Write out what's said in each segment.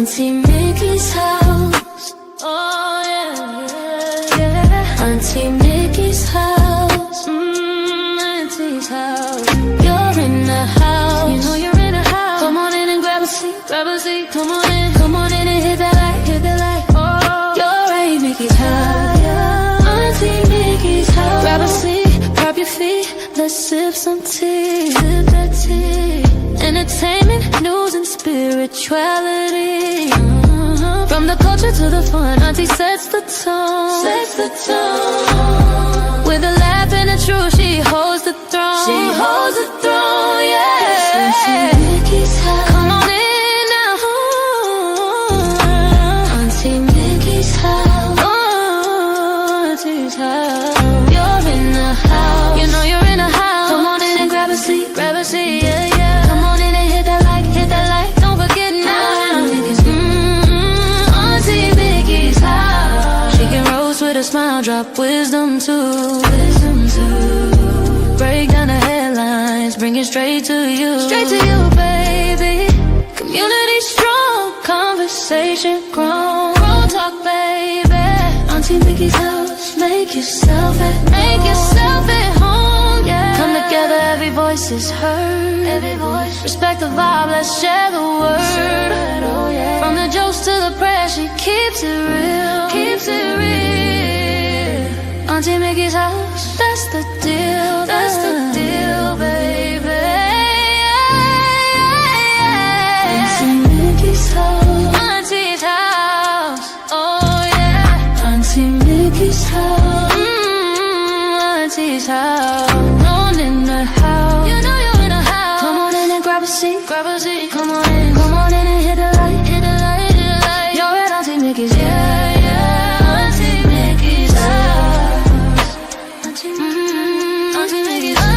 Auntie Mickey's house. Oh yeah, yeah. Auntie Mickey's house. Auntie's house. You're in the house. You know you're in the house. Come on in and grab a seat, grab a seat. Come on in, come on in and hit that light, hit that light. Oh, you're Aunt Mickey's house. Auntie Mickey's house. Grab a seat, grab your feet. Let's sip some tea, sip that tea. Entertainment, news, and spirituality. From the culture to the fun, Auntie sets the tone. Sets the tone. With a laugh and a truth, she holds the throne. She holds the throne, yeah. Auntie Mickey's house. Come on in now. Auntie Mickey's house. Oh, Auntie's house. You're in the house. You know you're in the house. Come on in and grab a seat, yeah, yeah. Come on in and hit that light, don't forget now. Auntie Mickey's house. She can roast with a smile, drop wisdom too. Break down the headlines, bring it straight to you. Straight to you, baby. Community strong, conversation grown. Grown talk, baby. Auntie Mickey's house, make yourself at home, yeah. Come together, every voice is heard. Every voice. Respect the vibe, let's share the word. Oh, yeah. From the jokes to the prayers, she keeps it real. Keeps it real. Auntie Mickey's house, that's the deal. That's the deal, baby. Auntie Mickey's house. Auntie's house. Oh yeah. Auntie Mickey's house. Auntie's house. On in the house. You know you're in the house. Come on in and grab a seat, grab a seat. Come on in and hit the light, hit the light, hit the light. You're at Auntie Mickey's, yeah, yeah. Auntie Mickey's house. Auntie Mickey's, Auntie Mickey's house.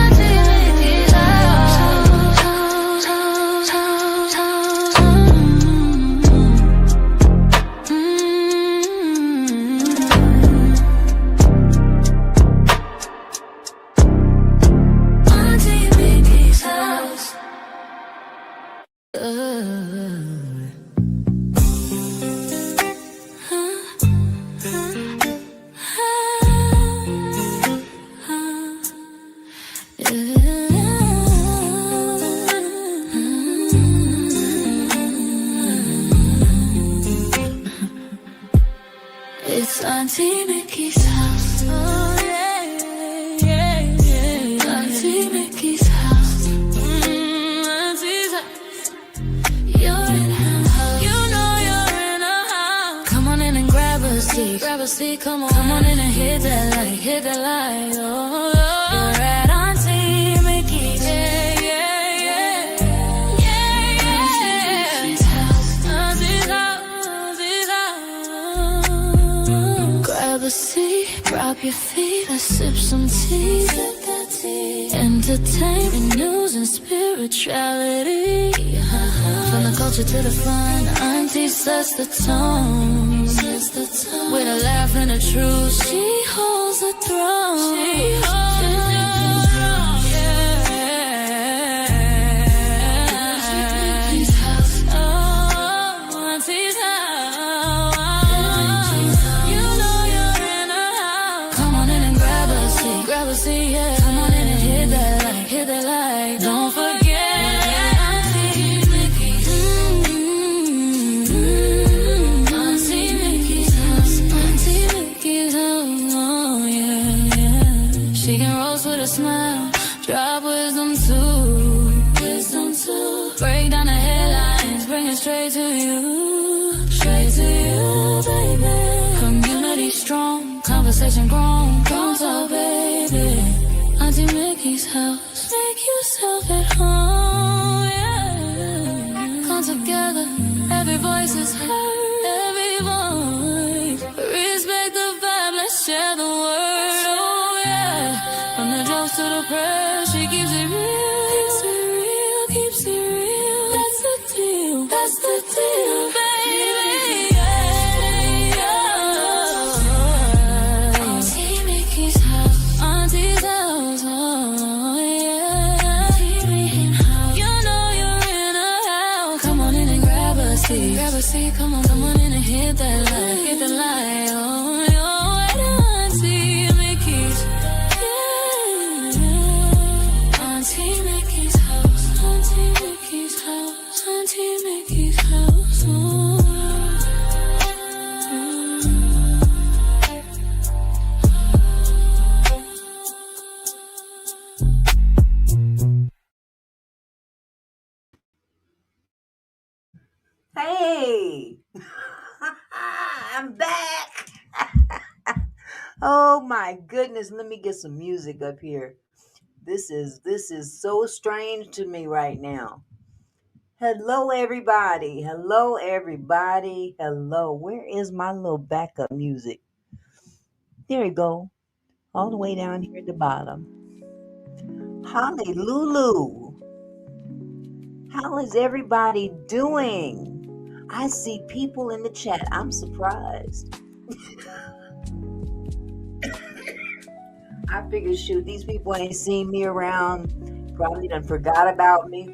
It's Auntie Mickey's house. Oh yeah, yeah, yeah. Auntie Mickey's house. Auntie's house. You're in her house. You know you're in her house. Come on in and grab a seat, grab a seat. Come on in and hit that light, hit that light. Oh, you're at Auntie Mickey's. Yeah, yeah, yeah, yeah, yeah. Auntie's house. Auntie's house. Grab a seat, drop your feet, let's sip some tea, sip that tea. Entertainment, news, and spirituality. From the culture to the fun, Auntie sets the tone. With a laugh and a truth, she holds the throne. She holds the throne, yeah. Auntie's house. Oh, Auntie's house. You know you're in a house. Come on in and grab a seat, yeah. Come on in and hit that light, don't forget. Auntie Mickey's. Auntie Mickey's house. Auntie Mickey's house. Oh yeah, yeah. She can roast with a smile, drop wisdom too. Break down the headlines, bring it straight to you. Straight to you, baby. Community strong, conversation grown. Grown talk, baby. Auntie Mickey's house. Make yourself at home, yeah. Come together, every voice is heard. Every voice. Respect the vibe, let's share the word. Oh yeah. From the jokes to the prayers, she keeps it real. Keeps it real, keeps it real. That's the deal, baby. Auntie Mickey's house. Auntie's house. Oh yeah. Auntie Mickey's house. You know you're in a house. Come on in and grab a seat. see, come on in and hit that light. Hit the light, oh, you're Auntie Mickey's. Yeah. Auntie Mickey's house. Auntie Mickey's house. Auntie Mickey's house. Oh. Hey, I'm back. Oh my goodness, let me get some music up here. This is so strange to me right now. Hello everybody. Hello everybody. Hello. Where is my little backup music? There we go. All the way down here at the bottom. Hallelujah. How is everybody doing? I see people in the chat. I'm surprised. I figured, shoot, these people ain't seen me around. Probably done forgot about me.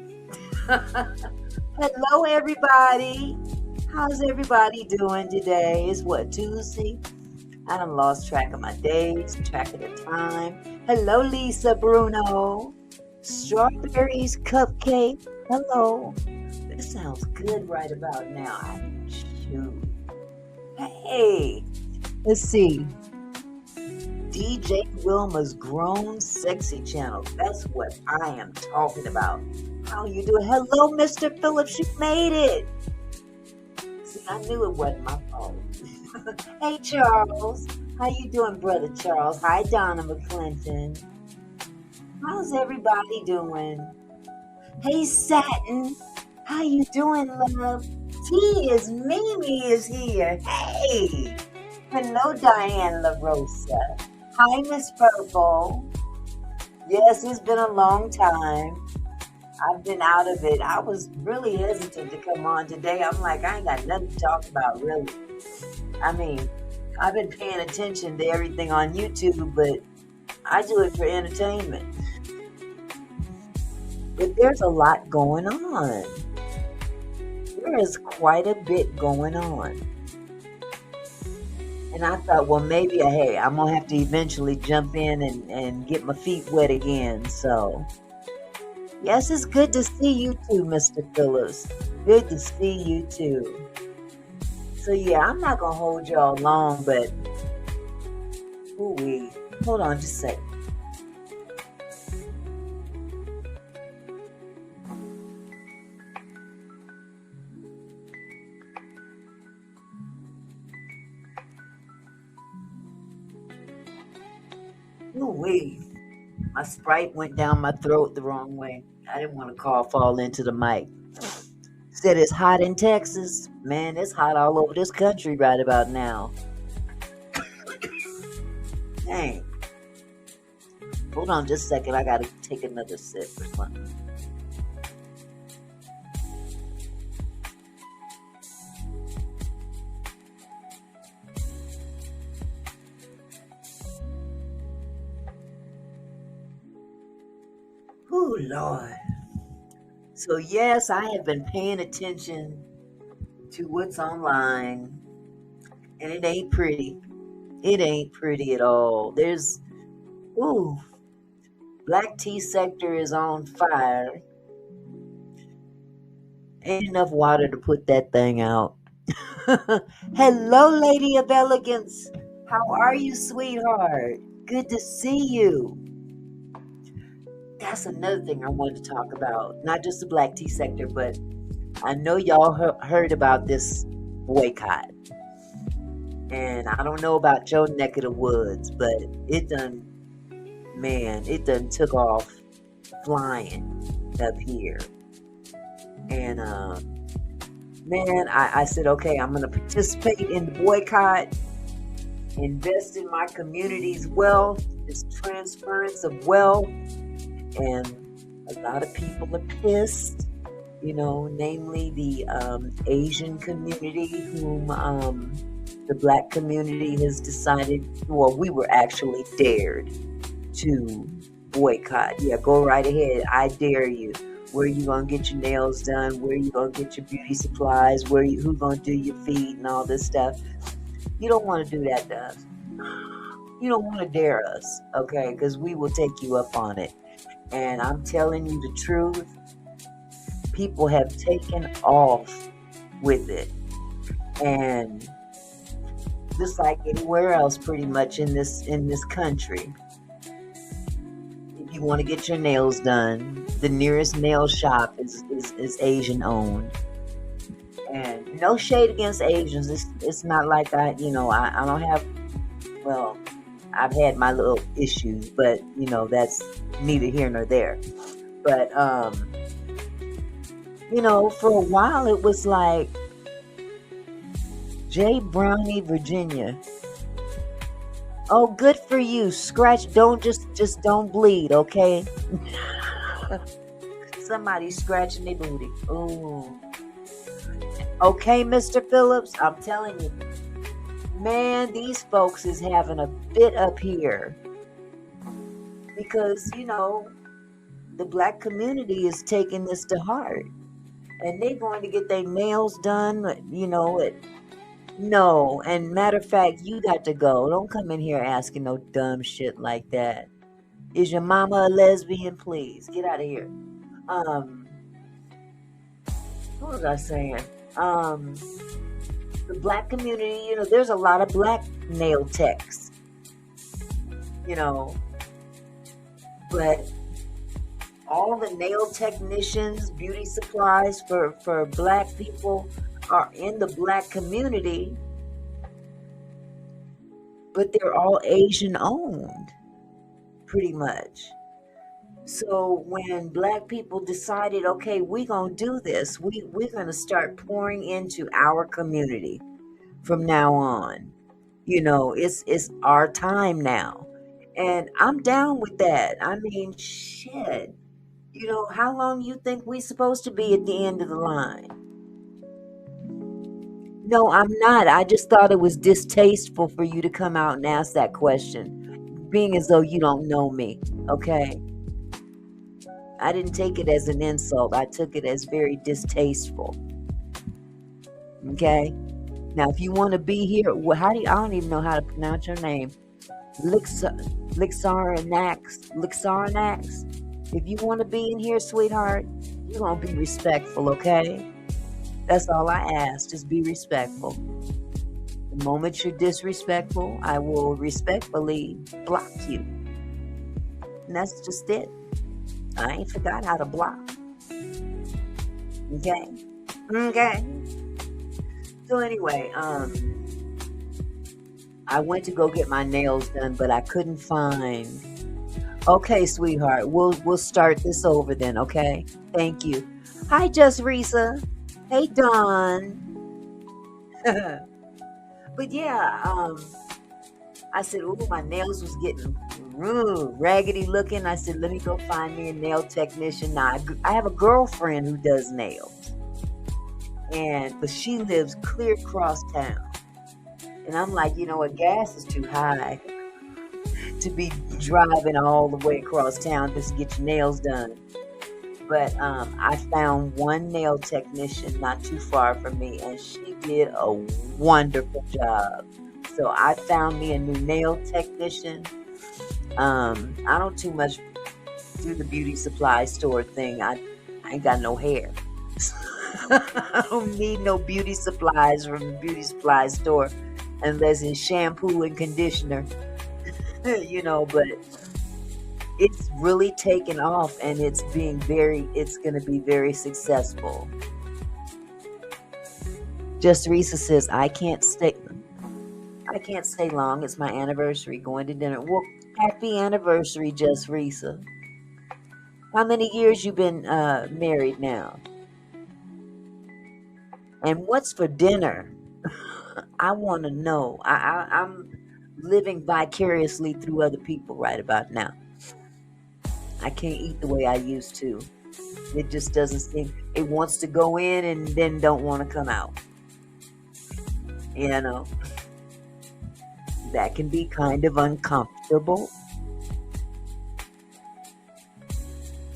Hello, everybody. How's everybody doing today? It's what, Tuesday? I done lost track of my days, track of the time. Hello, Lisa Bruno. Strawberries cupcake. Hello. This sounds good right about now. Shoot. Hey, let's see. DJ Wilma's Grown Sexy Channel. That's what I am talking about. How you doing? Hello, Mr. Phillips. You made it. See, I knew it wasn't my fault. Hey, Charles. How you doing, Brother Charles? Hi, Donna McClinton. How's everybody doing? Hey, Satin. How you doing, love? Mimi is here. Hey. Hello, Diane LaRosa. Hi, Miss Purple. Yes, it's been a long time. I've been out of it. I was really hesitant to come on today. I'm like, I ain't got nothing to talk about, really. I mean, I've been paying attention to everything on YouTube, but I do it for entertainment. But there's a lot going on. There is quite a bit going on. And I thought, well, maybe, hey, I'm going to have to eventually jump in and get my feet wet again. So, yes, it's good to see you too, Mr. Phillips. Good to see you too. So, yeah, I'm not going to hold y'all long, but, ooh-wee. Hold on just a second. Ooh-wee. My Sprite went down my throat the wrong way. I didn't want to cough all into the mic. Said it's hot in Texas. Man, it's hot all over this country right about now. Dang. Hold on just a second. I got to take another sip or something. Oh, Lord. So, yes, I have been paying attention to what's online, and it ain't pretty. It ain't pretty at all. There's, black tea sector is on fire. Ain't enough water to put that thing out. Hello, Lady of Elegance. How are you, sweetheart? Good to see you. That's another thing I wanted to talk about. Not just the black tea sector, but I know y'all heard about this boycott. And I don't know about your neck of the woods, but it done took off flying up here. And, I said, okay, I'm going to participate in the boycott, invest in my community's wealth, this transference of wealth. And a lot of people are pissed, namely the Asian community, whom the black community has decided, well, we were actually dared to boycott. Yeah, go right ahead. I dare you. where you gonna get your nails done, where you gonna get your beauty supplies, who gonna do your feet and all this stuff. You don't want to do that to us. You don't want to dare us, okay? Because we will take you up on it. And I'm telling you the truth, people have taken off with it. And just like anywhere else pretty much in this country, if you want to get your nails done, the nearest nail shop is Asian owned. And no shade against Asians. It's not like I don't have, well, I've had my little issues, but that's neither here nor there. But for a while it was like, J. Brownie, Virginia. Oh, good for you. Scratch, don't just don't bleed, okay? Somebody's scratching their booty. Ooh. Okay, Mr. Phillips, I'm telling you, man, these folks is having a fit up here because, the black community is taking this to heart and they're going to get their nails done, no, and matter of fact, you got to go. Don't come in here asking no dumb shit like that. Is your mama a lesbian? Please, get out of here. What was I saying? The black community, there's a lot of black nail techs, but all the nail technicians, beauty supplies for black people are in the black community, but they're all Asian owned, pretty much. So when black people decided, okay, we're going to do this, we're going to start pouring into our community from now on. It's our time now. And I'm down with that. I mean, shit. How long you think we supposed to be at the end of the line? No, I'm not. I just thought it was distasteful for you to come out and ask that question, being as though you don't know me, okay? I didn't take it as an insult. I took it as very distasteful. Okay? Now, if you want to be here, I don't even know how to pronounce your name. Lixaranax. If you want to be in here, sweetheart, you're going to be respectful, okay? That's all I ask. Just be respectful. The moment you're disrespectful, I will respectfully block you. And that's just it. I ain't forgot how to block. Okay? Okay. So anyway, I went to go get my nails done, but I couldn't find. Okay, sweetheart, we'll start this over then, okay? Thank you. Hi, Just Risa. Hey, Dawn. But yeah, I said, ooh, my nails was getting raggedy looking. I said, let me go find me a nail technician. Now, I have a girlfriend who does nails, but she lives clear across town. And I'm like, what, gas is too high to be driving all the way across town just to get your nails done. But I found one nail technician not too far from me, and she did a wonderful job. So I found me a new nail technician. I don't too much do the beauty supply store thing. I ain't got no hair. I don't need no beauty supplies from the beauty supply store unless it's shampoo and conditioner. But it's really taken off, and it's going to be very successful. Just Risa says, I can't stay long. It's my anniversary, going to dinner. Well, happy anniversary, Just Risa. How many years you been married now? And what's for dinner? I want to know. I'm living vicariously through other people right about now. I can't eat the way I used to. It just doesn't seem. It wants to go in and then don't want to come out. That can be kind of uncomfortable.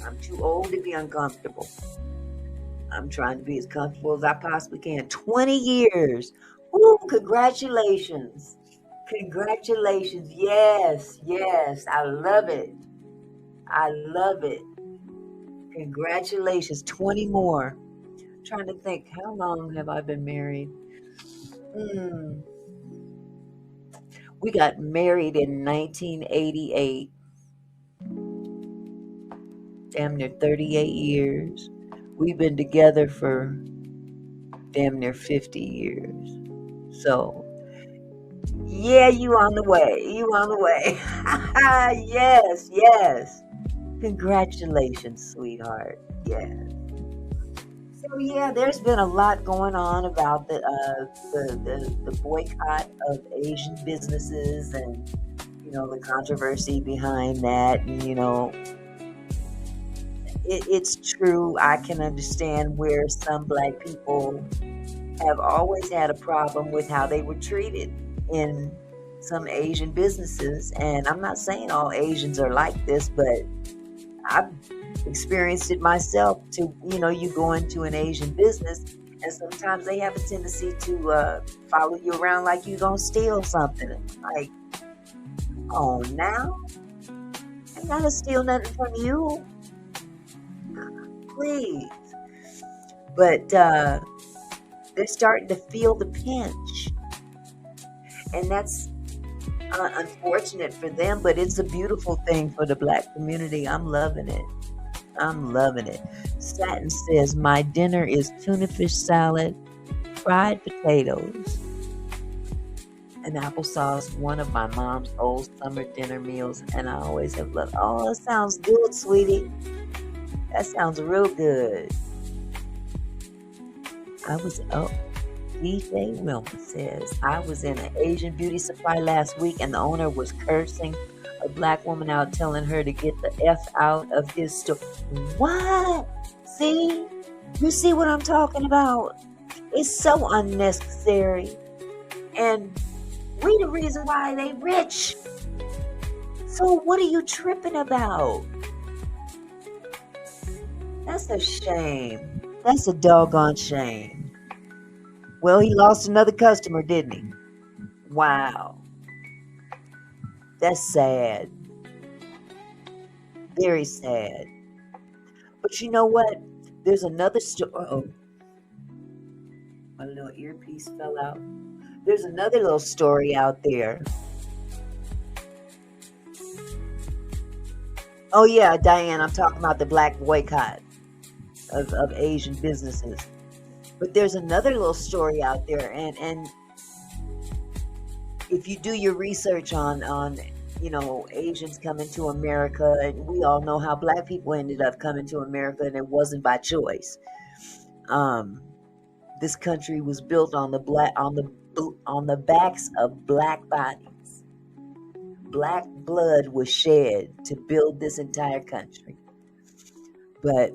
I'm too old to be uncomfortable. I'm trying to be as comfortable as I possibly can. 20 years. Woo, congratulations. Congratulations. Yes, yes. I love it. I love it. Congratulations. 20 more. I'm trying to think, how long have I been married? Hmm. We got married in 1988. Damn near 38 years. We've been together for damn near 50 years. So, yeah, you on the way. You on the way. Yes, yes. Congratulations, sweetheart. Yes. So yeah, there's been a lot going on about the boycott of Asian businesses, and the controversy behind that, and it's true. I can understand where some Black people have always had a problem with how they were treated in some Asian businesses. And I'm not saying all Asians are like this, but I've experienced it myself. You go into an Asian business, and sometimes they have a tendency to follow you around like you're going to steal something. Like, oh, now? I ain't got to steal nothing from you. Please. But they're starting to feel the pinch. And that's unfortunate for them, but it's a beautiful thing for the Black community. I'm loving it. I'm loving it. Satin says, my dinner is tuna fish salad, fried potatoes, and applesauce, one of my mom's old summer dinner meals, and I always have loved. Oh, that sounds good, sweetie. That sounds real good. DJ Wilma says, I was in an Asian beauty supply last week, and the owner was cursing a Black woman out, telling her to get the F out of his store. What? See? You see what I'm talking about? It's so unnecessary. And we the reason why they rich. So what are you tripping about? That's a shame. That's a doggone shame. Well, he lost another customer, didn't he? Wow. That's sad. Very sad. But you know what? There's another story. Uh-oh. My little earpiece fell out. There's another little story out there. Oh, yeah, Diane, I'm talking about the Black boycott of Asian businesses. But there's another little story out there, and if you do your research on Asians coming to America, and we all know how Black people ended up coming to America, and it wasn't by choice. This country was built on the backs of Black bodies. Black blood was shed to build this entire country. But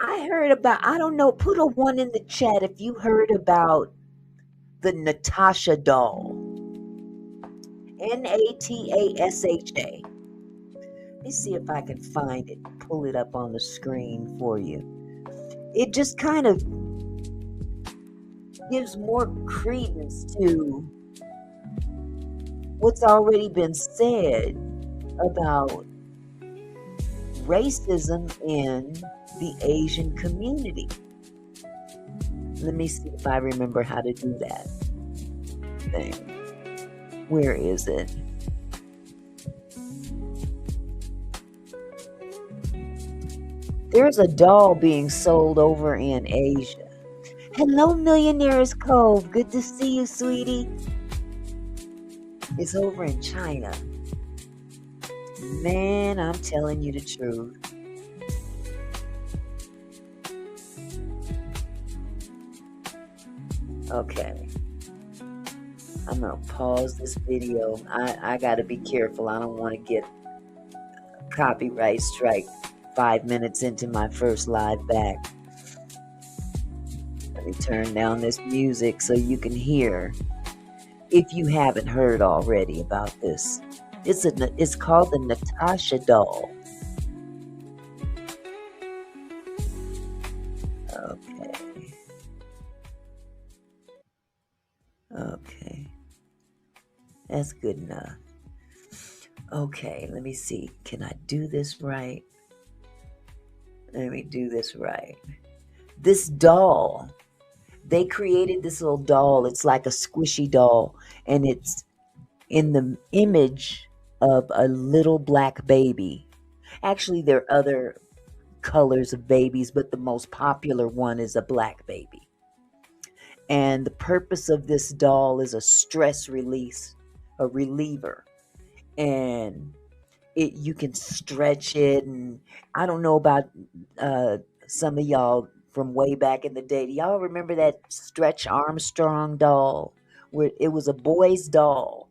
I heard about, I don't know, put a 1 in the chat if you heard about the Natasha doll. Natasha. Let me see if I can find it, pull it up on the screen for you. It just kind of gives more credence to what's already been said about racism in the Asian community. Let me see if I remember how to do that thing. Where is it? There's a doll being sold over in Asia. Hello, Millionaire's Cove. Good to see you, sweetie. It's over in China. Man, I'm telling you the truth. Okay. I'm going to pause this video. I got to be careful. I don't want to get a copyright strike 5 minutes into my first live back. Let me turn down this music so you can hear, if you haven't heard already about this. It's called the Natasha doll. Okay. Okay. That's good enough. Okay, let me see. Can I do this right? Let me do this right. This doll, they created this little doll. It's like a squishy doll, and it's in the image of a little black baby. Actually, there are other colors of babies, but the most popular one is a black baby. And the purpose of this doll is a stress release, a reliever. And you can stretch it, and I don't know about uh some of y'all from way back in the day. Do y'all remember that Stretch Armstrong doll, where it was a boy's doll,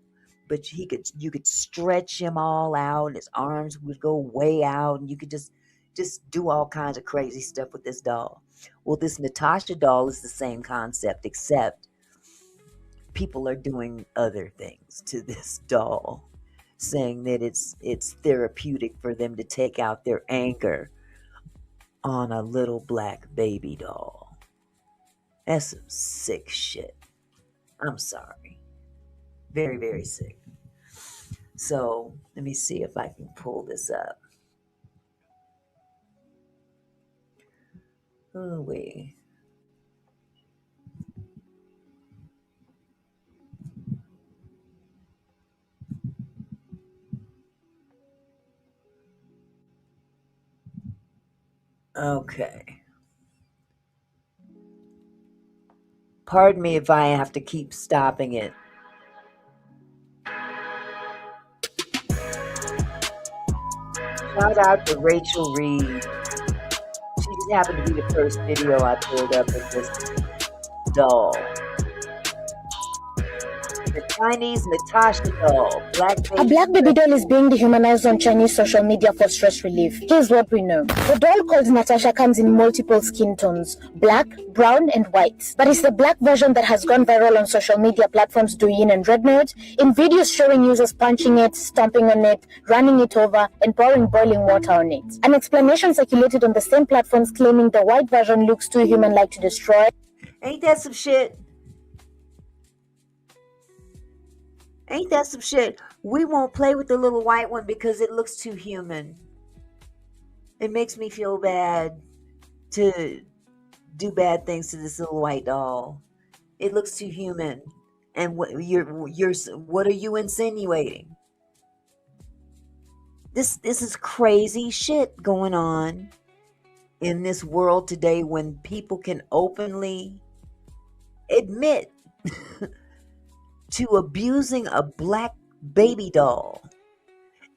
but you could stretch him all out and his arms would go way out, and you could just do all kinds of crazy stuff with this doll. Well, this Natasha doll is the same concept, except people are doing other things to this doll, saying that it's therapeutic for them to take out their anger on a little black baby doll. That's some sick shit. I'm sorry. Very, very sick. So let me see if I can pull this up. Oh, wait. Okay. Pardon me if I have to keep stopping it. Shout out to Rachel Reed. She just happened to be the first video I pulled up of this doll. The Chinese Natasha doll. A black baby doll is being dehumanized on Chinese social media for stress relief. Here's what we know. The doll called Natasha comes in multiple skin tones, black, brown, and white. But it's the black version that has gone viral on social media platforms Douyin and Rednote, in videos showing users punching it, stomping on it, running it over, and pouring boiling water on it. An explanation circulated on the same platforms claiming the white version looks too human-like to destroy. Ain't that some shit? Ain't that some shit? We won't play with the little white one because it looks too human. It makes me feel bad to do bad things to this little white doll. It looks too human. And what are you insinuating? This is crazy shit going on in this world today when people can openly admit to abusing a black baby doll,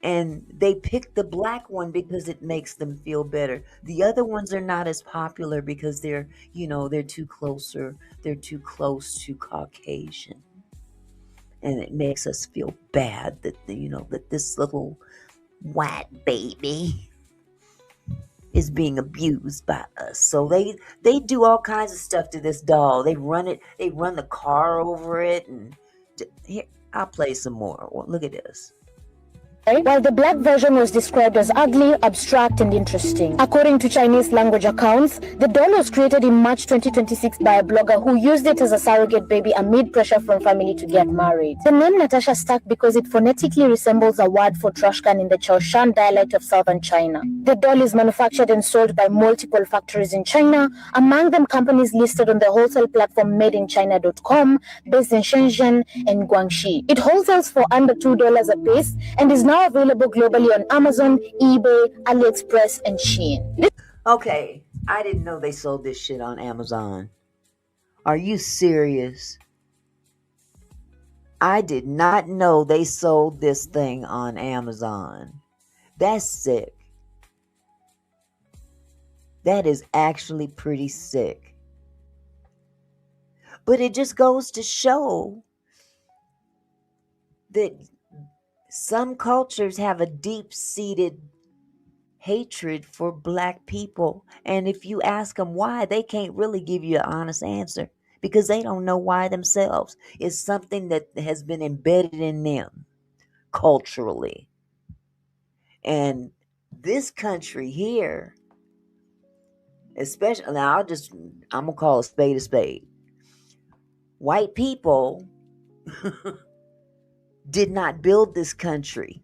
and they pick the black one because it makes them feel better. The other ones are not as popular because they're too close to Caucasian, and it makes us feel bad that that this little white baby is being abused by us. So they do all kinds of stuff to this doll. They run the car over it, and here, I'll play some more. Well, look at this. While the black version was described as ugly, abstract, and interesting. According to Chinese language accounts, the doll was created in March 2026 by a blogger who used it as a surrogate baby amid pressure from family to get married. The name Natasha stuck because it phonetically resembles a word for trash can in the Chaoshan dialect of southern China. The doll is manufactured and sold by multiple factories in China, among them companies listed on the wholesale platform madeinchina.com, based in Shenzhen and Guangxi. It wholesales for under $2 a piece and is now available globally on Amazon, eBay, AliExpress, and Shein. Okay, I didn't know they sold this shit on Amazon. Are you serious? I did not know they sold this thing on Amazon. That's sick. That is actually pretty sick. But it just goes to show that some cultures have a deep-seated hatred for black people. And if you ask them why, they can't really give you an honest answer because they don't know why themselves. It's something that has been embedded in them culturally. And this country here Especially now, I'm gonna call a spade a spade. White people did not build this country.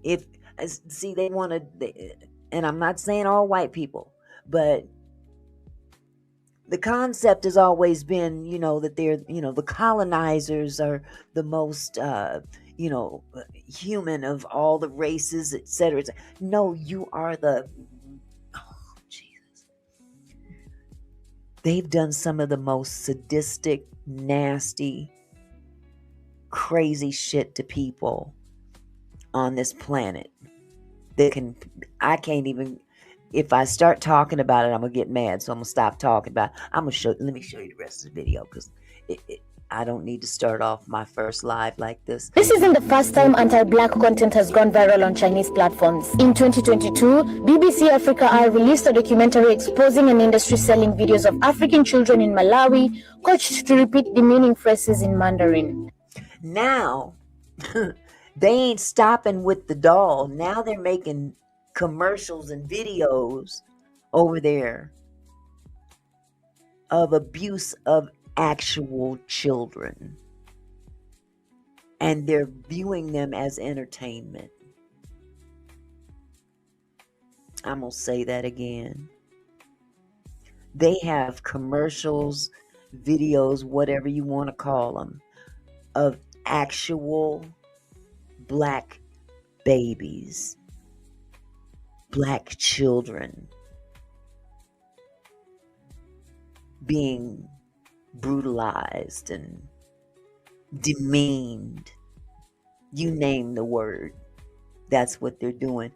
If see, they want to, and I'm not saying all white people, but the concept has always been, that they're, the colonizers are the most, human of all the races, etc. No, you are the, oh, Jesus. They've done some of the most sadistic, nasty, crazy shit to people on this planet. I can't even, if I start talking about it, I'm going to get mad. So I'm going to stop talking about it. Let me show you the rest of the video, because I don't need to start off my first live like this. This isn't the first time anti-black content has gone viral on Chinese platforms. In 2022, BBC Africa Eye released a documentary exposing an industry selling videos of African children in Malawi, coached to repeat demeaning phrases in Mandarin. Now, they ain't stopping with the doll. Now they're making commercials and videos over there of abuse of actual children, and they're viewing them as entertainment. I'm gonna say that again. They have commercials, videos, whatever you want to call them, of actual black babies, black children being brutalized and demeaned. You name the word. That's what they're doing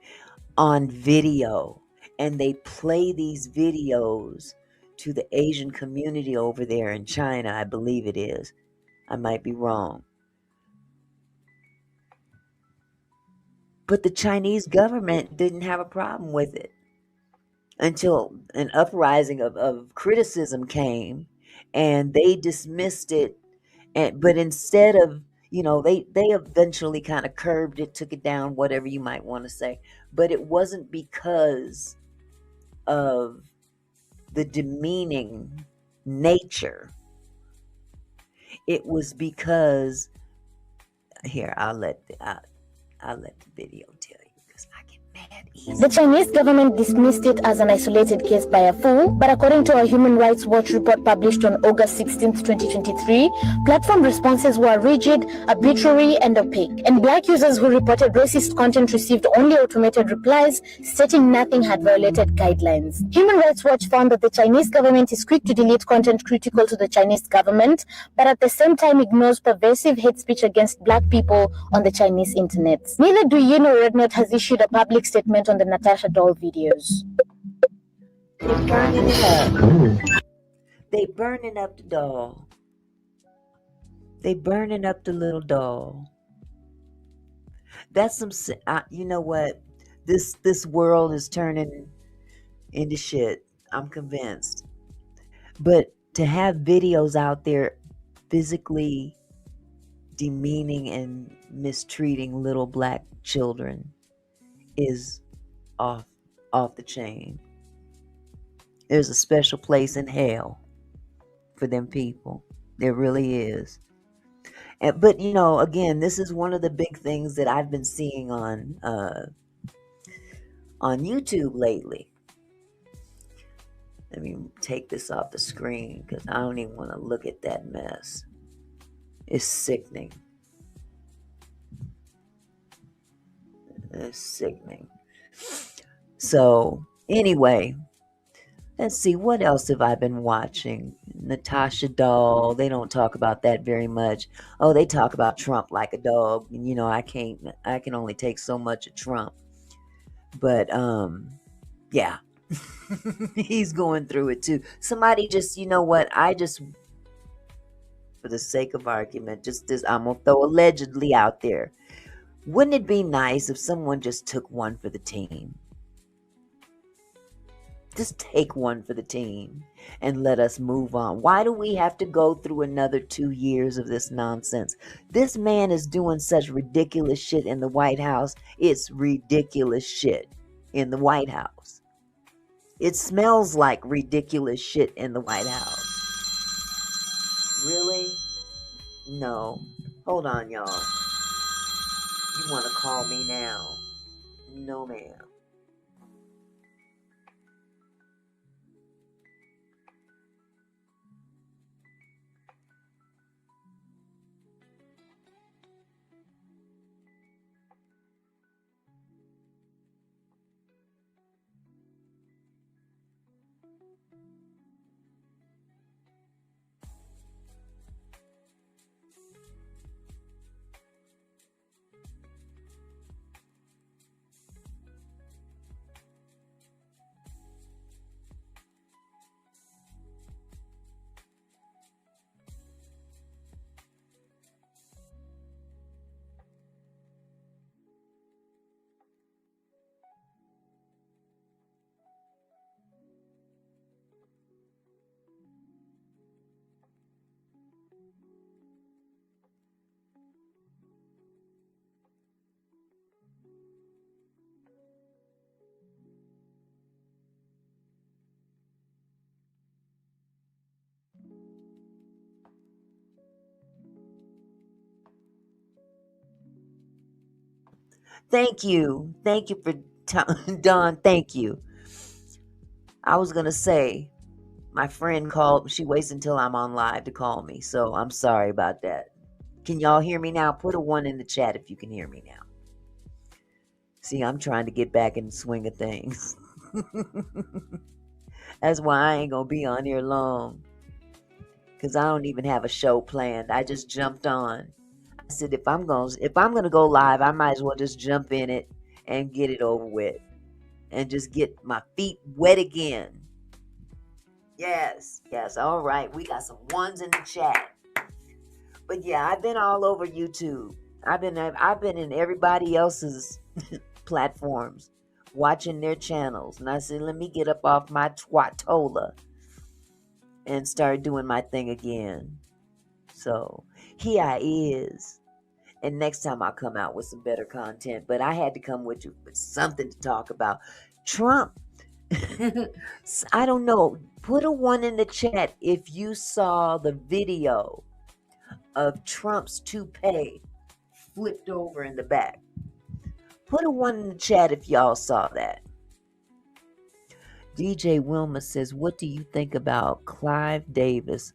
on video. And they play these videos to the Asian community over there in China, I believe it is. I might be wrong. But the Chinese government didn't have a problem with it until an uprising of criticism came, and they dismissed it. But instead of, they eventually kind of curbed it, took it down, whatever you might want to say. But it wasn't because of the demeaning nature. It was because, here, I'll let the video tell you, because I get mad easy. The Chinese government dismissed it as an isolated case by a fool, but according to a Human Rights Watch report published on August 16, 2023, platform responses were rigid, arbitrary, and opaque, and black users who reported racist content received only automated replies stating nothing had violated guidelines. Human Rights Watch found that the Chinese government is quick to delete content critical to the Chinese government, but at the same time ignores pervasive hate speech against black people on the Chinese internet. Neither do you know Rednote has issued a public statement on the Natasha doll videos. They're burning it up. They burning up the doll. They burning up the little doll. That's some. You know what? This world is turning into shit. I'm convinced. But to have videos out there physically demeaning and mistreating little black children is off the chain. There's a special place in hell for them people. There really is. But again, this is one of the big things that I've been seeing on YouTube lately. Let me take this off the screen because I don't even want to look at that mess. It's sickening. It's sickening. So, anyway, let's see, what else have I been watching? Natasha doll, they don't talk about that very much. Oh, they talk about Trump like a dog. And, I can only take so much of Trump. But, yeah. He's going through it too. Somebody just, for the sake of argument, I'm going to throw allegedly out there. Wouldn't it be nice if someone just took one for the team? Just take one for the team and let us move on. Why do we have to go through another 2 years of this nonsense? This man is doing such ridiculous shit in the White House. It's ridiculous shit in the White House. It smells like ridiculous shit in the White House. Really? No. Hold on, y'all. You want to call me now? No, ma'am. Thank you. Thank you for Don. Thank you. I was gonna say my friend called. She waits until I'm on live to call me, so I'm sorry about that. Can y'all hear me now? Put a 1 in the chat if you can hear me now. See, I'm trying to get back in the swing of things. That's why I ain't gonna be on here long, because I don't even have a show planned. I just jumped on. I said if I'm gonna go live, I might as well just jump in it and get it over with, and just get my feet wet again. Yes, all right. We got some 1s in the chat. But yeah, I've been all over YouTube. I've been in everybody else's platforms, watching their channels, and I said, let me get up off my twatola and start doing my thing again. So here I is. And next time I'll come out with some better content. But I had to come with you with something to talk about. Trump. I don't know. Put a 1 in the chat if you saw the video of Trump's toupee flipped over in the back. Put a 1 in the chat if y'all saw that. DJ Wilma says, what do you think about Clive Davis?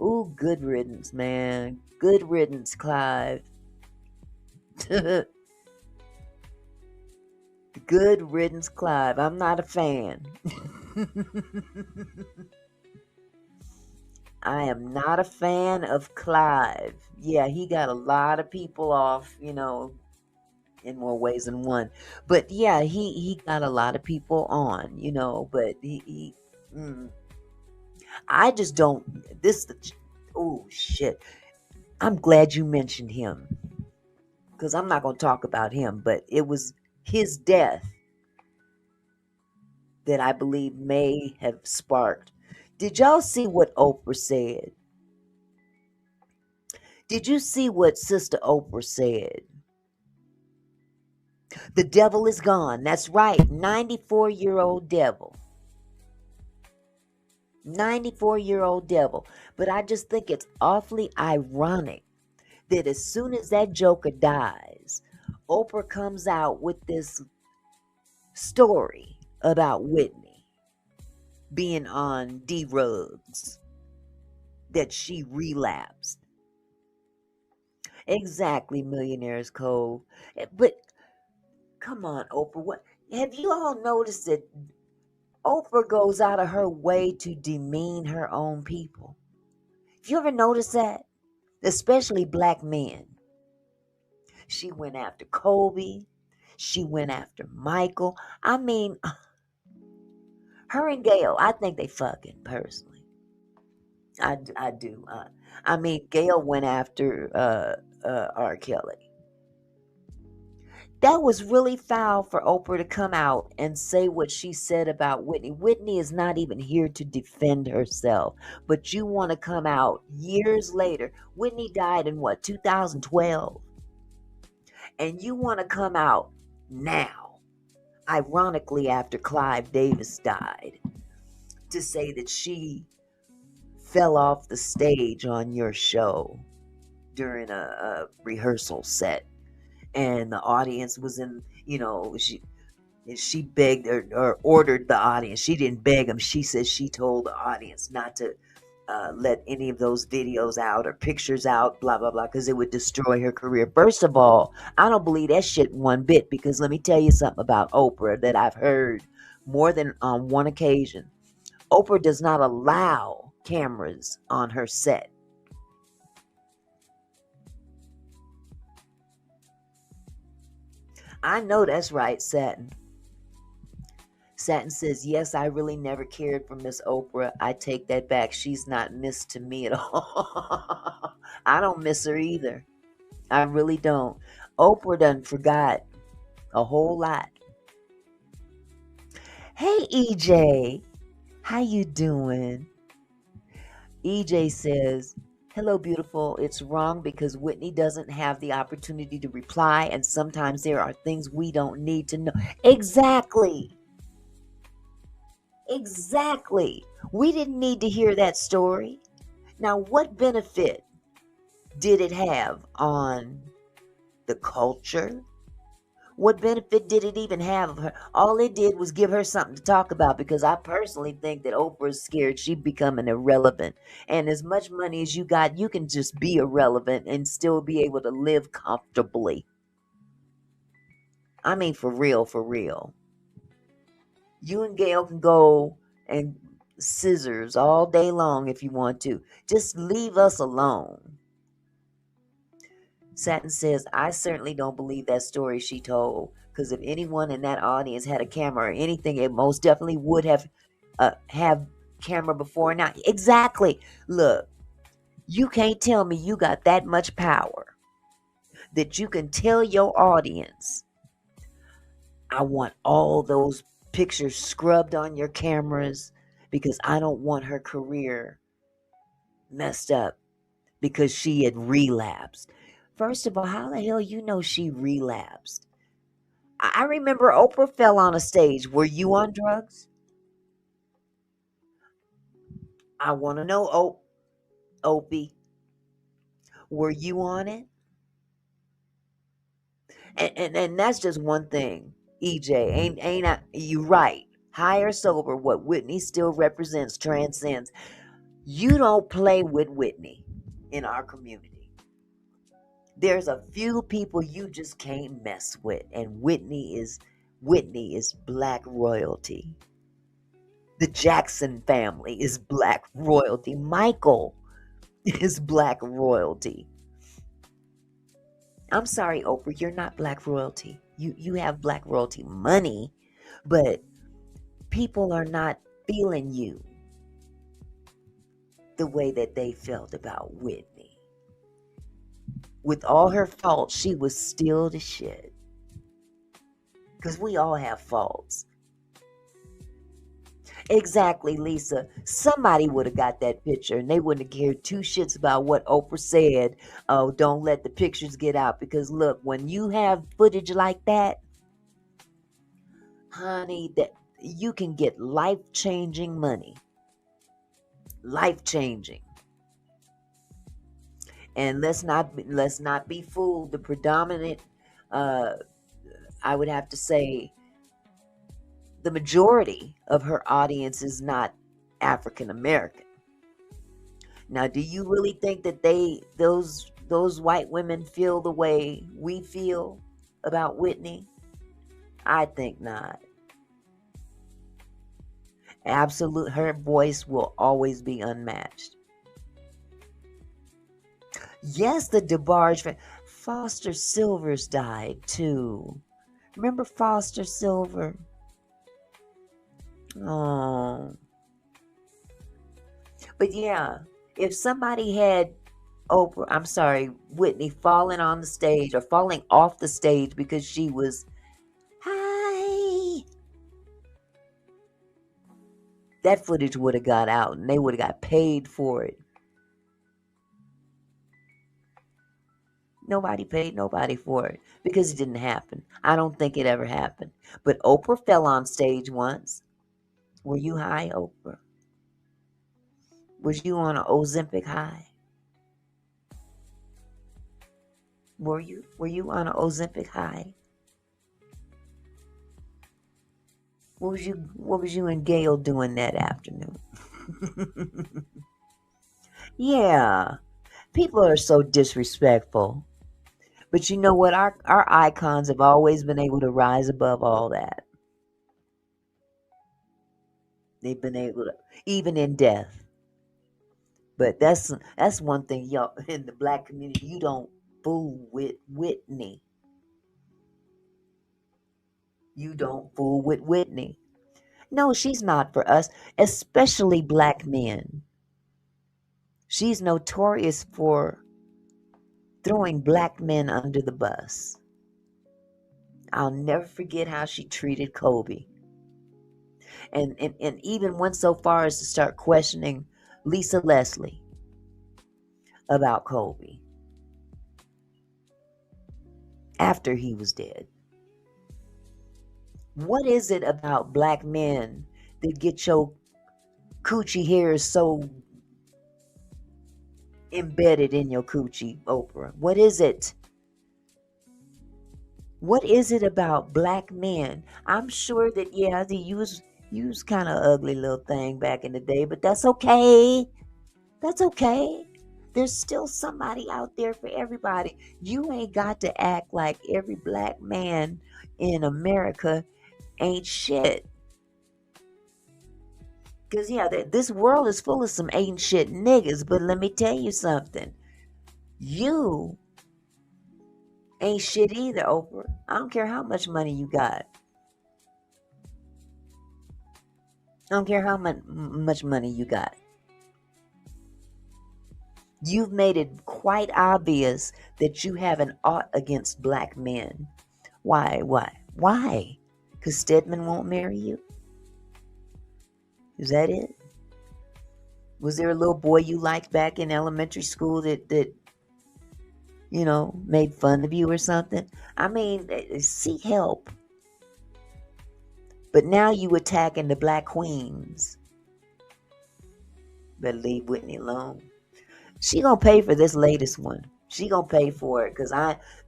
Ooh, good riddance, man. Good riddance, Clive. Good riddance, Clive. I'm not a fan. I am not a fan of Clive. Yeah, he got a lot of people off, in more ways than one. But yeah, he got a lot of people on, but I just don't, oh shit. I'm glad you mentioned him, because I'm not going to talk about him, but it was his death that I believe may have sparked. Did y'all see what Oprah said? Did you see what Sister Oprah said? The devil is gone. That's right. 94-year-old devil. 94-year-old devil. But I just think it's awfully ironic that as soon as that joker dies, Oprah comes out with this story about Whitney being on D-Rugs, that she relapsed. Exactly, Millionaire's Cove. But come on, Oprah. What have you all noticed that Oprah goes out of her way to demean her own people? Have you ever noticed that? Especially black men. She went after Kobe. She went after Michael. I mean, her and Gail, I think they fucking, personally. I do. I mean, Gail went after R. Kelly. That was really foul for Oprah to come out and say what she said about Whitney. Whitney is not even here to defend herself. But you want to come out years later. Whitney died in 2012? And you want to come out now, ironically after Clive Davis died, to say that she fell off the stage on your show during a rehearsal set, and the audience was in, she begged or ordered the audience. She didn't beg them. She says she told the audience not to let any of those videos out or pictures out, blah, blah, blah, because it would destroy her career. First of all, I don't believe that shit one bit, because let me tell you something about Oprah that I've heard more than on one occasion. Oprah does not allow cameras on her set. I know that's right, Satin. Satin says, yes, I really never cared for Miss Oprah. I take that back. She's not Miss to me at all. I don't miss her either. I really don't. Oprah done forgot a whole lot. Hey, EJ. How you doing? EJ says, hello, beautiful. It's wrong because Whitney doesn't have the opportunity to reply, and sometimes there are things we don't need to know. Exactly. Exactly. We didn't need to hear that story. Now, what benefit did it have on the culture? What benefit did it even have of her? All it did was give her something to talk about, because I personally think that Oprah is scared she'd becoming irrelevant. And as much money as you got, you can just be irrelevant and still be able to live comfortably. I mean, for real, for real. You and Gail can go and scissors all day long if you want to. Just leave us alone. Satin says, I certainly don't believe that story she told, because if anyone in that audience had a camera or anything, it most definitely would have camera before now. Exactly. Look, you can't tell me you got that much power that you can tell your audience, I want all those pictures scrubbed on your cameras because I don't want her career messed up because she had relapsed. First of all, how the hell you know she relapsed? I remember Oprah fell on a stage. Were you on drugs? I want to know, Opie, were you on it? And that's just one thing. EJ, ain't you right? High or sober, what Whitney still represents transcends. You don't play with Whitney in our community. There's a few people you just can't mess with, and Whitney is black royalty. The Jackson family is black royalty. Michael is black royalty. I'm sorry, Oprah, you're not black royalty. You have black royalty money, but people are not feeling you the way that they felt about Whitney. With all her faults, she was still the shit. Because we all have faults. Exactly, Lisa. Somebody would have got that picture and they wouldn't have cared two shits about what Oprah said. Oh, don't let the pictures get out. Because look, when you have footage like that, honey, that you can get life-changing money. Life-changing. And let's not be fooled. The predominant, I would have to say, the majority of her audience is not African American. Now, do you really think that those white women feel the way we feel about Whitney? I think not. Absolute, her voice will always be unmatched. Yes, the DeBarge. Foster Silvers died too. Remember Foster Silver? Oh. But yeah, if somebody had Whitney falling on the stage or falling off the stage because she was hi, that footage would have got out and they would have got paid for it. Nobody paid nobody for it because it didn't happen. I don't think it ever happened. But Oprah fell on stage once. Were you high, Oprah? Was you on an Ozempic high? Were you on an Ozempic high? What was you and Gail doing that afternoon? Yeah. People are so disrespectful. But you know what? Our icons have always been able to rise above all that. They've been able to, even in death. But that's one thing, y'all, in the black community. You don't fool with Whitney. You don't fool with Whitney. No, she's not for us, especially black men. She's notorious for throwing black men under the bus. I'll never forget how she treated Kobe. And even went so far as to start questioning Lisa Leslie about Kobe after he was dead. What is it about black men that get your coochie hairs so embedded in your coochie, Oprah? What is it? What is it about black men? I'm sure that, yeah, you was kind of ugly little thing back in the day, but that's okay. That's okay. There's still somebody out there for everybody. You ain't got to act like every black man in America ain't shit. Because, yeah, this world is full of some ain't shit niggas, but let me tell you something. You ain't shit either, Oprah. I don't care how much money you got. I don't care how much money you got. You've made it quite obvious that you have an ought against black men. Why? Why? Because Stedman won't marry you? Is that it? Was there a little boy you liked back in elementary school that made fun of you or something? I mean, seek help. But now you attacking the black queens. Better leave Whitney alone. She gonna pay for this latest one. She gonna pay for it because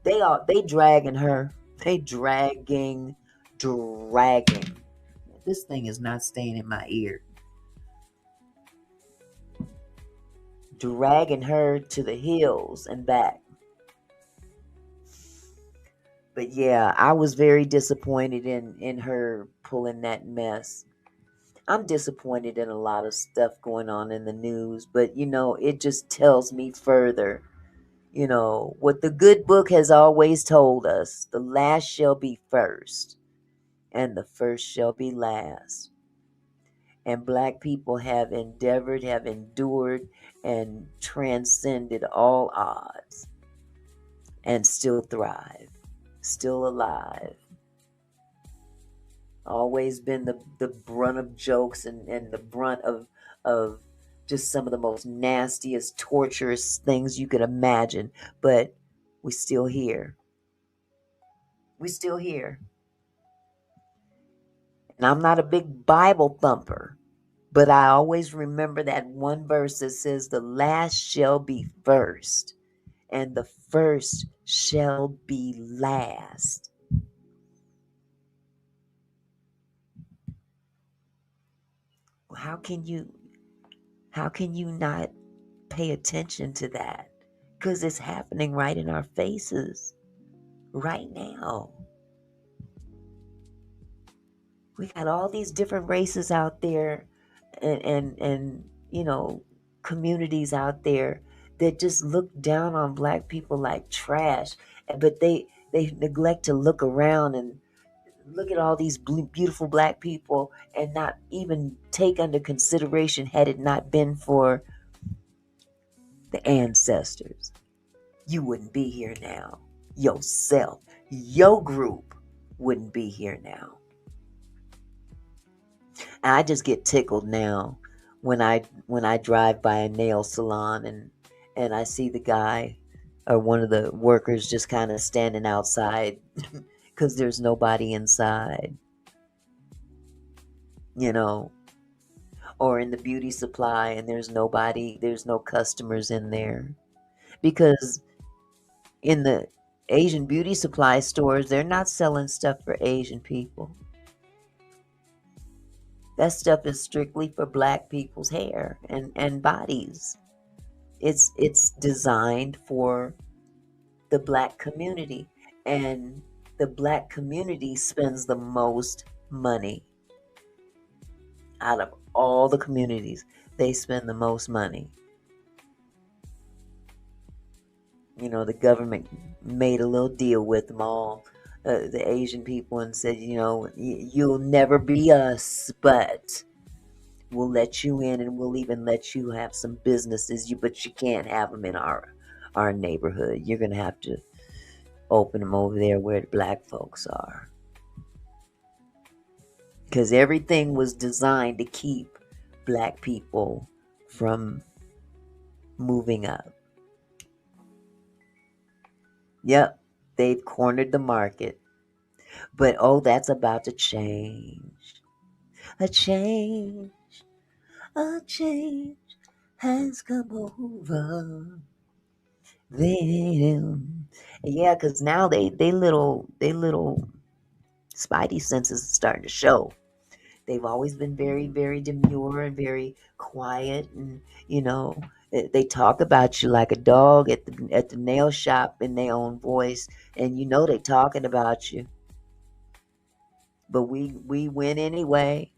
they dragging her. They dragging. This thing is not staying in my ear. Dragging her to the hills and back. But yeah, I was very disappointed in her pulling that mess. I'm disappointed in a lot of stuff going on in the news, but it just tells me further, what the good book has always told us: the last shall be first, and the first shall be last. And black people have endeavored, have endured, and transcended all odds, and still thrive, still alive. Always been the brunt of jokes and the brunt of just some of the most nastiest, torturous things you could imagine. But we're still here. We're still here. And I'm not a big Bible thumper, but I always remember that one verse that says, the last shall be first, and the first shall be last. How can you not pay attention to that? Because it's happening right in our faces right now. We got all these different races out there and communities out there that just look down on black people like trash, but they neglect to look around and look at all these beautiful black people and not even take under consideration, had it not been for the ancestors, you wouldn't be here now. Yourself, your group wouldn't be here now. And I just get tickled now when I drive by a nail salon and I see the guy or one of the workers just kind of standing outside because there's nobody inside. or in the beauty supply, and there's no customers in there. Because in the Asian beauty supply stores, they're not selling stuff for Asian people. That stuff is strictly for black people's hair and bodies. It's designed for the black community, and the black community spends the most money out of all the communities. They spend the most money. The government made a little deal with them all, the Asian people, and said, you'll never be us, but we'll let you in, and we'll even let you have some businesses. But you can't have them in our neighborhood. You're gonna have to open them over there where the black folks are, because everything was designed to keep black people from moving up. Yep, they've cornered the market. But oh, that's about to change. A change, a change has come over them. Yeah, because now they little spidey senses are starting to show. They've always been very, very demure and very quiet, and they talk about you like a dog at the nail shop in their own voice, and they talking about you. But we win anyway.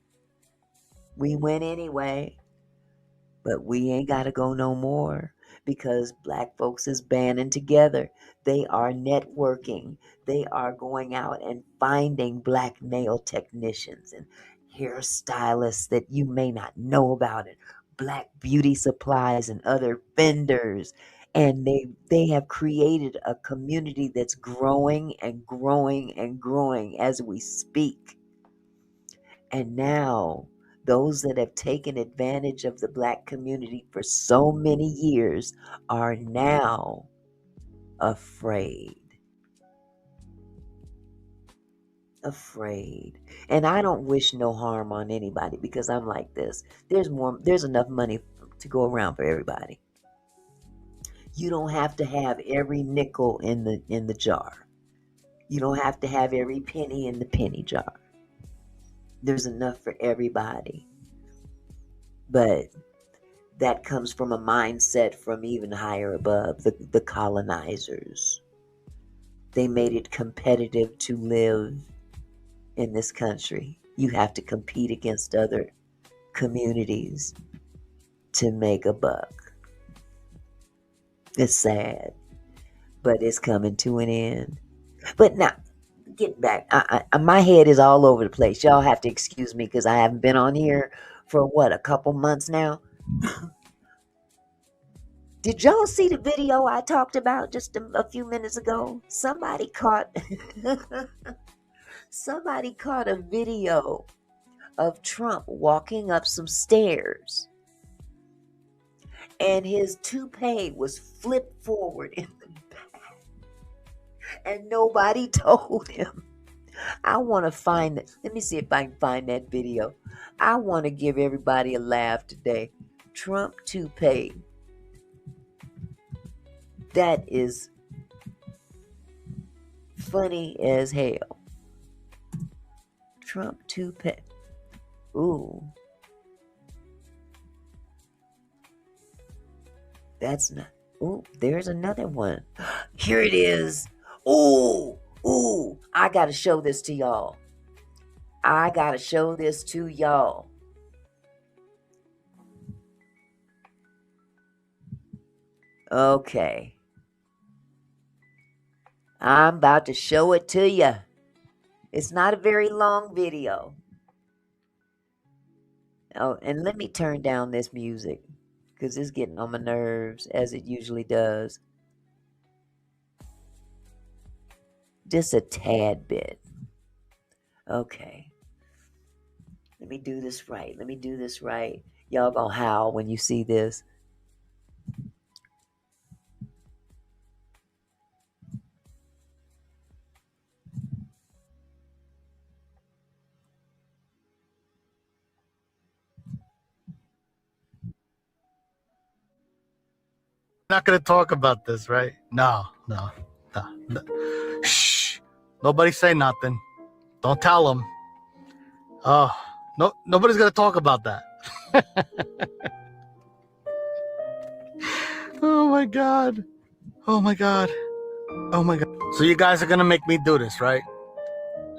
We win anyway. But we ain't got to go no more, because black folks is banding together. They are networking. They are going out and finding black nail technicians and hairstylists that you may not know about, and black beauty supplies and other vendors. And they have created a community that's growing and growing and growing as we speak. And now, those that have taken advantage of the black community for so many years are now afraid. Afraid. And I don't wish no harm on anybody, because I'm like this. There's enough money to go around for everybody. You don't have to have every nickel in the jar. You don't have to have every penny in the penny jar. There's enough for everybody. But that comes from a mindset from even higher above, the colonizers. They made it competitive to live in this country. You have to compete against other communities to make a buck. It's sad, but it's coming to an end. But now, get back. My head is all over the place. Y'all have to excuse me, because I haven't been on here for a couple months now. Did y'all see the video I talked about just a few minutes ago? Somebody caught a video of Trump walking up some stairs, and his toupee was flipped forward in the back, and nobody told him. I want to find it. Let me see if I can find that video. I want to give everybody a laugh today. Trump toupee. That is funny as hell. Trump toupee. Ooh. That's not. Ooh, there's another one. Here it is. Ooh. Ooh. I got to show this to y'all. Okay. I'm about to show it to you. It's not a very long video. Oh, and let me turn down this music, because it's getting on my nerves, as it usually does. Just a tad bit. Okay. Let me do this right. Y'all gonna howl when you see this. not going to talk about this, right? No. Shh. Nobody say nothing. Don't tell them. Oh, no, nobody's going to talk about that. Oh my God. Oh my God. Oh my God. So you guys are going to make me do this, right?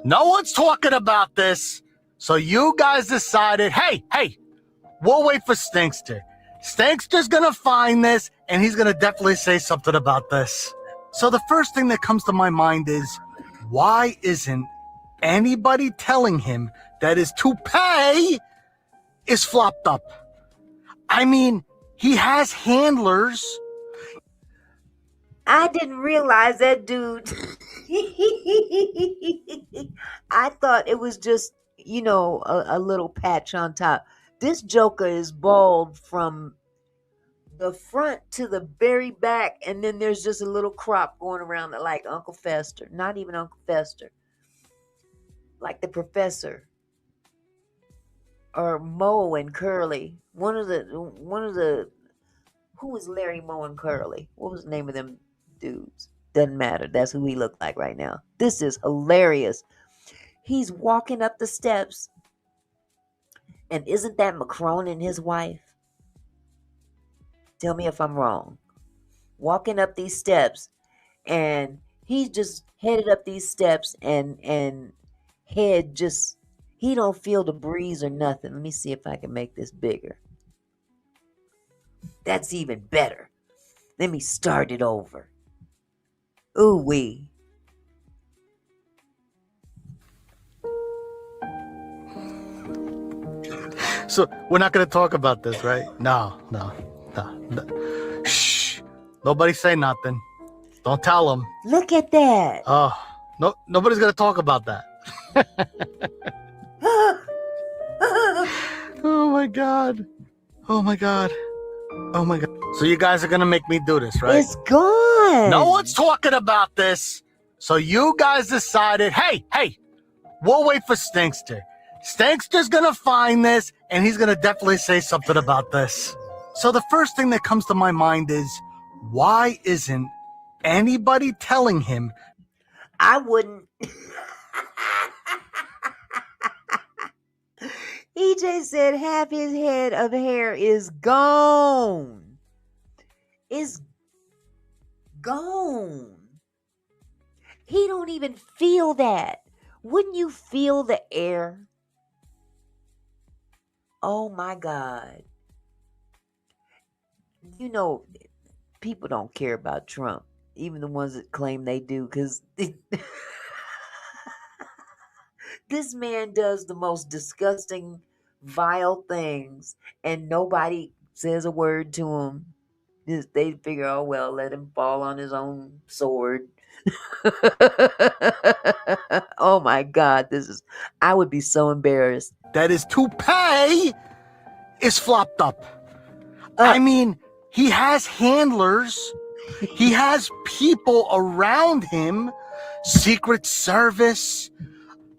No one's talking about this. So you guys decided, hey, we'll wait for Stinkster. Stinkster's going to find this, and he's going to definitely say something about this. So the first thing that comes to my mind is, why isn't anybody telling him that his toupee is flopped up? I mean, he has handlers. I didn't realize that dude. I thought it was just, a little patch on top. This joker is bald from the front to the very back, and then there's just a little crop going around it, like Uncle Fester. Not even Uncle Fester. Like the professor. Or Moe and Curly. One of the who was Larry, Moe, and Curly? What was the name of them dudes? Doesn't matter. That's who he looked like right now. This is hilarious. He's walking up the steps. And isn't that Macron and his wife? Tell me if I'm wrong. Walking up these steps. And he's just headed up these steps and head just, he don't feel the breeze or nothing. Let me see if I can make this bigger. That's even better. Let me start it over. Ooh wee. So we're not going to talk about this, right? No. Shh. Nobody say nothing. Don't tell them. Look at that. Oh, no, nobody's going to talk about that. Oh my God. Oh my God. Oh my God. So you guys are going to make me do this, right? It's gone. No one's talking about this. So you guys decided, hey, we'll wait for Stinkster. Stinkster's going to find this, and he's going to definitely say something about this. So the first thing that comes to my mind is, why isn't anybody telling him? I wouldn't. EJ said half his head of hair is gone. It's gone. He don't even feel that. Wouldn't you feel the air? Oh my God. People don't care about Trump. Even the ones that claim they do, because this man does the most disgusting, vile things, and nobody says a word to him. They figure, oh, well, let him fall on his own sword. Oh my God, I would be so embarrassed. That his toupee is flopped up. I mean, he has handlers. He has people around him, Secret Service,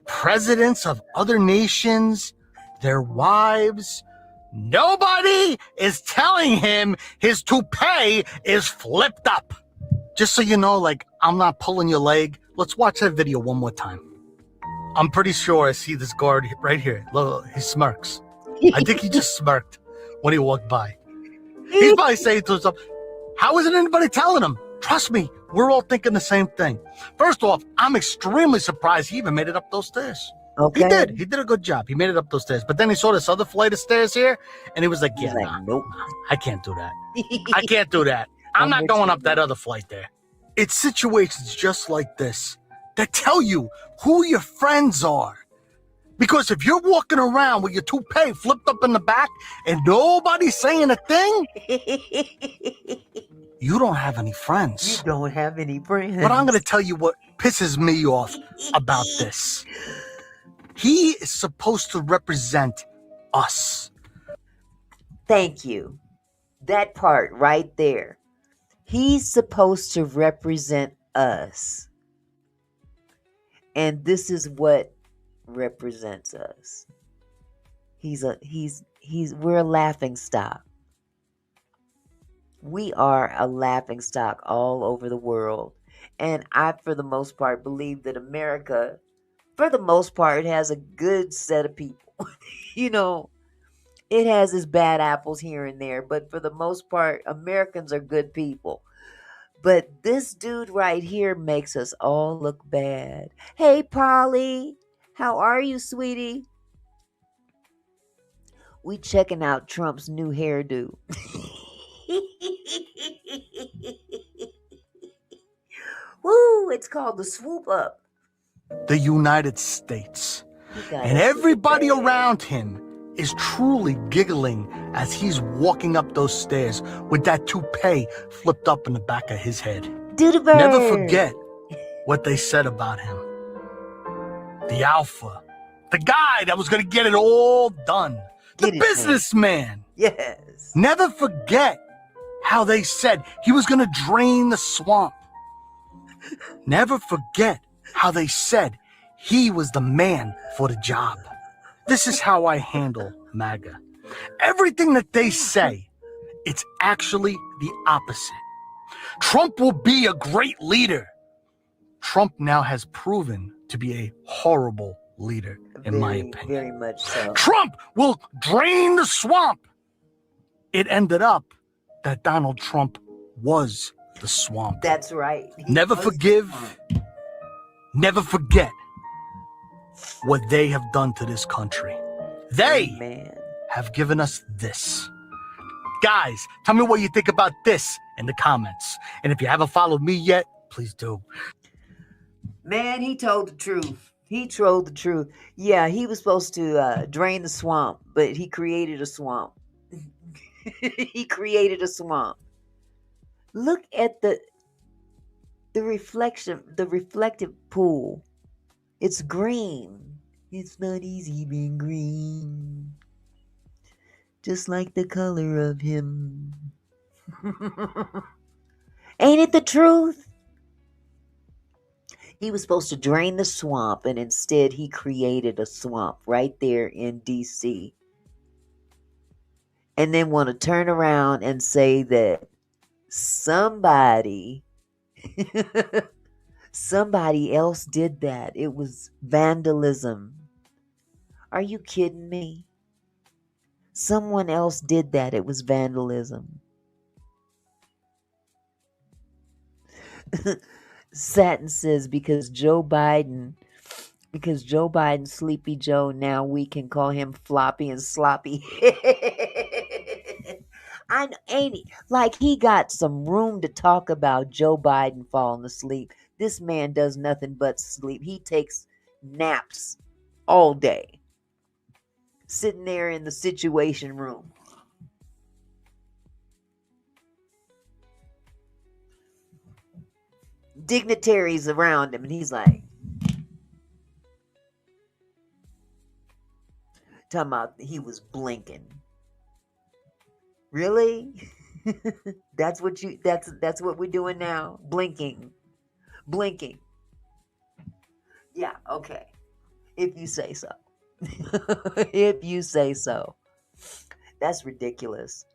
presidents of other nations, their wives. Nobody is telling him his toupee is flipped up. Just so you know, I'm not pulling your leg. Let's watch that video one more time. I'm pretty sure I see this guard right here. Look, he smirks. I think he just smirked when he walked by. He's probably saying to himself, how isn't anybody telling him? Trust me, we're all thinking the same thing. First off, I'm extremely surprised he even made it up those stairs. Okay. He did a good job. He made it up those stairs. But then he saw this other flight of stairs here, and he was like, nope. I can't do that. I can't do that. I'm not going up that other flight there. It's situations just like this that tell you who your friends are. Because if you're walking around with your toupee flipped up in the back and nobody's saying a thing, you don't have any friends. You don't have any friends. But I'm going to tell you what pisses me off about this. He is supposed to represent us. Thank you. That part right there. He's supposed to represent us. And this is what represents us. We're a laughing stock. We are a laughing stock all over the world. And I, for the most part, believe that America, for the most part, has a good set of people. You know, it has its bad apples here and there, but for the most part, Americans are good people. But this dude right here makes us all look bad. Hey, Polly, how are you, sweetie? We checking out Trump's new hairdo. Woo, it's called the swoop up. The United States. He got And us looking everybody bad. around him is truly giggling as he's walking up those stairs with that toupee flipped up in the back of his head. Doodle Never bird. forget what they said about him. The alpha. The guy that was going to get it all done. The Get it done. businessman. Yes. Never forget how they said he was going to drain the swamp. Never forget how they said he was the man for the job. This is how I handle MAGA. Everything that they say, it's actually the opposite. Trump will be a great leader. Trump now has proven to be a horrible leader, in my opinion. Very much so. Trump will drain the swamp. It ended up that Donald Trump was the swamp. That's right. He Never was the forgive, swamp. never forget what they have done to this country. They Man. have given us this. Guys, tell me what you think about this in the comments. And if you haven't followed me yet, please do. Man, he told the truth. He told the truth. Yeah, he was supposed to drain the swamp, but he created a swamp. He created a swamp. Look at the reflection, the reflective pool. It's green. It's not easy being green. Just like the color of him. Ain't it the truth? He was supposed to drain the swamp, and instead he created a swamp right there in D.C. And then want to turn around and say that somebody else did that. It was vandalism. Are you kidding me? Someone else did that. It was vandalism. Satin says because Joe Biden, Sleepy Joe, now we can call him floppy and sloppy. I know, ain't he? Like he got some room to talk about Joe Biden falling asleep. This man does nothing but sleep. He takes naps all day. Sitting there in the Situation Room. Dignitaries around him, and he's like, talking about he was blinking. Really? That's what we're doing now. Blinking. Yeah, okay. If you say so. If you say so. That's ridiculous.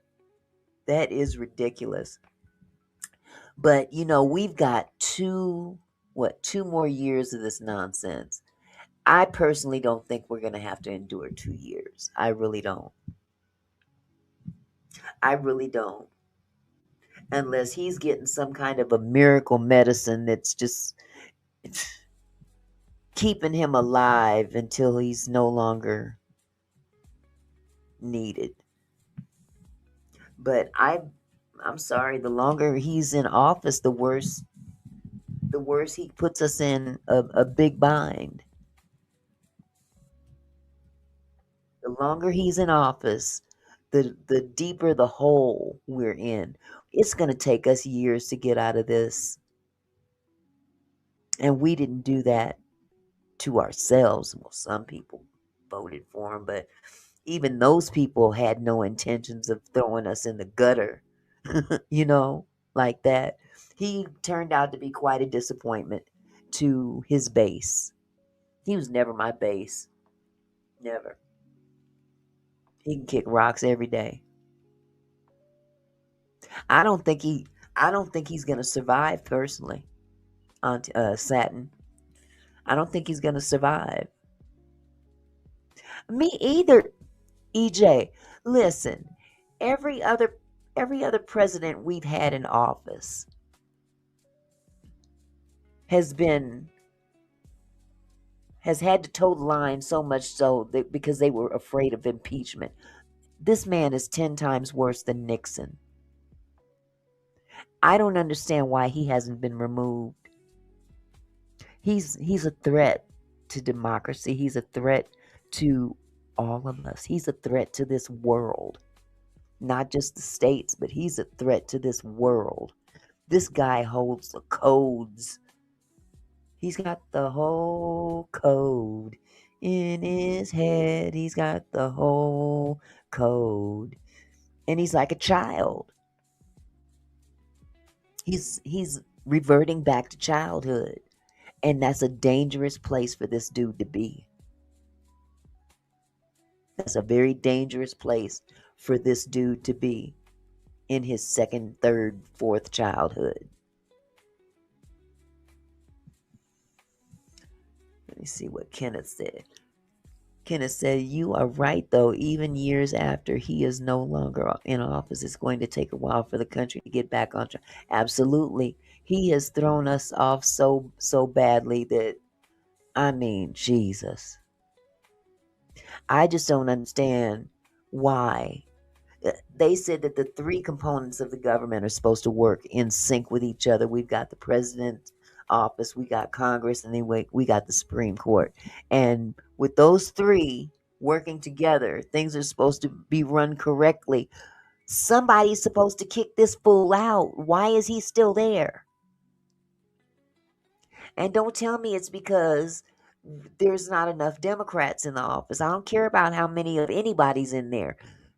That is ridiculous. But, we've got two more years of this nonsense. I personally don't think we're going to have to endure 2 years. I really don't. Unless he's getting some kind of a miracle medicine that's just keeping him alive until he's no longer needed. But I'm sorry, the longer he's in office, the worse he puts us in a big bind. The longer he's in office, the deeper the hole we're in. It's going to take us years to get out of this. And we didn't do that to ourselves. Well, some people voted for him, but even those people had no intentions of throwing us in the gutter, like that. He turned out to be quite a disappointment to his base. He was never my base. Never. He can kick rocks every day. I don't think he. I don't think he's gonna survive personally. On Satin. I don't think he's gonna survive. Me either. EJ, listen. Every other every other president we've had in office has been has had to toe the line so much so that because they were afraid of impeachment. This man is 10 times worse than Nixon. I don't understand why he hasn't been removed. He's a threat to democracy. He's a threat to all of us. He's a threat to this world. Not just the states, but he's a threat to this world. This guy holds the codes. He's got the whole code in his head. He's got the whole code. And he's like a child. He's reverting back to childhood. And that's a dangerous place for this dude to be. That's a very dangerous place for this dude to be in his second, third, fourth childhood. Let me see what Kenneth said. Kenneth said, you are right, though. Even years after he is no longer in office, it's going to take a while for the country to get back on track. Absolutely. He has thrown us off so badly that, I mean, Jesus. I just don't understand why. They said that the three components of the government are supposed to work in sync with each other. We've got the president's office, we got Congress, and then we got the Supreme Court. And with those three working together, things are supposed to be run correctly. Somebody's supposed to kick this fool out. Why is he still there? And don't tell me it's because there's not enough Democrats in the office. I don't care about how many of anybody's in there.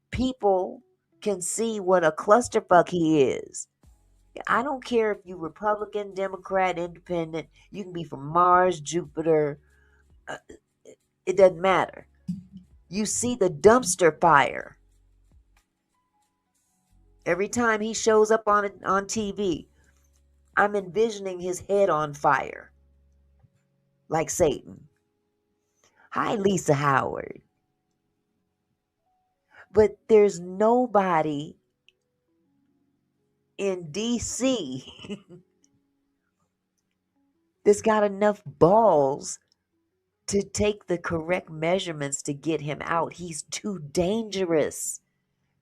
People can see what a clusterfuck he is. I don't care if you Republican, Democrat, Independent. You can be from Mars, Jupiter. It doesn't matter. You see the dumpster fire. Every time he shows up on TV, I'm envisioning his head on fire. Like Satan. Hi, Lisa Howard. But there's nobody in DC that's got enough balls to take the correct measurements to get him out. He's too dangerous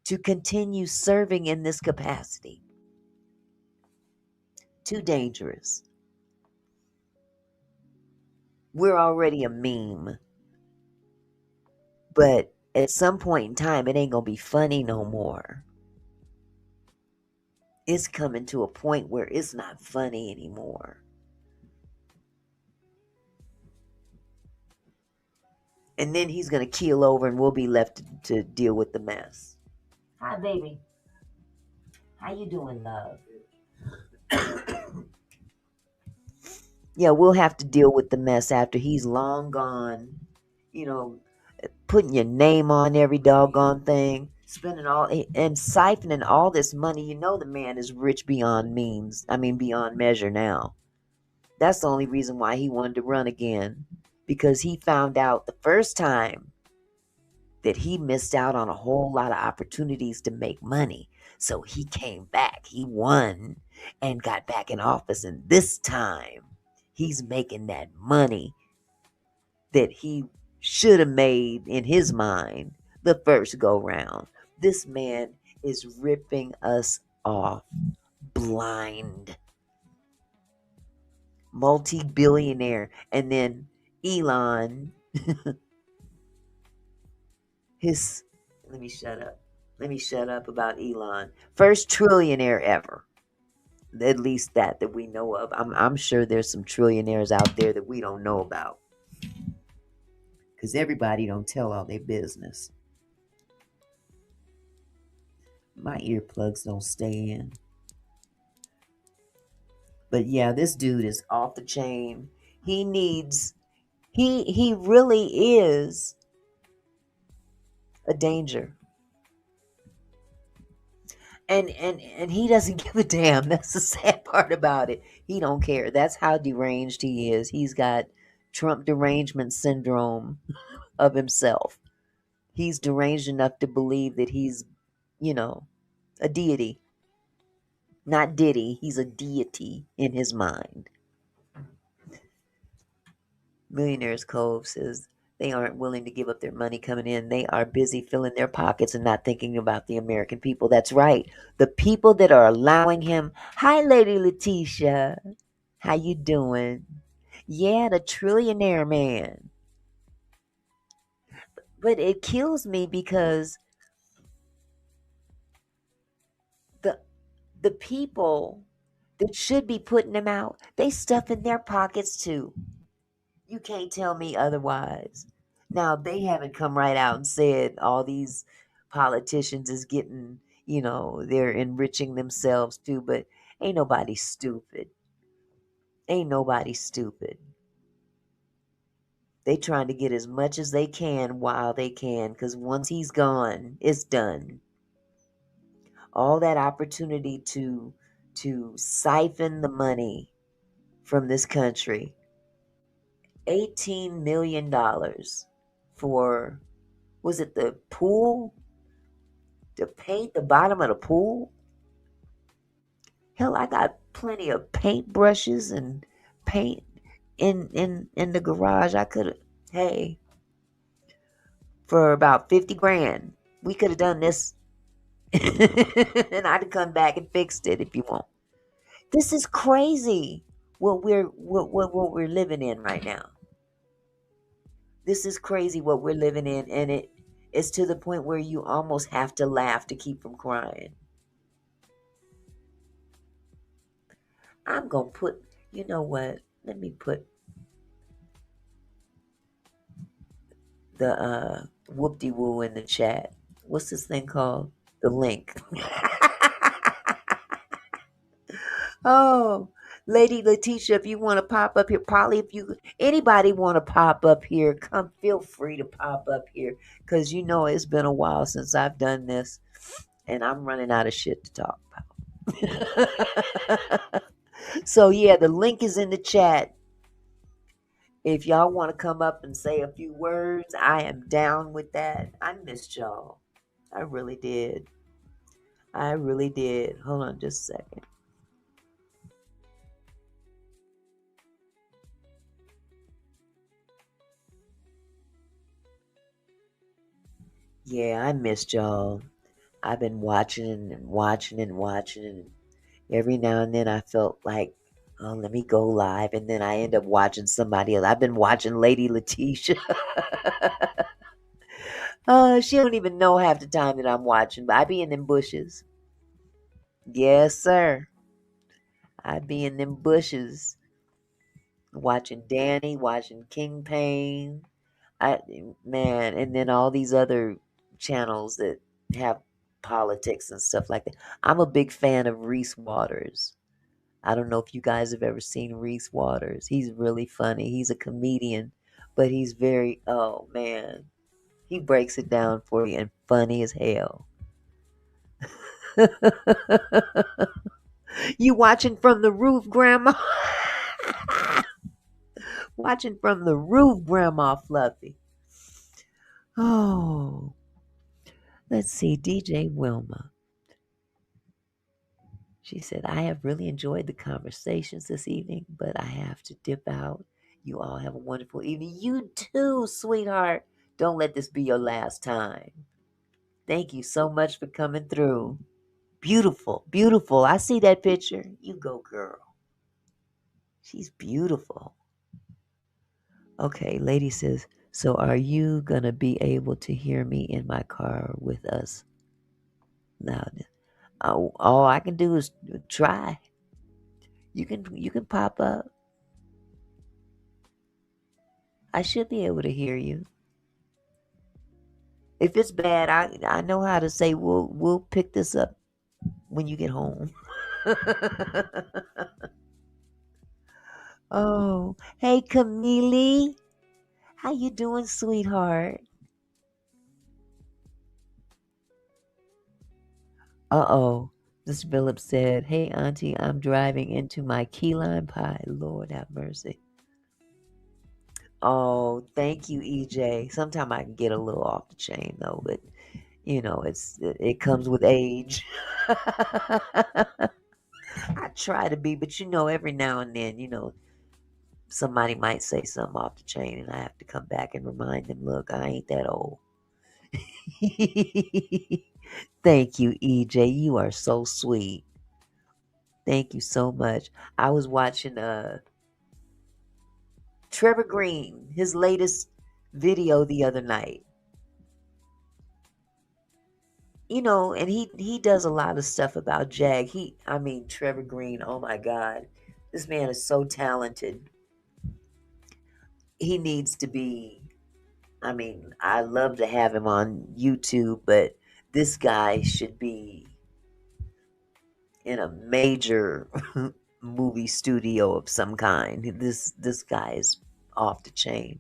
to continue serving in this capacity. Too dangerous. We're already a meme. But at some point in time, it ain't going to be funny no more. It's coming to a point where it's not funny anymore. And then he's going to keel over and we'll be left to deal with the mess. Hi, baby. How you doing, love? Yeah, we'll have to deal with the mess after he's long gone. You know, putting your name on every doggone thing, spending all and siphoning all this money. You know the man is rich beyond means. I mean, beyond measure now. That's the only reason why he wanted to run again. Because he found out the first time that he missed out on a whole lot of opportunities to make money. So he came back. He won and got back in office. And this time, he's making that money that he should have made in his mind the first go round. This man is ripping us off blind. Multi-billionaire. And then Elon, let me shut up about Elon. First trillionaire ever. At least that we know of. I'm sure there's some trillionaires out there that we don't know about. Because everybody don't tell all their business. My earplugs don't stay in. But yeah, this dude is off the chain. He really is a danger. And he doesn't give a damn. That's the sad part about it. He don't care. That's how deranged he is. He's got Trump derangement syndrome of himself. He's deranged enough to believe that he's, you know, a deity. Not Diddy, he's a deity in his mind. Millionaires Cove says they aren't willing to give up their money coming in. They are busy filling their pockets and not thinking about the American people. That's right. The people that are allowing him. Hi, Lady Letitia. How you doing? Yeah, the trillionaire man. But it kills me because the the people that should be putting them out, they stuff in their pockets too. You can't tell me otherwise. Now, they haven't come right out and said all these politicians is getting, they're enriching themselves too, but ain't nobody stupid. Ain't nobody stupid. They trying to get as much as they can while they can, because once he's gone, it's done. All that opportunity to siphon the money from this country. $18 million for, was it the pool? To paint the bottom of the pool? Hell, I got plenty of paint brushes and paint in the garage. I could have, hey, for about 50 grand, we could have done this. And I'd have come back and fixed it if you want. This is crazy what we're living in right now. This is crazy what we're living in, and it's to the point where you almost have to laugh to keep from crying. I'm gonna put, you know what? Let me put the whoop-de-woo in the chat. What's this thing called? The link. Oh, Lady Letitia, if you want to pop up here, Polly, if you anybody want to pop up here, come feel free to pop up here, because it's been a while since I've done this, and I'm running out of shit to talk about. So yeah, the link is in the chat. If y'all want to come up and say a few words, I am down with that. I missed y'all. I really did. I really did. Hold on just a second. Yeah, I missed y'all. I've been watching and watching and watching, and every now and then I felt like, oh, let me go live, and then I end up watching somebody else. I've been watching Lady Letitia. She don't even know half the time that I'm watching, but I be in them bushes. Yes, sir. I be in them bushes watching Danny, watching King Payne. Man, and then all these other channels that have politics and stuff like that. I'm a big fan of Reese Waters. I don't know if you guys have ever seen Reese Waters. He's really funny. He's a comedian, but he's very, oh man, he breaks it down for you and funny as hell. You watching from the roof, Grandma? Watching from the roof, Grandma Fluffy. Oh, let's see, DJ Wilma. She said, I have really enjoyed the conversations this evening, but I have to dip out. You all have a wonderful evening. You too, sweetheart. Don't let this be your last time. Thank you so much for coming through. Beautiful, beautiful. I see that picture. You go, girl. She's beautiful. Okay, lady says, so are you going to be able to hear me in my car with us? Now, all I can do is try. You can pop up. I should be able to hear you. If it's bad, I know how to say we'll pick this up when you get home. Oh, hey Camille, how you doing, sweetheart? Uh-oh. Mr. Phillips said, "Hey, Auntie, I'm driving into my key lime pie. Lord have mercy." Oh, thank you, EJ. Sometimes I can get a little off the chain though, but it comes with age. I try to be, but every now and then, somebody might say something off the chain, and I have to come back and remind them, look, I ain't that old. Thank you, EJ. You are so sweet. Thank you so much. I was watching Trevor Green, his latest video the other night. And he does a lot of stuff about Jag. Trevor Green, oh my God. This man is so talented. He needs to be, I love to have him on YouTube, but this guy should be in a major movie studio of some kind. This guy is off the chain.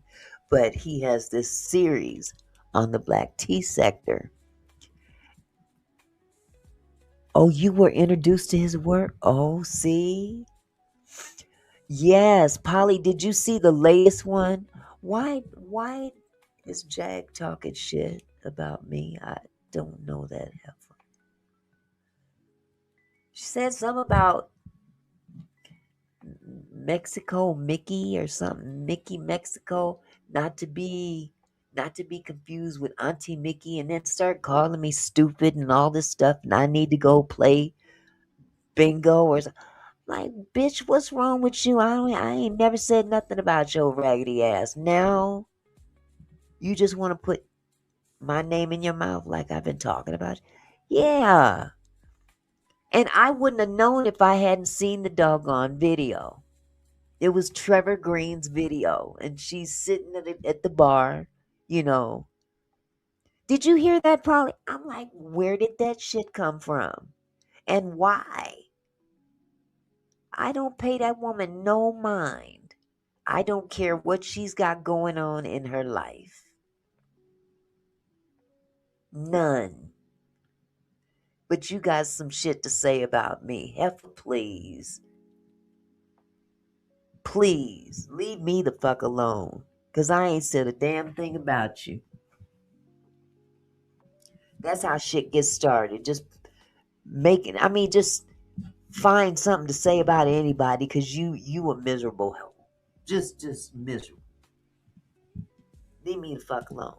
But he has this series on the black tea sector. Oh, you were introduced to his work? Oh, see? Yes, Polly, did you see the latest one? Why is Jag talking shit about me? I don't know that heifer. She said something about Mexico Mickey or something, Mickey Mexico, not to be confused with Auntie Mickey, and then start calling me stupid and all this stuff, and I need to go play bingo or something. Like, bitch, what's wrong with you? I ain't never said nothing about your raggedy ass. Now you just want to put my name in your mouth like I've been talking about. Yeah. And I wouldn't have known if I hadn't seen the doggone video. It was Trevor Green's video, and she's sitting at the bar, Did you hear that, Polly? I'm like, where did that shit come from? And why? I don't pay that woman no mind. I don't care what she's got going on in her life. None. But you got some shit to say about me. Heifer, please. Please, leave me the fuck alone. Because I ain't said a damn thing about you. That's how shit gets started. Just find something to say about anybody because you a miserable hoe. Just miserable. Leave me the fuck alone.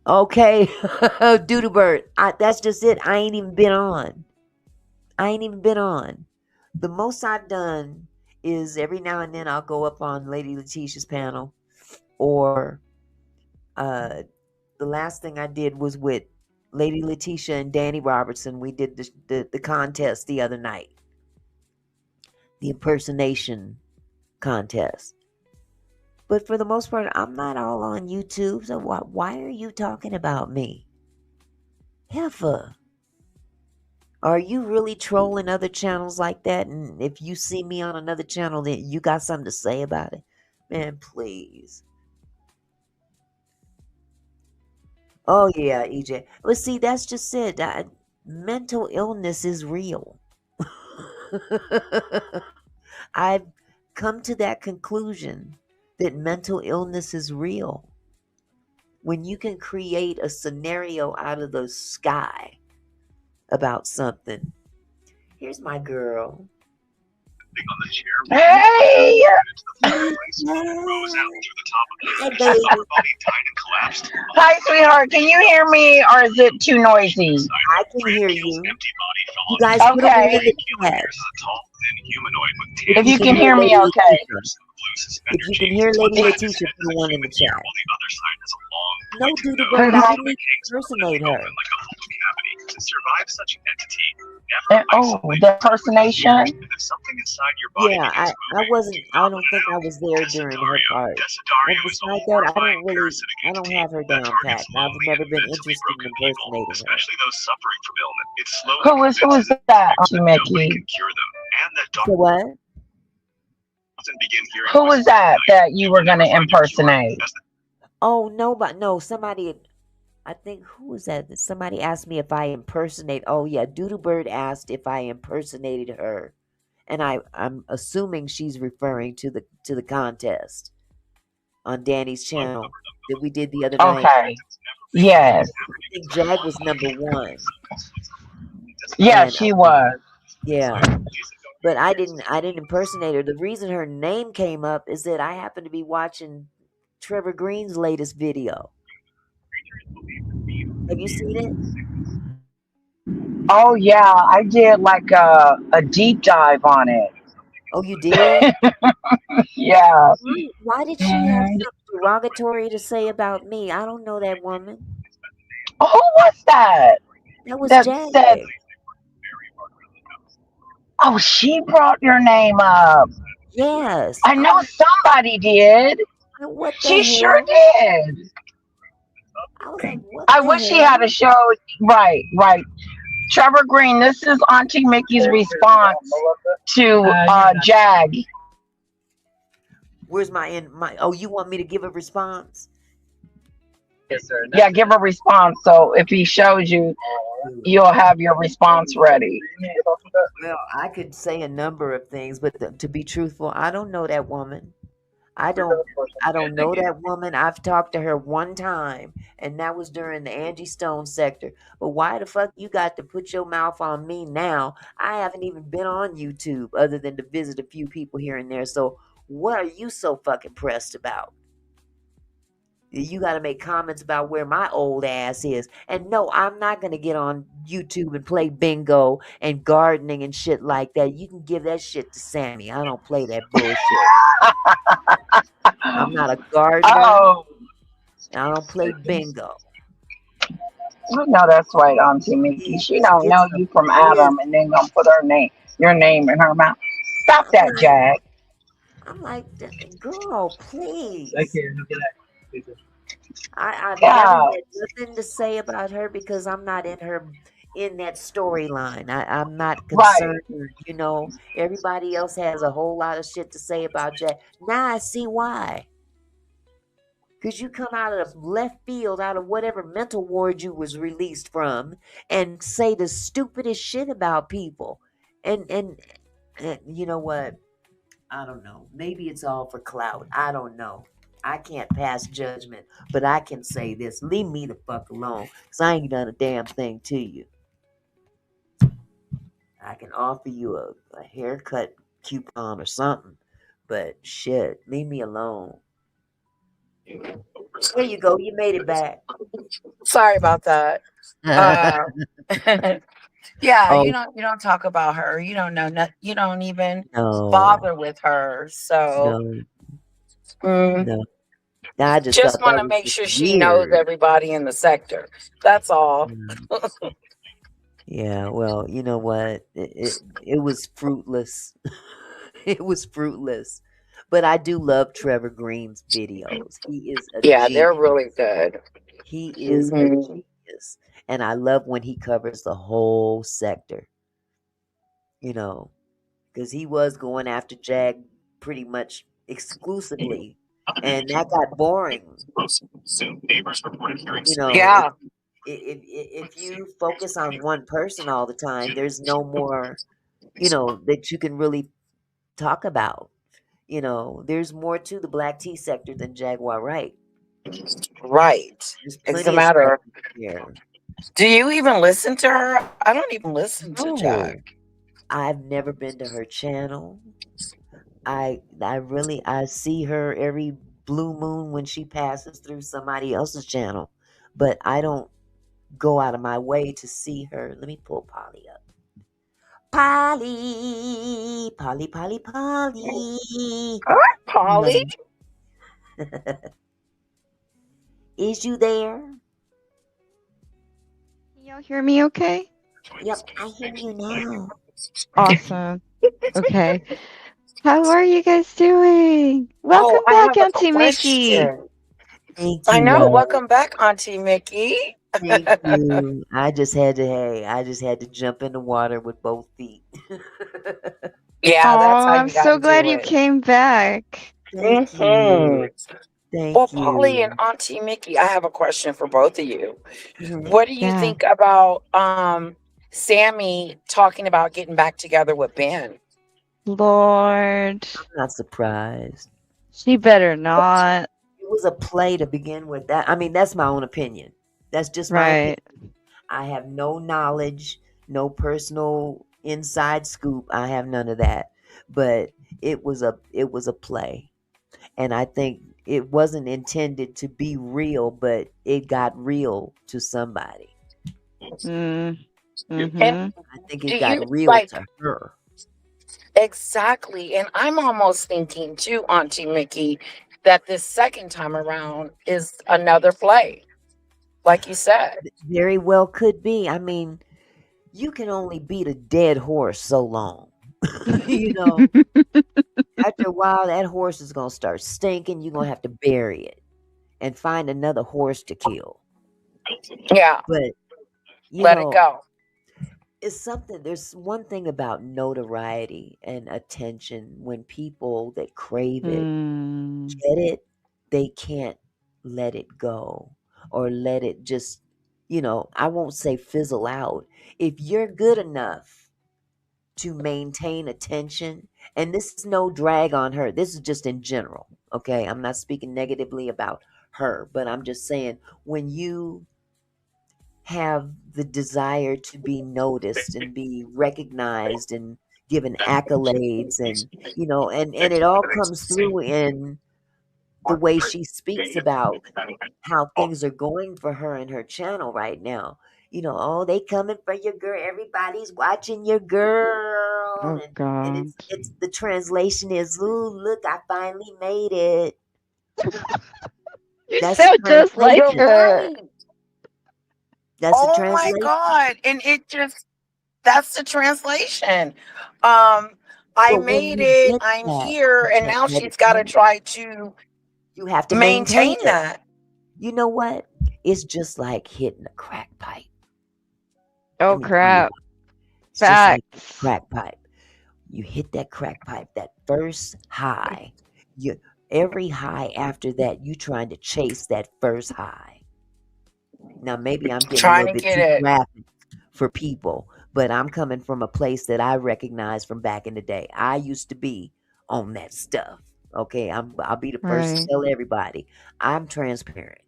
Okay, Doodle Bird. That's just it. I ain't even been on. The most I've done is every now and then I'll go up on Lady Letitia's panel, or the last thing I did was with Lady Letitia and Danny Robertson. We did the contest the other night, the impersonation contest. But for the most part, I'm not all on YouTube. So why are you talking about me? Heifer. Are you really trolling other channels like that? And if you see me on another channel, then you got something to say about it? Man, please. Oh, yeah, EJ. Well, see, that's just it. Mental illness is real. I've come to that conclusion that mental illness is real. When you can create a scenario out of the sky about something. Here's my girl. On the chair. Hey! Rose out through the top of it. Her body died and collapsed. Hi, sweetheart. Can you hear me, or is it too noisy? I can hear you. Empty body fell You on guys put Okay. them in the chat. Here's a tall, thin humanoid with If you can hear me, okay. If you can hear Lady Letitia, put the one in the chat. While the other side has a long, No, pointed Doodle nose Bird, I that didn't impersonate her. open like a full cavity. To survive such an entity, never Oh, isolate the impersonation? And if something inside your body Yeah, begins I moving, wasn't. do I not don't let think it I out. was there during her part. And Desidario is a besides that, I horrifying don't parasitic have entity her that down targets pat. I've lonely never and been mentally interested in broken people, impersonating her. especially those suffering from ailment. It slowly Who is convinces that, individuals that Auntie nobody Mickey? can cure them, and that So what? doctors begin hearing Who was whispers at that night. you were going to impersonate? Oh, no, somebody. I think who was that? Somebody asked me if I impersonate. Oh yeah, Doodlebird asked if I impersonated her, and I'm assuming she's referring to the contest on Danny's channel that we did the other night. Okay. Yes. I think Jag was number one, Yeah, and she was. yeah, but I didn't impersonate her. The reason her name came up is that I happened to be watching Trevor Green's latest video. Have you seen it? Oh yeah, I did like a deep dive on it. Oh, you did? Yeah. Why did she have Mhm. something derogatory to say about me? I don't know that woman. Who was that? That was That Jag. said, oh, she brought your name up. Yes. I know somebody did. What the She sure hell? did. I was like, what I the wish she had a hell? show. Right, right. Trevor Green, this is Auntie Mickey's response to Jag. Where's my oh, you want me to give a response? Yeah, give a response. So if he shows you, you'll have your response ready. Well, I could say a number of things, but to be truthful, I don't know that woman. I don't I don't know that woman. I've talked to her one time, and that was during the Angie Stone sector. But why the fuck you got to put your mouth on me now? I haven't even been on YouTube other than to visit a few people here and there. So what are you so fucking pressed about? You got to make comments about where my old ass is. And no, I'm not going to get on YouTube and play bingo and gardening and shit like that. You can give that shit to Sammy. I don't play that bullshit. I'm not a gardener. Oh, I don't play bingo. I know that's right, Auntie Mickey. She don't It's know a you from biz. Adam and then gonna put your name in her mouth. Stop I'm that, like, Jag. girl, please. I've never Yeah, had nothing to say about her because I'm not in that storyline. I'm not right. concerned. Everybody else has a whole lot of shit to say about Jack. Now I see why. Because you come out of the left field, out of whatever mental ward you was released from, and say the stupidest shit about people. And you know what? I don't know. Maybe it's all for clout. I don't know. I can't pass judgment, but I can say this. Leave me the fuck alone, because I ain't done a damn thing to you. I can offer you a haircut coupon or something, but shit, leave me alone. There you go. You made it back. Sorry about that. Uh, yeah, Oh, you don't talk about her. You don't know. You don't even no. bother with her. So No, mm, no. I just just thought want that to was make just sure she knows weird. everybody in the sector. That's all. Mm. Yeah, well, you know what? It was fruitless. It was fruitless. But I do love Trevor Green's videos. He is a Yeah, they're genius. really good. He is a Hmm. genius. And I love when he covers the whole sector, because he was going after Jag pretty much exclusively. And that got boring. You know, Yeah, if you focus on one person all the time, there's no more, that you can really talk about. There's more to the black tea sector than Jaguar Wright. right. There's It's a plenty of stuff matter. here. Do you even listen to her? I don't even listen to No, Jack. I've never been to her channel. I see her every blue moon when she passes through somebody else's channel, but I don't go out of my way to see her. Let me pull Polly up. Polly, Polly, Polly, Polly. All right, Polly. Um, is you there? Can y'all hear me okay? Yep, I hear you now. Awesome. Okay. How are you guys doing? Oh, Welcome I back, have a Auntie Mickey. question. Thank I you, know. love. Welcome back, Auntie Mickey. Thank you. I just had to jump in the water with both feet. Yeah, that's Oh, how I'm you got so to glad do you it. came back. Thank you. Thank Well, Polly and you. Auntie Mickey, I have a question for both of you. Mhm. What do you Yeah. think about Sammy talking about getting back together with Ben? Lord. I'm not surprised. She better not. It was a play to begin with. That I mean, that's my own opinion. That's just my opinion. Right. I have no knowledge, no personal inside scoop. I have none of that. But it was a play. And I think it wasn't intended to be real, but it got real to somebody. Mm. And Mm-hmm. I think do it you got real like to her. exactly? And I'm almost thinking too, Auntie Mickey, that this second time around is another play, like you said. Very well could be. I mean, you can only beat a dead horse so long. you know, after a while, that horse is going to start stinking. You're going to have to bury it and find another horse to kill. Yeah, But, you let it know, go. there's one thing about notoriety and attention when people that crave it mm. get it, they can't let it go or let it just, I won't say fizzle out. If you're good enough to maintain attention, and this is no drag on her, this is just in general, okay? I'm not speaking negatively about her, but I'm just saying when you have the desire to be noticed and be recognized and given accolades and and it all comes through in the way she speaks about how things are going for her and her channel right now. Oh, they coming for your girl. Everybody's watching your girl, Oh and God. it's the translation is, "Ooh, look, I finally made it." You That's the sound just like You're translation. her. right. That's the Oh my translation. God. And it just, that's the translation. Um, I But when made you it, get I'm that, here, you and can't now let it she's got to go. try to You have to maintain maintain it. that. You know what? It's just like hitting a crack pipe. Oh Let me tell you crap. what. It's just like a Facts. crack pipe. You hit that crack pipe, that first high. You Every high after that, you trying to chase that first high. Now maybe I'm getting a Trying little to bit get too it. graphic for people, but I'm coming from a place that I recognize from back in the day. I used to be on that stuff. Okay, I'll be the first to Right. tell everybody. I'm transparent.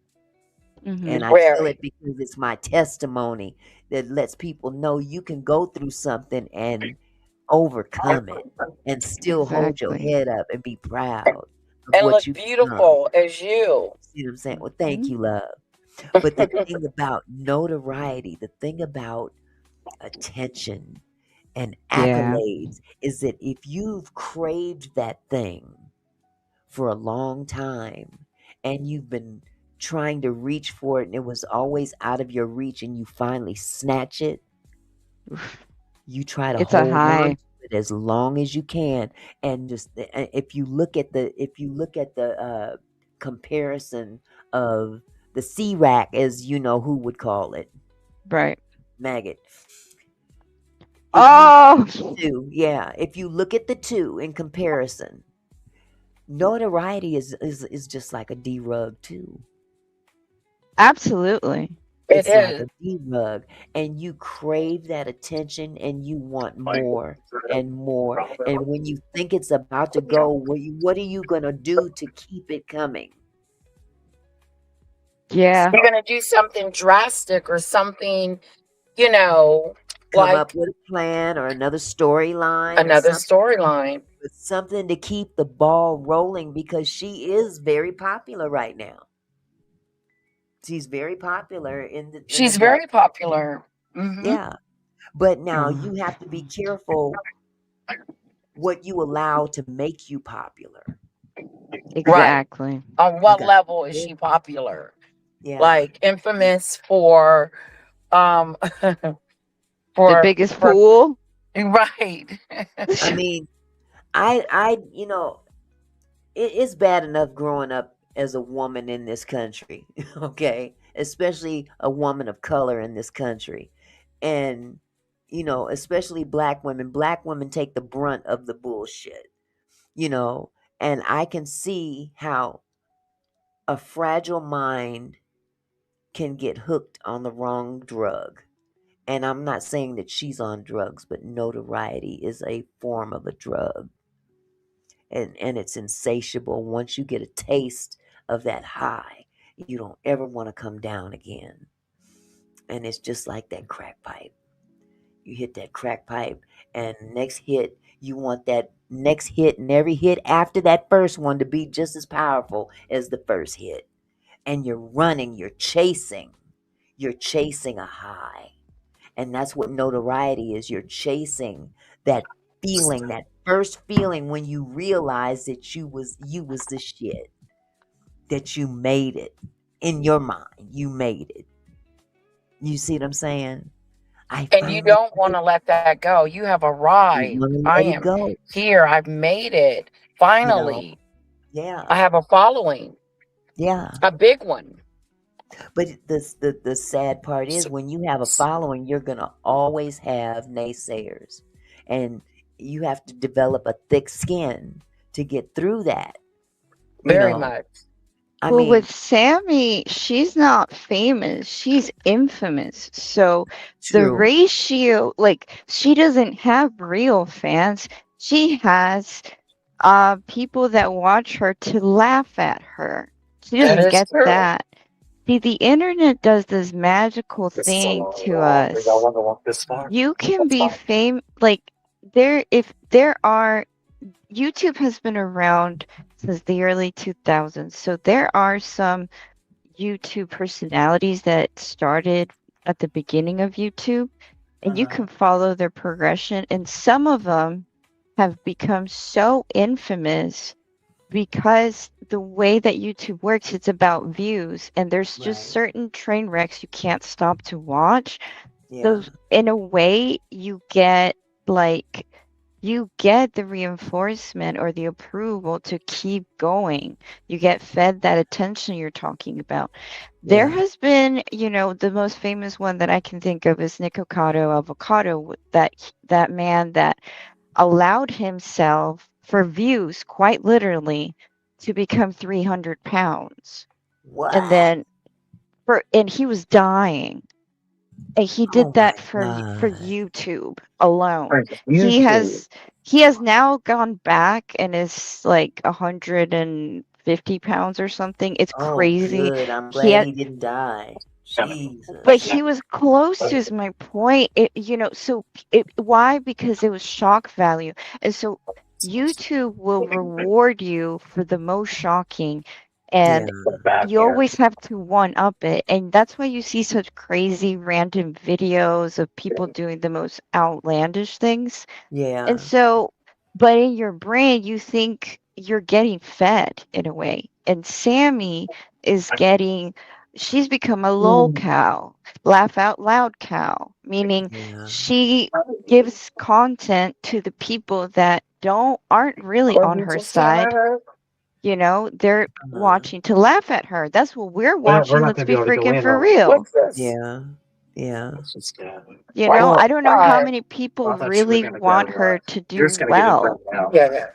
Mm-hmm. And I tell Very. it because it's my testimony that lets people know you can go through something and overcome it and still hold your Exactly. head up and be proud of And what look you've become. beautiful as you. See what I'm saying? Well, thank Mhm. you, love. But the thing about notoriety, the thing about attention and Yeah. accolades is that if you've craved that thing for a long time and you've been trying to reach for it and it was always out of your reach and you finally snatch it, Oof. you try to It's a hold on high. to it as long as you can. And just if you look at the comparison of the C rack, as you know who would call it, Right. maggot. If you look Oh, at the two, yeah, if you look at the two in comparison, notoriety is just like a D rug too. absolutely. It It's like is. a D rug, and you crave that attention, and you want more and more. And when you think it's about to go, what are you gonna do to keep it coming? Yeah. You're going to do something drastic or something, you know, Come up like with a plan or another storyline or another something, storyline. with something to keep the ball rolling because she is very popular right now. She's very popular in the She's black. very popular. Hmm. Yeah, but now Oh, you have to be careful what you allow to make you popular. Right. exactly. On You what got to level be is she careful. popular? Yeah. Like infamous for um The for biggest for pool. right. I mean, I it's bad enough growing up as a woman in this country, okay? Especially a woman of color in this country. And especially black women. Black women take the brunt of the bullshit, you know, and I can see how a fragile mind can get hooked on the wrong drug. And I'm not saying that she's on drugs, but notoriety is a form of a drug. And it's insatiable. Once you get a taste of that high, you don't ever want to come down again. And it's just like that crack pipe. You hit that crack pipe, and next hit, you want that next hit and every hit after that first one to be just as powerful as the first hit. And you're running, you're chasing a high. And that's what notoriety is. You're chasing that feeling, that first feeling when you realize that you was the shit, that you made it in your mind. You made it. You see what I'm saying? I And you finally don't want to let that go. You have arrived. want to I let it am go. here. I've made it. You know, Finally, I yeah, have a following, yeah. a big one. But the sad part is when you have a following, you're gonna always have naysayers, and you have to develop a thick skin to get through that. You Very know, much. I Well, mean, with Sammy, she's not famous. She's infamous. So the true. ratio, like, she doesn't have real fans. She has people that watch her to laugh at her. She That doesn't is get true. that. See, the internet does this magical thing to us. You can be famous, like, if there are, YouTube has been around since the early 2000s. So there are some YouTube personalities that started at the beginning of YouTube, and you Uh-huh. can follow their progression. And some of them have become so infamous because the way that YouTube works, it's about views, and there's just Right. certain train wrecks you can't stop to watch. Yeah. So in a way, like you get the reinforcement or the approval to keep going. You get fed that attention you're talking about. There Yeah. has been, the most famous one that I can think of is Nikocado Avocado, that man that allowed himself for views, quite literally, to become 300 pounds. And What? then and he was dying. And he Oh did my that for God. YouTube alone. He has now gone back and is like 150 pounds or something. It's Oh, crazy. good. I'm He glad had he didn't die. but Jesus. he was close to, is my point. Why? Because it was shock value. And so YouTube will reward you for the most shocking, Yeah. and you always have to one up it. And that's why you see such crazy random videos of people doing the most outlandish things. And Yeah. so, but in your brain, you think you're getting fed in a way. And Sammy is she's become a lol cow, laugh out loud cow, meaning Yeah. she gives content to the people that aren't really on her side. They're Uh-huh. watching to laugh at her. That's what we're watching. Let's be freaking for real. Yeah. Yeah. I Well, don't know how many people really want her to do well. Yeah.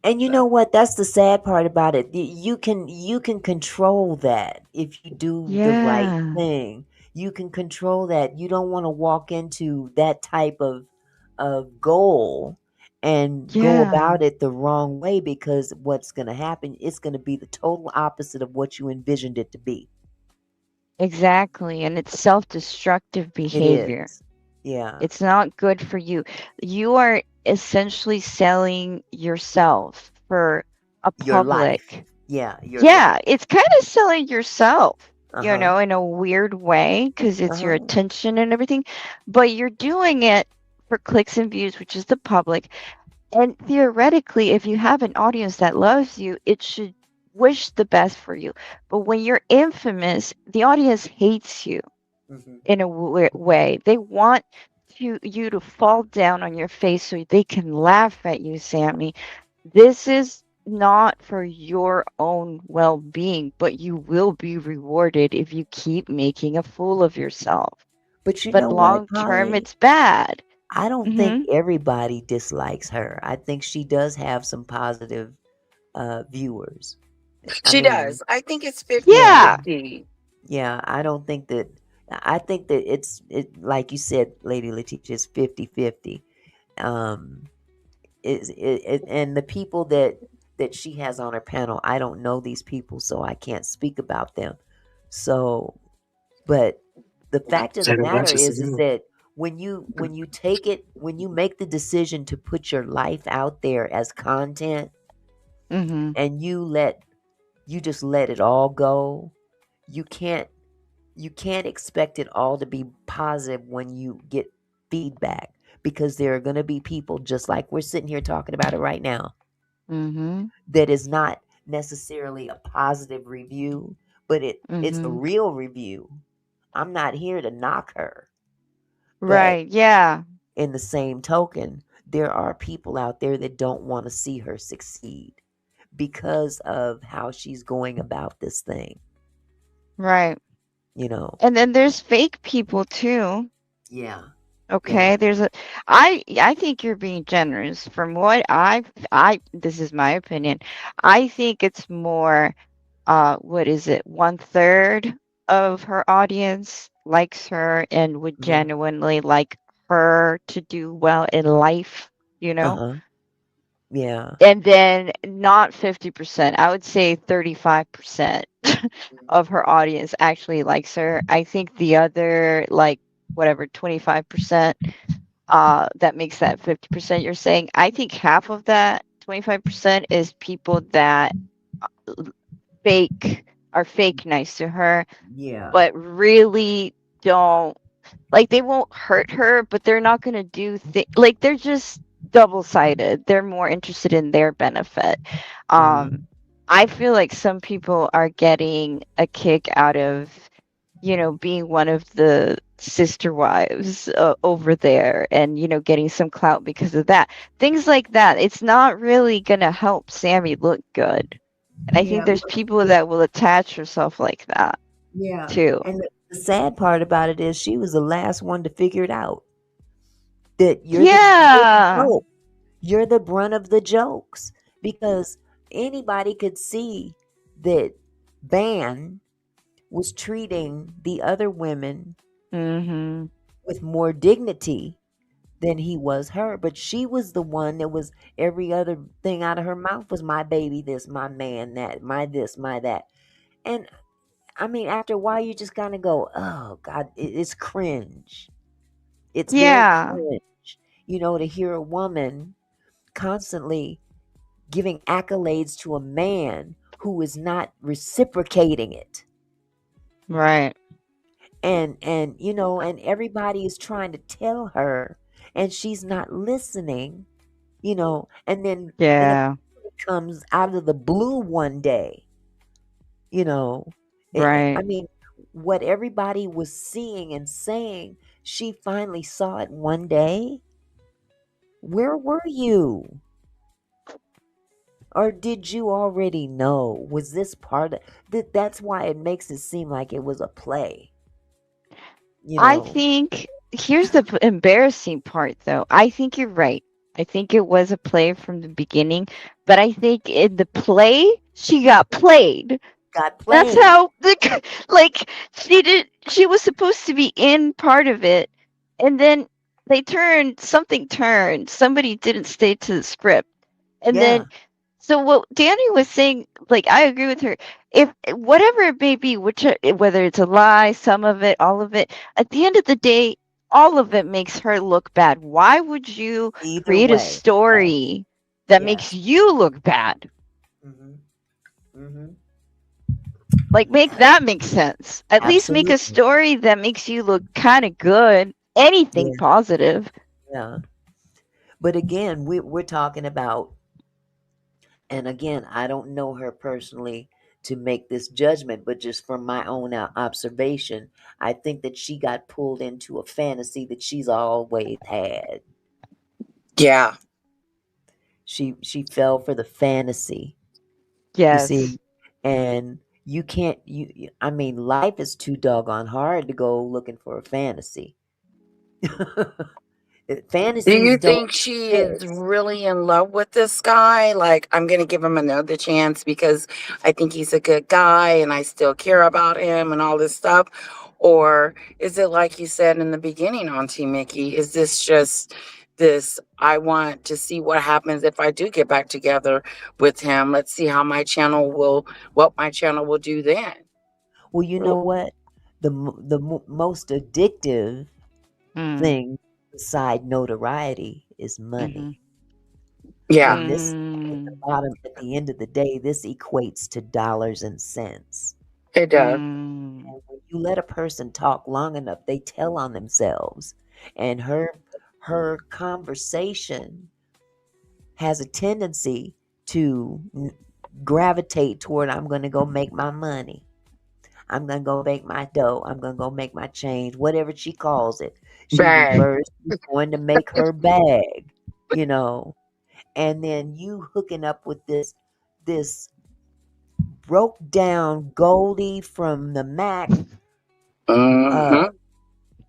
and you know what? That's the sad part about it. You can control that if you do the right Yeah. thing. You can control that. You don't want to walk into that type of goal and go Yeah. about it the wrong way, because what's going to happen, it's going to be the total opposite of what you envisioned it to be. Exactly. And it's self-destructive It behavior. is. Yeah. It's not good for you. You are essentially selling yourself for a Your life. public. Yeah, your Yeah, life. it's kind of selling yourself, Uh-huh. in a weird way, because it's your Uh-huh. attention and everything. But you're doing it for clicks and views, which is the public. And theoretically, if you have an audience that loves you, it should wish the best for you. But when you're infamous, the audience hates you Mhm. in a way. They want you to fall down on your face so they can laugh at you, Sammy. This is not for your own well-being, but you will be rewarded if you keep making a fool of yourself. But you But know what, long term, Polly? it's bad. I don't think Hmm. everybody dislikes her. I think she does have some positive viewers I She mean, does. I think it's yeah, 50-50. yeah. I don't think that. I think that it like you said, Lady Letitia, it's 50-50. Um, and the people that she has on her panel, I don't know these people, so I can't speak about them. So, but the fact of the matter is that when you take it, when you make the decision to put your life out there as content, Mm-hmm. and you just let it all go, you can't you can't expect it all to be positive when you get feedback, because there are going to be people just like we're sitting here talking about it right now, Mm-hmm. that is not necessarily a positive review, but it's a Mm-hmm. real review. I'm not here to knock her, but Right. Yeah. in the same token, there are people out there that don't want to see her succeed because of how she's going about this thing, Right. you know. And then there's fake people too. Yeah. Yeah. Okay. I think you're being generous. From what I this is my opinion. I think it's more what is it? 1/3 of her audience likes her and would Yeah. genuinely like her to do well in life, you know? Uh-huh. Yeah. And then not 50%, I would say 35% of her audience actually likes her. I think the other, like, whatever, 25%, that makes that 50% you're saying. I think half of that 25% is people that fake are fake nice to her, Yeah. but really don't like they won't hurt her, but they're not going to do like they're just double-sided. They're more interested in their benefit. Um, Mhm. I feel like some people are getting a kick out of, being one of the sister wives over there and, getting some clout because of that. Things like that. It's not really going to help Sammy look good. And I think Yeah. there's people that will attach herself like that Yeah. too. And the sad part about it is she was the last one to figure it out. That you're the Yeah. joke. You're the brunt of the jokes, because anybody could see that Ban was treating the other women Mhm. with more dignity than he was her. But she was the one that was, every other thing out of her mouth was my baby this, my man that, my this, my that. And I mean, after a while, you just kind of go, oh God, it's cringe. It's very Yeah. cringe, to hear a woman constantly giving accolades to a man who is not reciprocating it. Right. And everybody is trying to tell her, and she's not listening, and then Yeah. it comes out of the blue one day, you know. I Right. mean, what everybody was seeing and saying, she finally saw it one day. Where were you? Or did you already know? Was this part of that's why it makes it seem like it was a play, you I know? think here's the embarrassing part though. I think you're right. I think it was a play from the beginning, but I think in the play she got played. Got That's played. how like she was supposed to be in part of it, and then something turned. Somebody didn't stay to the script. And then, Yeah. so what Danny was saying, like, I agree with her. If whatever it may be, whether it's a lie, some of it, all of it, at the end of the day, all of it makes her look bad. Why would you Either create a way. Yes. story that makes Yes. you look bad? Mhm. Mhm. Like, make that make sense. At least make a Absolutely. story that makes you look kind of good. Anything Yeah. positive. Yeah. But again, we're talking about, and again, I don't know her personally to make this judgment, but just from my own observation, I think that she got pulled into a fantasy that she's always had. Yeah. She fell for the fantasy, you Yes. see, and you can't I mean, life is too doggone hard to go looking for a fantasy. Do Fantasies you don't think she is exist. really in love with this guy? Like, I'm going to give him another chance because I think he's a good guy and I still care about him and all this stuff? Or is it like you said in the beginning, Auntie Mickey? Is this just this? I want to see what happens if I do get back together with him. Let's see what my channel will do then. Well, you know what? The most addictive Mm, thing beside notoriety is mhm, money. Yeah, And this, at the mm, bottom, at the end of the day, this equates to dollars and cents. it does. mm. And when you let a person talk long enough, they tell on themselves. And her conversation has a tendency to gravitate toward, I'm going to go make my money. I'm going to go make my dough. I'm going to go make my change, whatever she calls it. She Bag. refers to going to make her bag, you know. And then you hooking up with this broke down Goldie from the Mac, uh, Mm-hmm.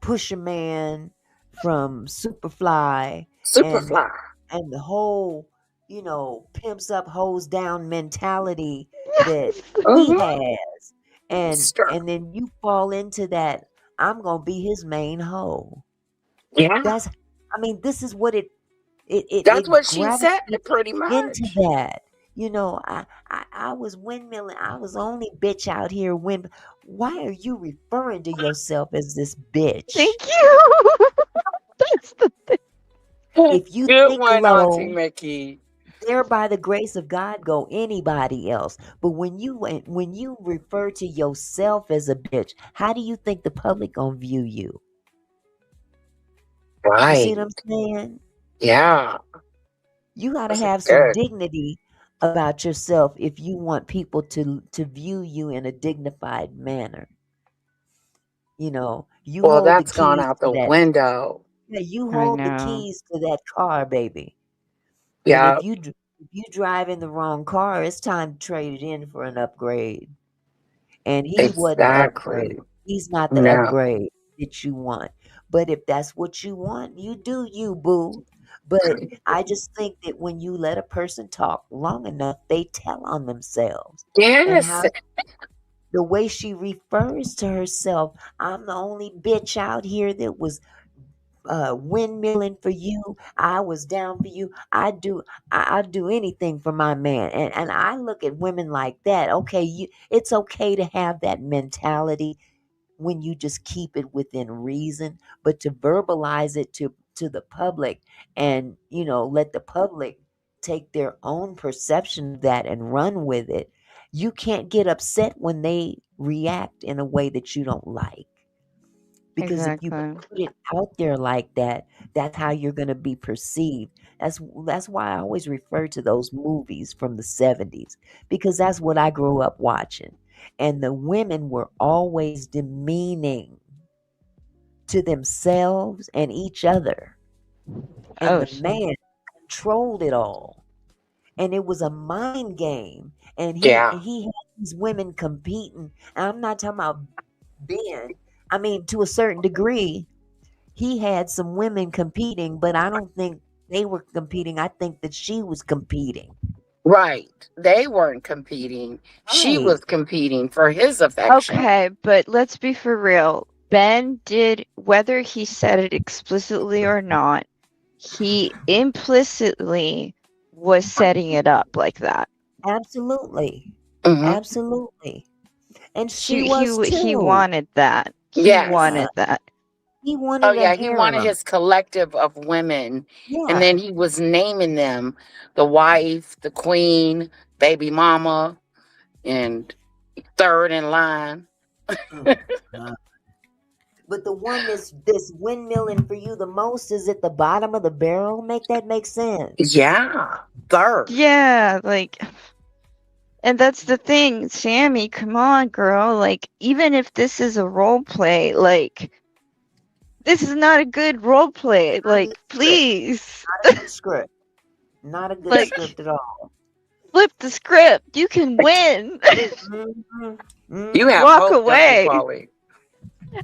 Pusher Man from Superfly, and Superfly. and the whole, pimps up, hoes down mentality that he Mm-hmm. has, Sure. and then you fall into that. I'm gonna be his main hoe. Yeah. That's, I mean, this is what That's it what she said, gravitates pretty into much. that. I was windmilling. I was only bitch out here. Why are you referring to yourself as this bitch? Thank you. That's the thing. If you Good think one, Auntie low, Mickey. there by the grace of God go anybody else. But when you refer to yourself as a bitch, how do you think the public gonna view you? You see Right. what I'm saying? Yeah. You got to That's have some good. dignity about yourself if you want people to view you in a dignified manner. You Well, hold the that's gone keys out to the that. window. Yeah, you I hold the know. keys to that car, baby. And Yeah, if you drive in the wrong car, it's time to trade it in for an upgrade. And he wasn't the exactly. upgrade. He's not the No. upgrade that you want. But if that's what you want, you do you, boo. But I just think that when you let a person talk long enough, they tell on themselves. And Yes. how the way she refers to herself, I'm the only bitch out here that was windmilling for you. I was down for you. I'd do anything for my man. And I look at women like that. Okay, it's okay to have that mentality when you just keep it within reason, but to verbalize it to the public and let the public take their own perception of that and run with it. You can't get upset when they react in a way that you don't like, because if you Exactly. put it out there like that, that's how you're going to be perceived. That's why I always refer to those movies from the 70s, because that's what I grew up watching. And the women were always demeaning to themselves and each other, and Oh, the man controlled it all. And it was a mind game, and Yeah. he had these women competing. And I'm not talking about Ben. I mean, to a certain degree, he had some women competing, but I don't think they were competing. I think that she was competing. Right. They weren't competing. She Right. was competing for his affection. okay, but let's be for real. Ben did, whether he said it explicitly or not, he implicitly was setting it up like that. Absolutely. Hmm. Absolutely. And she She, he, was w- he too. wanted that. He Yes. Yeah. wanted that. He Oh, wanted a yeah. He wanted harem. his collective of women. And Yeah. then he was naming them the wife, the queen, baby mama, and third in line. Mm. Uh, But the one that's windmilling for you the most is at the bottom of the barrel. Make that make sense. Yeah. Third. Yeah, like, and that's the thing, Sammy, come on, girl. Like, even if this is a role play, like, this is not a good role play. Not a Like, good script. please, Not a good script. Not a good like, script at all. flip the script. You can win. Hmm. You Hmm. have Walk hope, don't you, away. Polly?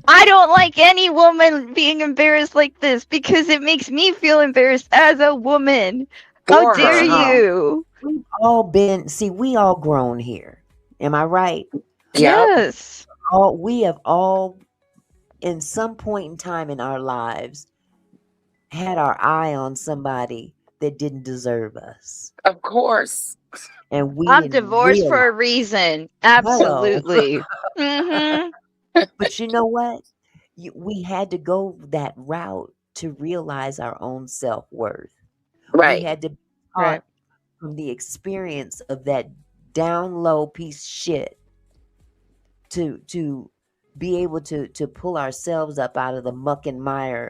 I don't like any woman being embarrassed like this because it makes me feel embarrassed as a woman. How For dare her, huh? you? We've all been, see, we all grown here. Am I right? Yep. Yes. We have all, in some point in time in our lives, had our eye on somebody that didn't deserve us. Of course. And we I'm didn't divorced realize. for a reason. Hello. Absolutely. Mm-hmm. But you know what? We had to go that route to realize our own self-worth. We Right. had to be Right. taught from the experience of that down low piece of shit to be able to pull ourselves up out of the muck and mire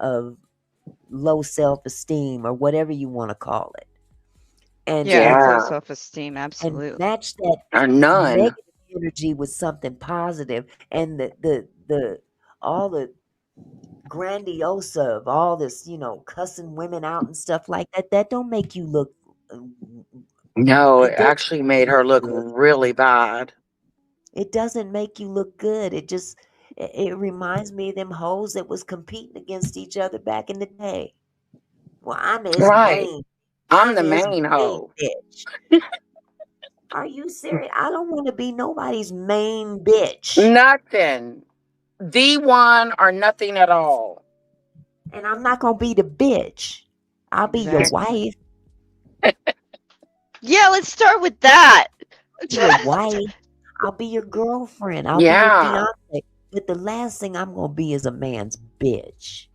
of low self-esteem or whatever you want to call it. And Yeah, and low Yeah. self-esteem. and Absolutely. match that Or none. negative energy with something positive, and the all the grandiosa of all this, cussing women out and stuff like that, that don't make you look, No, it it doesn't actually make made you her look look good. really bad. It doesn't make you look good. It reminds me of them hoes that was competing against each other back in the day. Well, I'm his Right. main. I'm I'm the his main main hoe. bitch. Are you serious? I don't want to be nobody's main bitch. Nothing. The one or nothing at all. And I'm not gonna be the bitch. I'll be your Exactly. wife. Yeah, let's start with that. Your wife. I'll be your girlfriend. I'll be your Yeah. fiance. But the last thing I'm gonna be is a man's bitch.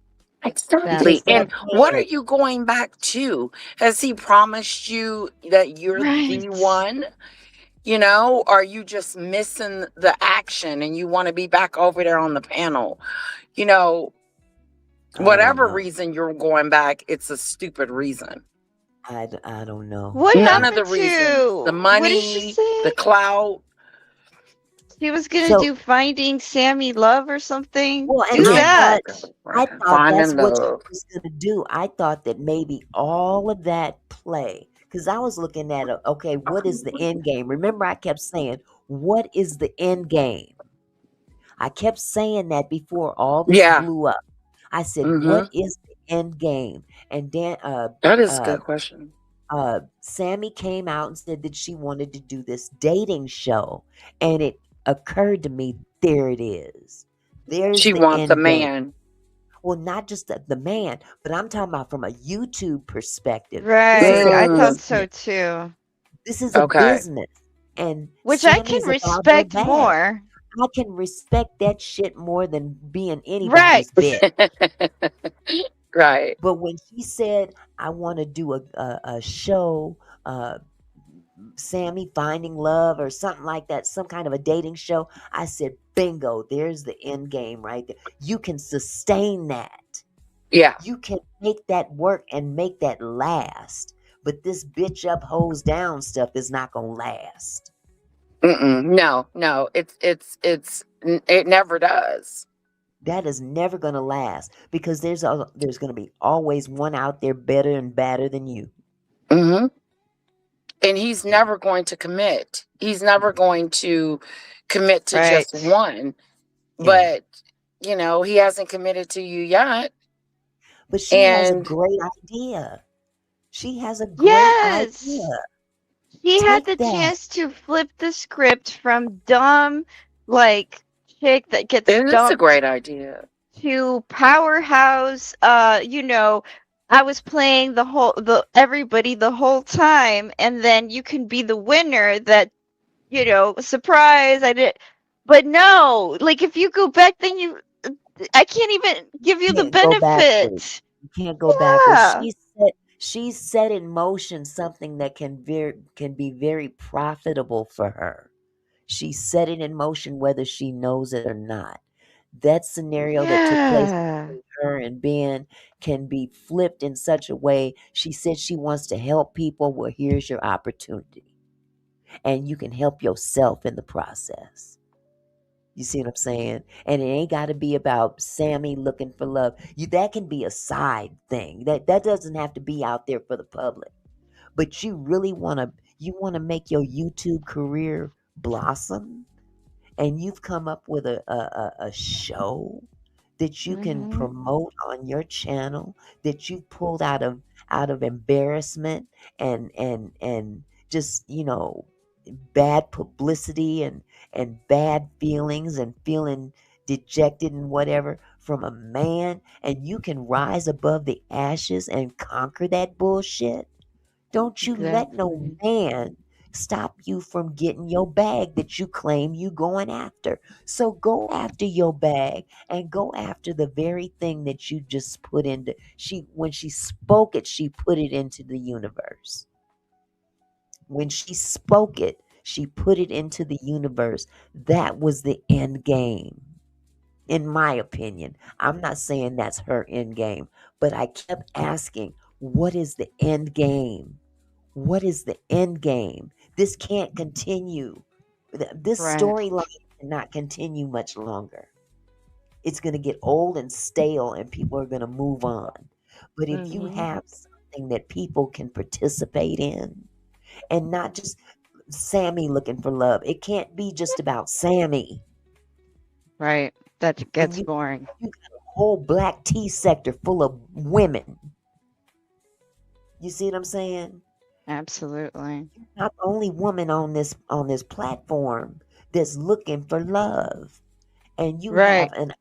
Exactly. Because That's that And what are man, you going back to? Has he promised you that you're the right. one? Are you just missing the action and you want to be back over there on the panel? You know, I don't whatever know. reason you're going back, it's a stupid reason. I don't know. What None of happened the reasons. The to? What did she money, the say? clout. She was gonna So, do Finding Sammy Love or something. well, and Do Oh my that. God. I thought that's Finding what she love. was gonna do. I thought that maybe all of that play, because I was looking at okay, what is the end game? Remember, I kept saying, what is the end game? I kept saying that before all this Yeah. blew up. I said, Mm-hmm. what is the end game? And then That is a uh good question. Sammy came out and said that she wanted to do this dating show. And it occurred to me, there it is. There's She the wants a end game. man. Well, not just the man, but I'm talking about from a YouTube perspective. This is Right. a I thought Mm, so business. too. This is a okay. business. And Which I can Sammy's about her respect bag. more. I can respect that shit more than being Right. anybody's bitch. Right. But when she said, I want to do a show, uh, Sammy Finding Love or something like that, some kind of a dating show, I said, bingo, there's the end game right there. You can sustain that. Yeah. You can make that work and make that last. But this bitch up, hose down stuff is not going to last. No, no. It never does. That is never going to last because there's going to be always one out there better and badder than you. Hmm. And he's never going to commit. He's never going to commit to just Right. one. Yeah. But, he hasn't committed to you yet. But she has a And great idea. She has a great idea. Yes. He had Take the that. chance to flip the script from dumb, like, chick that gets it is a dumped great idea. to powerhouse. I was playing the everybody the whole time, and then you can be the winner. That surprise. I did, but no. Like if you go back, then I can't even give you the Can't go backwards. benefit. You can't go backwards. Yeah. She set in motion something that can be very profitable for her. She set it in motion whether she knows it or not. That scenario that took place Yeah. between her and Ben can be flipped in such a way. She said she wants to help people. Well, here's your opportunity. And you can help yourself in the process. You see what I'm saying? And it ain't got to be about Sammy looking for love. That can be a side thing. That doesn't have to be out there for the public. But you really want to make your YouTube career blossom and you've come up with a show that you can Mm-hmm. promote on your channel, that you've pulled out of embarrassment and just, bad publicity and bad feelings and feeling dejected and whatever from a man, and you can rise above the ashes and conquer that bullshit. Don't you let no Exactly. man stop you from getting your bag that you claim you going after. So go after your bag and go after the very thing that you just put into she when she spoke it, she put it into the universe. When she spoke it, she put it into the universe. That was the end game. In my opinion, I'm not saying that's her end game, but I kept asking, what is the end game? What is the end game? This can't continue. This Right. storyline cannot continue much longer. It's going to get old and stale, and people are going to move on. But if you Mm-hmm. have something that people can participate in, and not just Sammy looking for love, it can't be just about Sammy. Right. That When gets boring. you got a whole black tea sector full of women, you see what I'm saying? Absolutely. Not the only woman on this platform that's looking for love, and you have Right. an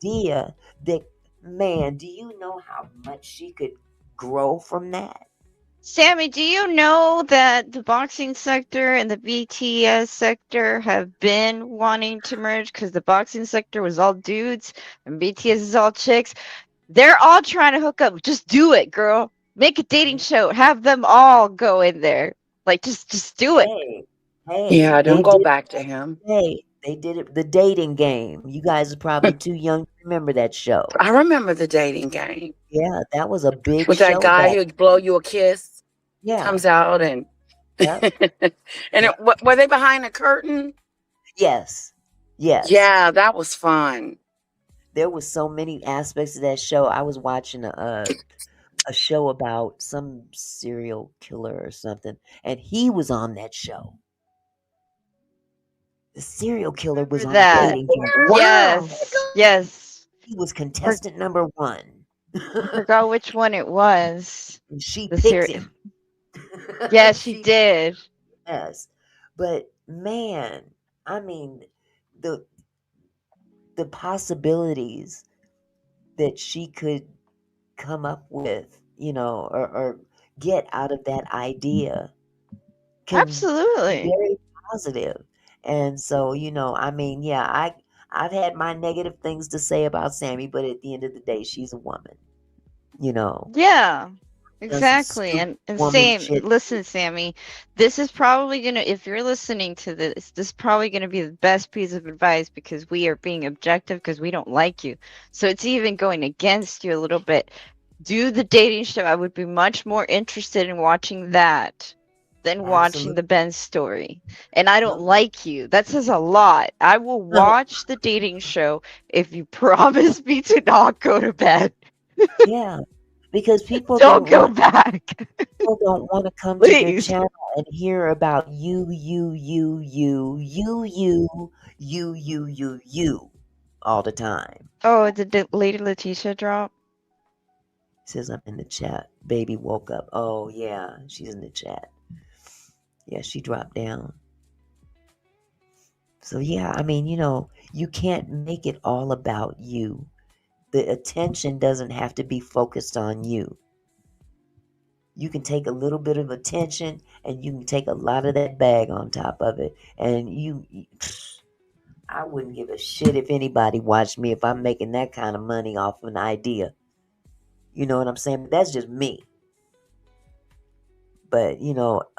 idea that, man, do you know how much she could grow from that? Sammy, do you know that the boxing sector and the BTS sector have been wanting to merge because the boxing sector was all dudes and BTS is all chicks? They're all trying to hook up. Just do it, girl. Make a dating show. Have them all go in there. Like, just do it. Hey, hey, Yeah, they don't go did back to him. they did it, the dating game. You guys are probably too young to remember that show. I remember the dating game Yeah, that was a big with that show guy back. who'd blow you a kiss, Yeah, comes out and yep, and yep, were they behind a curtain? yes, yes. Yeah, that was fun. There was so many aspects of that show. I was watching a show about some serial killer or something, and he was on that show. The serial killer was Remember on the that. dating game. Wow. Yes. Yes. He was For, contestant number one. I forgot which one it was. And she The picked series. him. Yeah, she She did. yes. But man, I mean, the the possibilities that she could come up with, or get out of that idea can be Absolutely. very positive. And so, I mean, yeah, I've had my negative things to say about Sammy, but at the end of the day, she's a woman, you know, Yeah, does some exactly. stupid And woman same, shit. listen, Sammy, this is probably gonna, if you're listening to this is probably gonna be the best piece of advice because we are being objective because we don't like you. So it's even going against you a little bit. Do the dating show. I would be much more interested in watching that than watching the Absolutely. Ben story. And I don't No, like you. That says a lot. I will no, watch the dating show if you promise me to not go to bed. yeah, because people Don't don't go want back. people don't want to come to your Please. channel and hear about you all the time. Oh, did the Lady Letitia drop? Says I'm in the chat. Baby woke up. Oh yeah, she's in the chat. Yeah, she dropped down. So yeah, I mean, you can't make it all about you. The attention doesn't have to be focused on you. You can take a little bit of attention and you can take a lot of that bag on top of it. And I wouldn't give a shit if anybody watched me if I'm making that kind of money off an idea. You know what I'm saying? That's just me. But,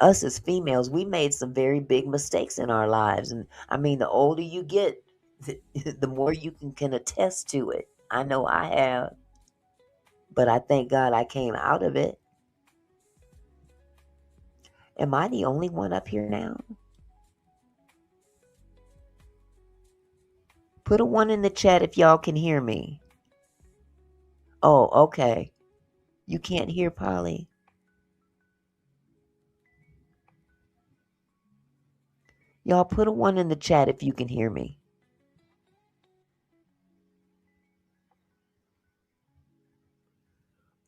us as females, we made some very big mistakes in our lives. And I mean, the older you get, the more you can attest to it. I know I have, but I thank God I came out of it. Am I the only one up here now? Put a one in the chat if y'all can hear me. Oh, okay. You can't hear Polly. Y'all put a one in the chat if you can hear me.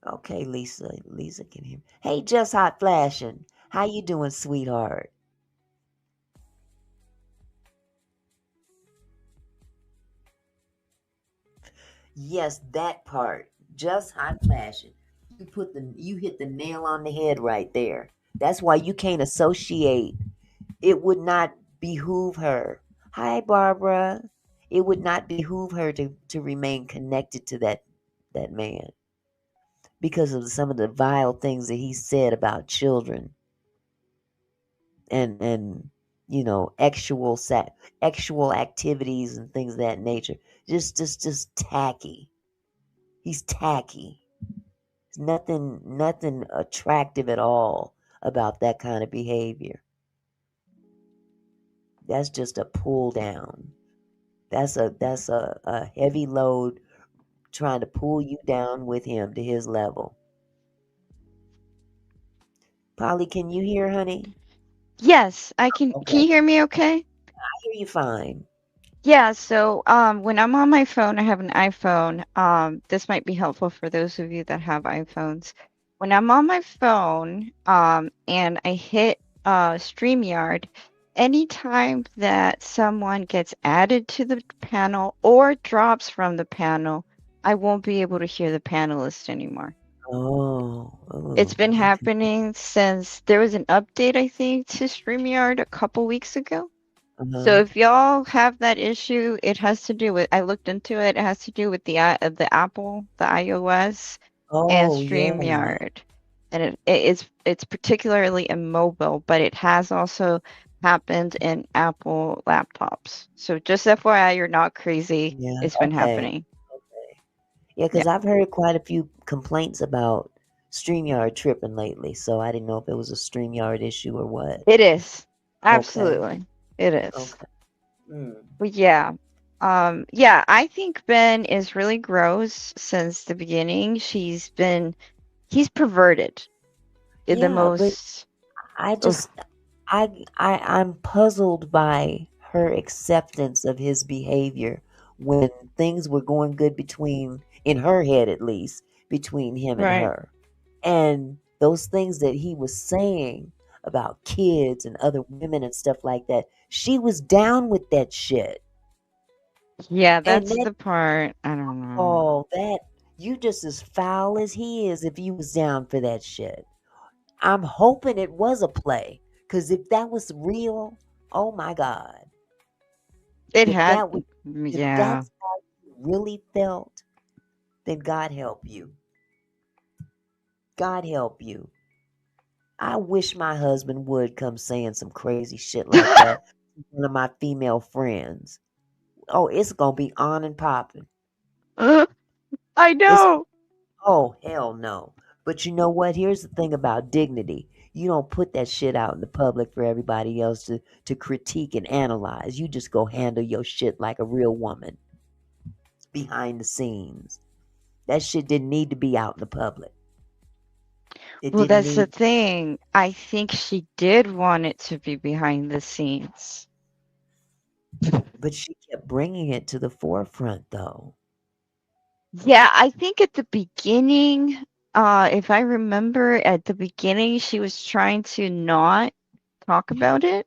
Okay, Lisa. Lisa can hear me. Hey, just hot flashing. How you doing, sweetheart? Yes, that part. Just hot flashing. You hit the nail on the head right there. That's why you can't associate. It would not behoove her. Hi, Barbara. It would not behoove her to remain connected to that man because of some of the vile things that he said about children and actual activities and things of that nature. Just tacky. He's tacky. There's nothing attractive at all about that kind of behavior. That's just a pull down. That's a heavy load trying to pull you down with him to his level. Polly, can you hear, honey? Yes, I can. Okay, Can you hear me okay? I hear you fine. Yeah, so when I'm on my phone, I have an iPhone. This might be helpful for those of you that have iPhones. When I'm on my phone, and I hit StreamYard, anytime that someone gets added to the panel or drops from the panel, I won't be able to hear the panelist anymore. It's been Okay. happening since there was an update, I think, to StreamYard a couple weeks ago. So Uh-huh. if y'all have that issue, it has to do with, I looked into it, it has to do with the Apple, the iOS, and Oh, yeah. StreamYard. And it's particularly in mobile, but it has also happened in Apple laptops. So just FYI, you're not crazy. Yeah. It's been Okay. happening. Okay. Yeah, Yeah, because I've heard quite a few complaints about StreamYard tripping lately, so I didn't know if it was a StreamYard issue or what. it is. Okay. Absolutely. It is. Okay. Mm. But yeah. Yeah, I think Ben is really gross since the beginning. He's perverted in the Yeah, but most. I Ugh, just I'm puzzled by her acceptance of his behavior when things were going good between in her head at least between him and right. her. And those things that he was saying about kids and other women and stuff like that, she was down with that shit. Yeah, And that's that the part. I don't know. oh that you just as foul as he is if you was down for that shit. I'm hoping it was a play, because if that was real, oh my God. It If had. that was, if Yeah. that's how you really felt, then God help you. God help you. I wish my husband would come saying some crazy shit like that to one of my female friends. Oh, it's gonna be on and popping. I It's know. oh hell no. But you know what? Here's the thing about dignity. You don't put that shit out in the public for everybody else to critique and analyze. You just go handle your shit like a real woman behind the scenes. That shit didn't need to be out in the public. It Well, didn't that's the need, thing. I think she did want it to be behind the scenes. but she kept bringing it to the forefront though. Yeah, I think at the beginning, if I remember at the beginning, she was trying to not talk about it.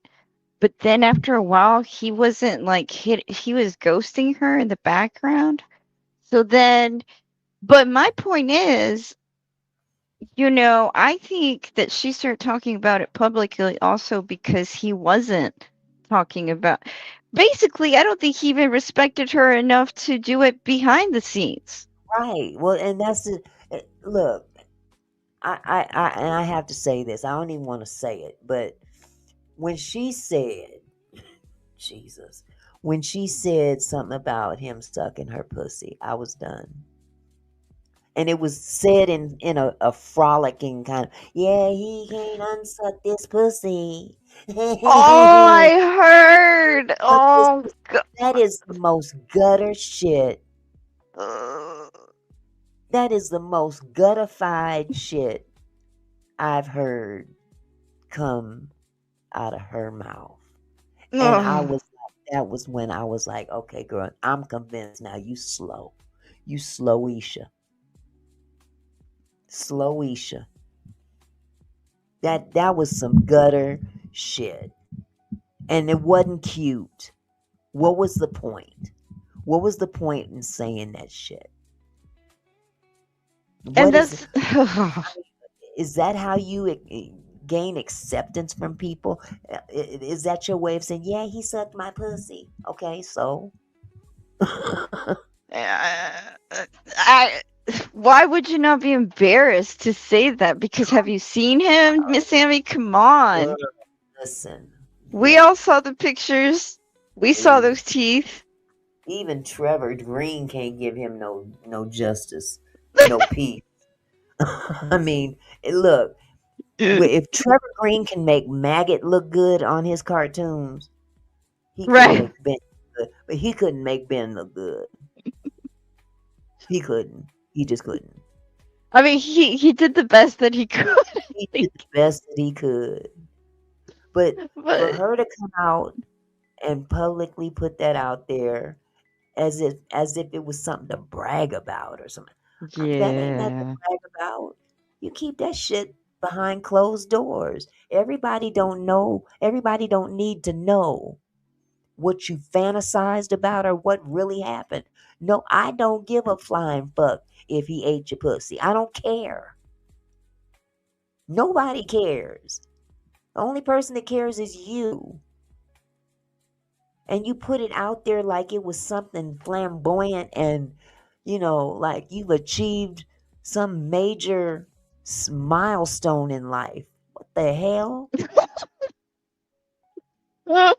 But then after a while, he wasn't like he was ghosting her in the background. So then, but my point is, I think that she started talking about it publicly also because he wasn't talking about. Basically, I don't think he even respected her enough to do it behind the scenes. Right. Well, and that's the look. And I have to say this. I don't even want to say it, but when she said, Jesus, when she said something about him sucking her pussy, I was done. And it was said in a frolicking kind of, yeah, he can't unsuck this pussy. Oh, I heard. But Oh, that is the most gutter shit. God. That is the most guttified shit I've heard come out of her mouth. And Ugh. that was when I was like, okay, girl, I'm convinced now. You slow. You slow Isha. Slowisha. That was some gutter shit. And it wasn't cute. What was the point? What was the point in saying that shit? And What is that how you gain acceptance from people? Is that your way of saying, yeah, he sucked my pussy? Okay, so I why would you not be embarrassed to say that? Because have you seen him, Miss Sammy? Come on. listen. We all saw the pictures. We saw those teeth. Even Trevor Green can't give him no justice, no peace. I mean, look, if Trevor Green can make Maggot look good on his cartoons, he can Right. make Ben look good, but he couldn't make Ben look good. He couldn't. He just couldn't. I mean, he did the best that he could. He did the best that he could. But for her to come out and publicly put that out there as if it was something to brag about or something. That ain't nothing to Yeah. brag about. You keep that shit behind closed doors. Everybody don't know. Everybody don't need to know what you fantasized about or what really happened. No, I don't give a flying fuck if he ate your pussy. I don't care. Nobody cares. The only person that cares is you. And you put it out there like it was something flamboyant and, like you've achieved some major milestone in life. What the hell? Not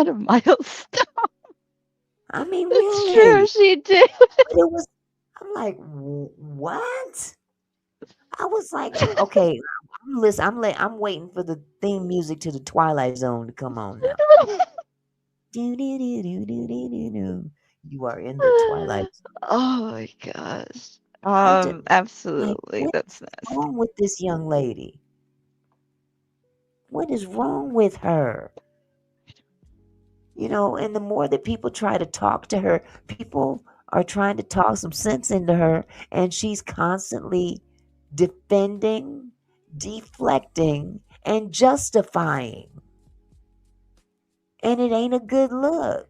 a milestone. I mean, It's true, really. she did. It was, I'm like, what? I was like, okay, I'm waiting for the theme music to the Twilight Zone to come on now. You are in the Twilight Zone. Oh my gosh. Like, Absolutely. what That's is nasty. wrong with this young lady? What is wrong with her? And the more that people try to talk to her, people are trying to talk some sense into her, and she's constantly defending, deflecting, and justifying. And it ain't a good look.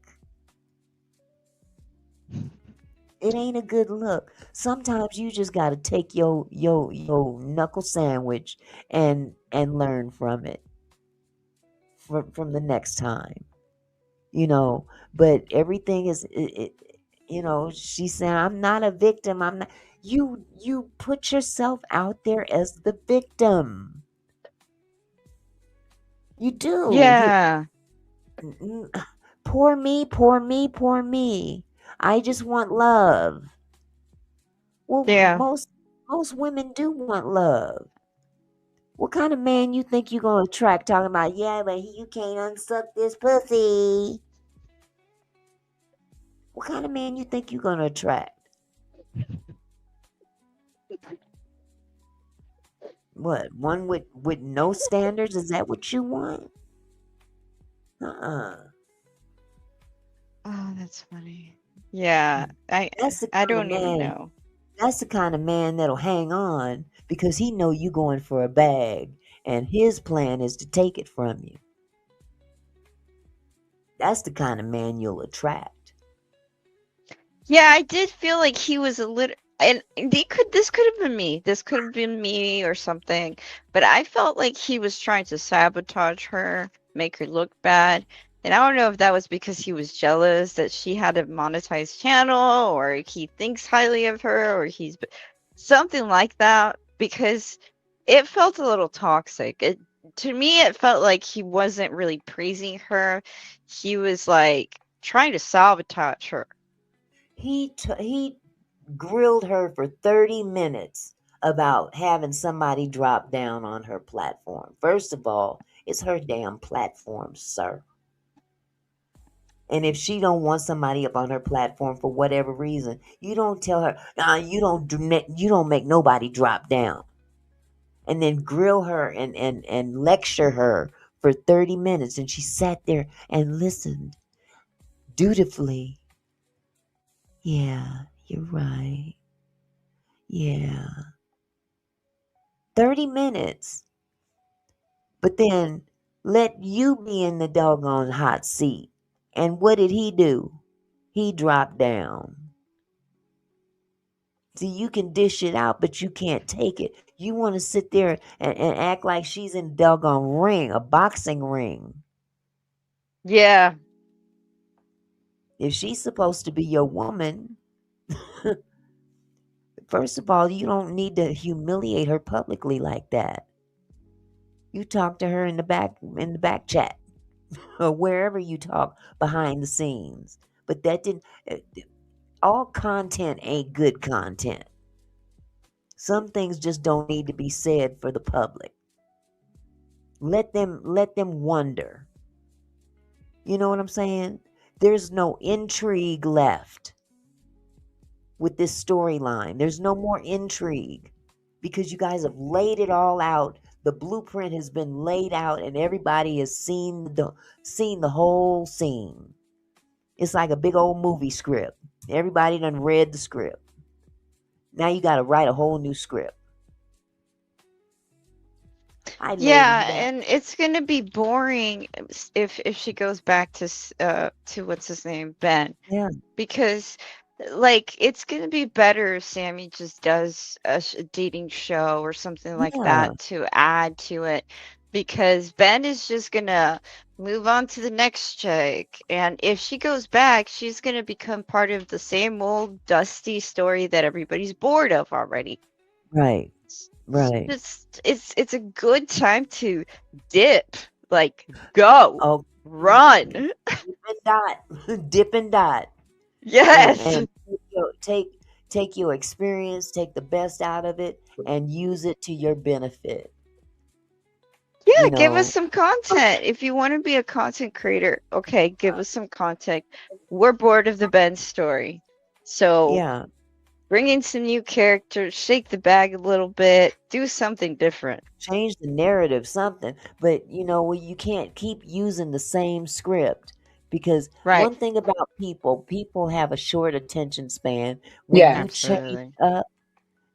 It ain't a good look. Sometimes you just gotta take your knuckle sandwich and learn from it. From the next time. But everything is she's saying, I'm not a victim. I'm not. You put yourself out there as the victim. You do. Yeah. Poor me, poor me, poor me. I just want love. Well, Yeah. most women do want love. What kind of man you think you're gonna attract talking about, yeah, but you can't unsuck this pussy? What kind of man you think you're gonna attract? What, one with no standards? Is that what you want? Uh-uh. Oh, that's funny. Yeah. That's the I kind of don't even man. know. That's the kind of man that'll hang on because he know you going for a bag, and his plan is to take it from you. That's the kind of man you'll attract. Yeah, I did feel like he was a little, and this could have been me. This could have been me or something. But I felt like he was trying to sabotage her, make her look bad. And I don't know if that was because he was jealous that she had a monetized channel, or he thinks highly of her, or he's something like that. Because it felt a little toxic. To me, it felt like he wasn't really praising her. He was like trying to sabotage her. He grilled her for 30 minutes about having somebody drop down on her platform. First of all, it's her damn platform, sir. And if she don't want somebody up on her platform for whatever reason, you don't tell her, nah, you don't make nobody drop down. And then grill her and lecture her for 30 minutes. And she sat there and listened dutifully. Yeah, you're right. Yeah. 30 minutes. But then let you be in the doggone hot seat. And what did he do? He dropped down. See, you can dish it out, but you can't take it. You want to sit there and act like she's in a doggone ring, a boxing ring. Yeah. If she's supposed to be your woman, first of all, you don't need to humiliate her publicly like that. You talk to her in the back chat or wherever you talk behind the scenes. But that didn't all content ain't good content. Some things just don't need to be said for the public. Let them wonder. You know what I'm saying? There's no intrigue left with this storyline. There's no more intrigue because you guys have laid it all out. The blueprint has been laid out and everybody has seen the whole scene. It's like a big old movie script. Everybody done read the script. Now you got to write a whole new script. Yeah, and it's gonna be boring if she goes back to what's his name, Ben. Yeah. Because like it's gonna be better if Sammy just does a dating show or something like that to add to it. Because Ben is just gonna move on to the next chick, and if she goes back, she's gonna become part of the same old dusty story that everybody's bored of already. Right. Right. It's a good time to dip, like go, run, dip and dot, dip and dot. Yes. And take your experience, take the best out of it, and use it to your benefit. Yeah, give us some content. If you want to be a content creator, okay, give us some content. We're bored of the Ben story. So yeah. Bring in some new characters, shake the bag a little bit, do something different. Change the narrative, something. But you can't keep using the same script because one thing about people have a short attention span. When you change up,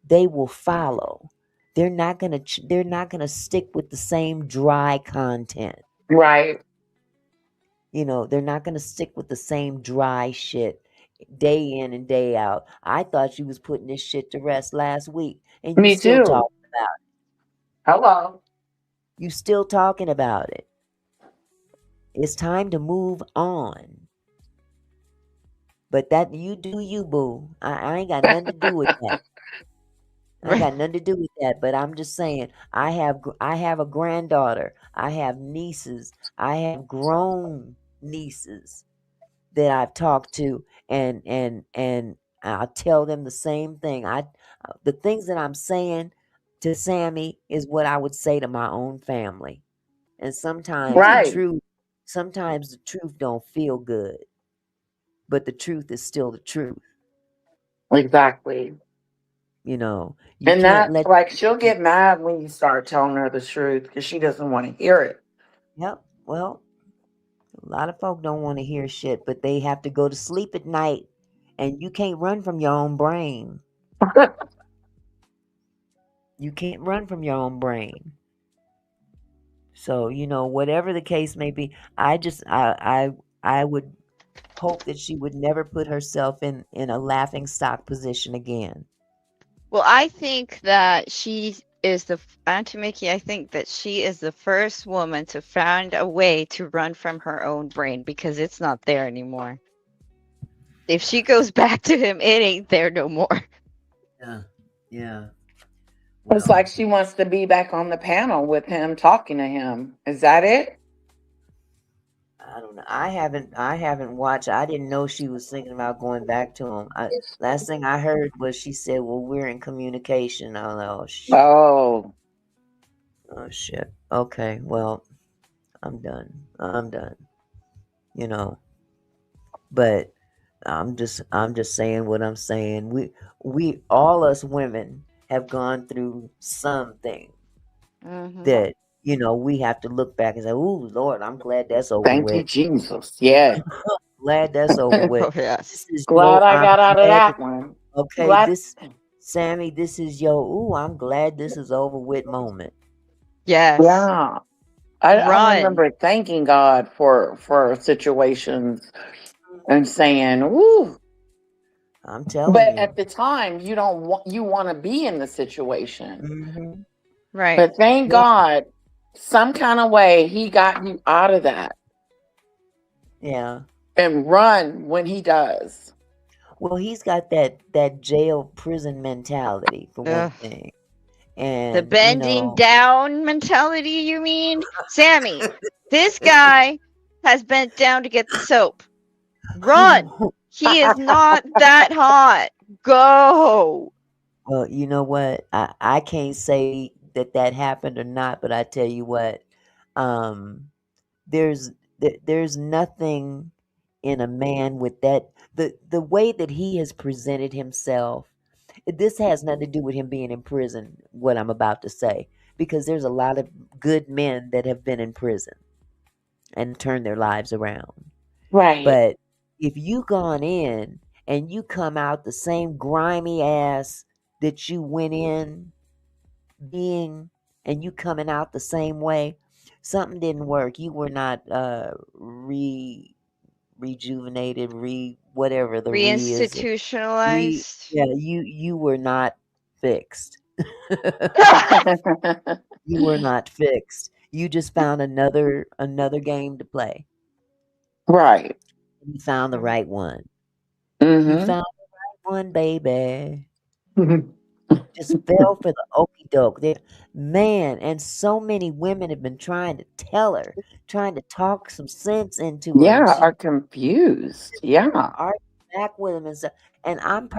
they will follow. They're not gonna stick with the same dry content. Right. They're not gonna stick with the same dry shit day in and day out. I thought you was putting this shit to rest last week, and you Me still too. talking about it. Hello. You still talking about it. It's time to move on. But that you do you, boo. I ain't got nothing to do with that. I ain't got nothing to do with that. But I'm just saying, I have a granddaughter. I have nieces. I have grown nieces that I've talked to, and I'll tell them the same thing. The things that I'm saying to Sammy is what I would say to my own family. And sometimes the truth don't feel good, but the truth is still the truth. Exactly. You and can't that's like she'll get mad when you start telling her the truth because she doesn't want to hear it. Yep. Well, a lot of folk don't want to hear shit, but they have to go to sleep at night, and you can't run from your own brain. You can't run from your own brain. So, whatever the case may be, I would hope that she would never put herself in a laughing stock position again. Well, I think that she is Auntie Mickey, I think that she is the first woman to find a way to run from her own brain because it's not there anymore. If she goes back to him, it ain't there no more. Yeah. Yeah. It's like she wants to be back on the panel with him, talking to him. Is that it? I don't know. I haven't watched. I didn't know she was thinking about going back to him. Last thing I heard was she said, "Well, we're in communication." I don't know. Oh shit. Okay. Well, I'm done. But I'm just saying what I'm saying. We all us women have gone through something that we have to look back and say, "Ooh, Lord, I'm glad that's over Thank with." you, Jesus. Yeah. Glad that's over with. Yes. Glad I got out of that one. Okay, Glad. Sammy, this is your, ooh, I'm glad this is over with moment. Yes. Yeah. I Run. remember thanking God for situations and saying, "Woo." I'm telling But you. at the time, you don't want you want to be in the situation. Hmm. Right. But thank Well, God, some kind of way He got you out of that yeah. and run when He does. Well, he's got that jail prison mentality for one Ugh. thing. The And, bending down mentality, you mean? Sammy, this guy has bent down to get the soap. Run! He is not that hot. Go! well, you know what? I can't say that happened or not, but I tell you what, um, there's there's nothing in a man with that the way that he has presented himself. This has nothing to do with him being in prison, what I'm about to say, because there's a lot of good men that have been in prison and turned their lives around. Right. But if you gone in and you come out the same grimy ass that you went in being, and you coming out the same way, something didn't work. You were not rejuvenated, whatever the re is. Reinstitutionalized. Yeah, you were not fixed. You were not fixed. You just found another game to play. Right. You found the right one. You Mm-hmm. found the right one, baby. Just fell for the okey doke. Man, and so many women have been trying to tell her, trying to talk some sense into her, and Yeah, she are confused. Yeah. argued back with him and stuff. And I've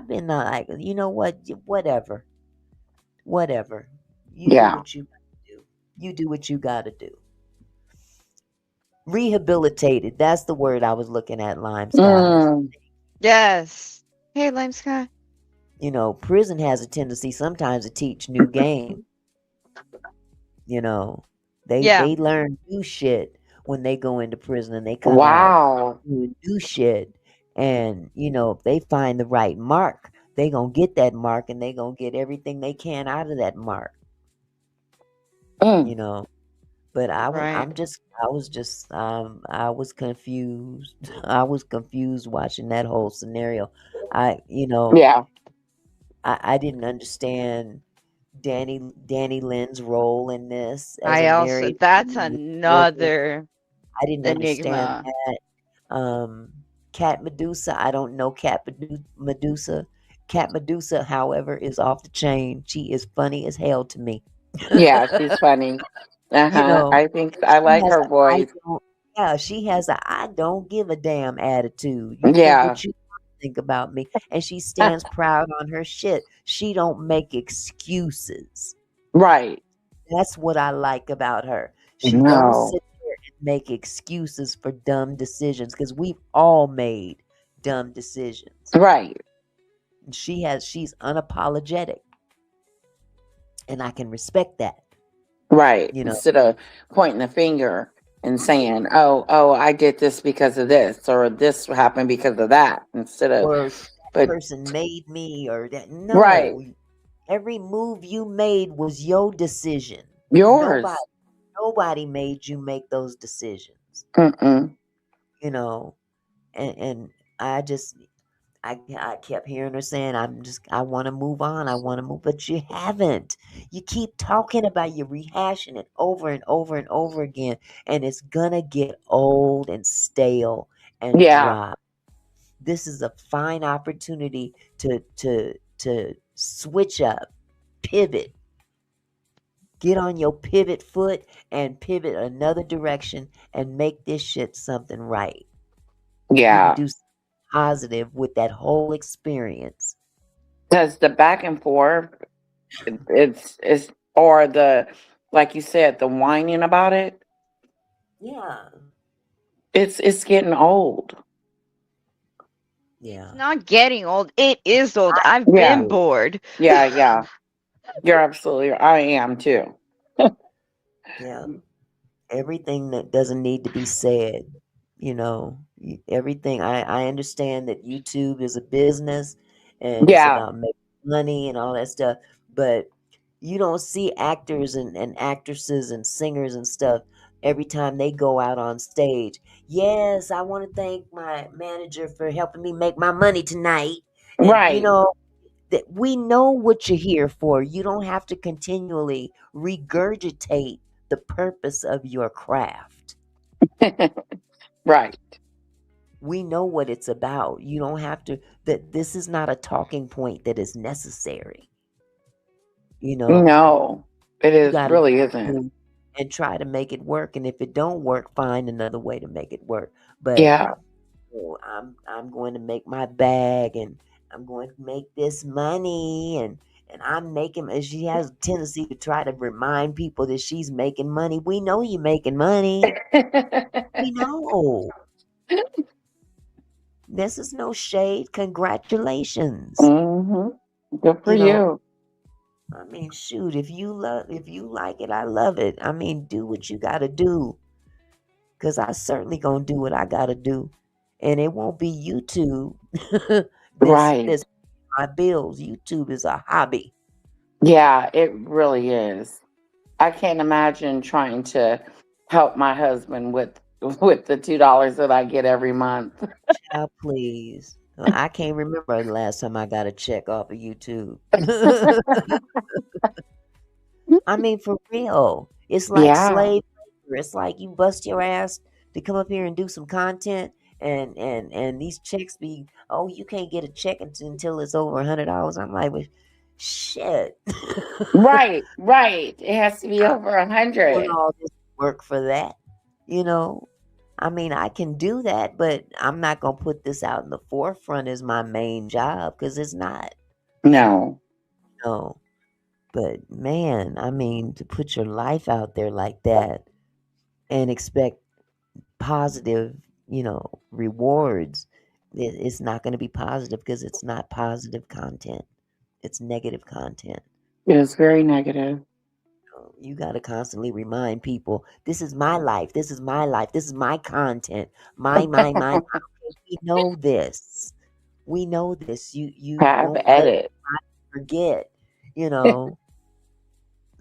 been like, you know what, whatever, whatever. You do Yeah. what you gotta do. You do what you gotta do. Rehabilitated. That's the word I was looking at, Lime Skies. Mm. Yes. Hey, Lime Sky. You know, prison has a tendency sometimes to teach new game. You know, Yeah. they learn new shit when they go into prison and they come out Wow. doing new shit. And if they find the right mark, they gonna get that mark and they gonna get everything they can out of that mark. You Mm. know, but Right. I was confused. I was confused watching that whole scenario. I you know Yeah. I didn't understand Danny Lynn's role in this as a I also, married that's woman working. another I didn't understand enigma. that. Cat Medusa, I don't know Medusa. Cat Medusa, however, is off the chain. She is funny as hell to me. Yeah, she's funny. You Uh-huh. know, I think I she like has her a I voice. don't yeah, she has a I don't give a damn attitude. You think Yeah. what you think about me. And she stands proud on her shit. She don't make excuses. Right. That's what I like about her. She don't No. sit there and make excuses for dumb decisions because we've all made dumb decisions. Right. She's unapologetic, and I can respect that. Right. You know, Instead of pointing the finger and saying, "Oh, I did this because of this, or this happened because of that," instead of, or that but person made me, or that. right, No, every move you made was your decision. Nobody, yours. nobody made you make those decisions. Mm-mm. You know, and I just I kept hearing her saying, I want to move on. I want to move. But you haven't. You keep talking about, you rehashing it over and over and over again. And it's going to get old and stale and Yeah. drop. This is a fine opportunity to switch up, pivot, get on your pivot foot and pivot another direction and make this shit something right. You can Yeah. do something positive with that whole experience. Because the back and forth, it's or the like you said, the whining about it. Yeah. It's getting old. It's Yeah. not getting old. It is old. I've Yeah. been bored. Yeah. Yeah. You're absolutely. I am too. Yeah. Everything that doesn't need to be said, everything. I understand that YouTube is a business and it's Yeah. about making money and all that stuff. But you don't see actors and actresses and singers and stuff every time they go out on stage. Yes, I want to thank my manager for helping me make my money tonight. And Right. that we know what you're here for. You don't have to continually regurgitate the purpose of your craft. Right. We know what it's about. You don't have to, that this is not a talking point that is necessary. No, it You is got to really isn't. and try to make it work. And if it don't work, find another way to make it work. But Yeah. I'm going to make my bag, and I'm going to make this money, and I'm making. And she has a tendency to try to remind people that she's making money. We know you're making money. We know. This is no shade. Congratulations. Good for You know, you. I mean, shoot, if you like it, I love it. I mean, do what you got to do, because I certainly gonna do what I got to do, and it won't be YouTube. Right. This my bills. YouTube is a hobby. Yeah, it really is. I can't imagine trying to help my husband with the $2 that I get every month. Child, please. I can't remember the last time I got a check off of YouTube. I mean, for real. It's like Yeah. slave labor. It's like you bust your ass to come up here and do some content, and these checks be, oh, you can't get a check until it's over $100. I'm like, well, shit. Right, right. It has to be I'm over doing 100. all this work for that. You know, I mean, I can do that, but I'm not gonna put this out in the forefront as my main job, because it's not. No. No. But man, I mean, to put your life out there like that and expect positive, rewards, it's not going to be positive, because it's not positive content. It's negative content. It is very negative. You got to constantly remind people, this is my life. This is my life. This is my content. My. We know this. We know this. You Have won't let edit. forget.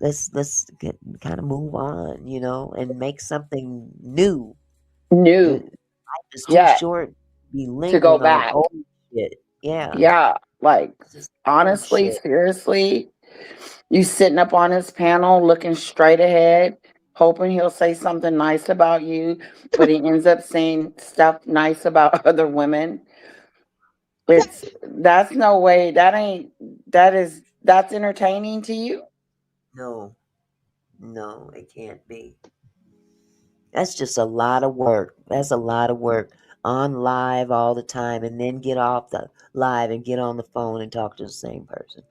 Let's kind of move on, and make something new. Life New. is too Yeah. short to be To go lingering on back. old shit. Yeah, Yeah. Like, just old honestly, shit. seriously, you sitting up on his panel looking straight ahead, hoping he'll say something nice about you, but he ends up saying stuff nice about other women. That's no way. That's entertaining to you. No, no, it can't be. That's just a lot of work. That's a lot of work on live all the time, and then get off the live and get on the phone and talk to the same person.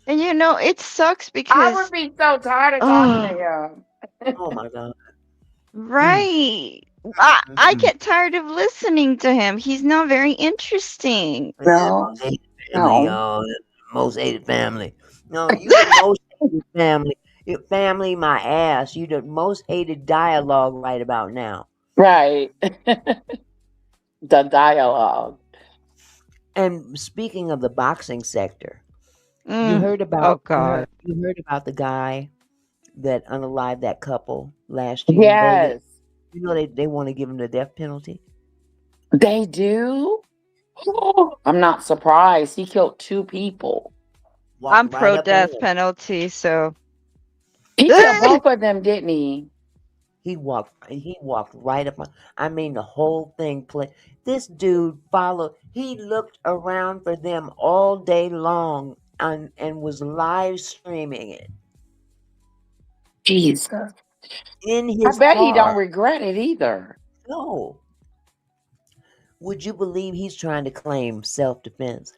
And it sucks I because would be so tired of talking to oh, him. Oh my God. right. I Mm-mm. get tired of listening to him. He's not very interesting. Yeah, No, most hated family, no. y'all. Most hated family. No, you the most hated family. Your family, my ass. You the most hated dialogue right about now. Right. The dialogue. And speaking of the boxing sector, you Mm. heard Oh about God. you heard about the guy that unalived that couple last year in Vegas. Yes, They want to give him the death penalty. they do. I'm not surprised. He killed 2 people. Walked I'm right pro up on death him. penalty, so He killed both of them, didn't he? He walked right up on. I mean, the whole thing play. This dude followed. He looked around for them all day long, and was live streaming it Jesus. in I his bet he don't car. regret it either. No. Would you believe he's trying to claim self-defense?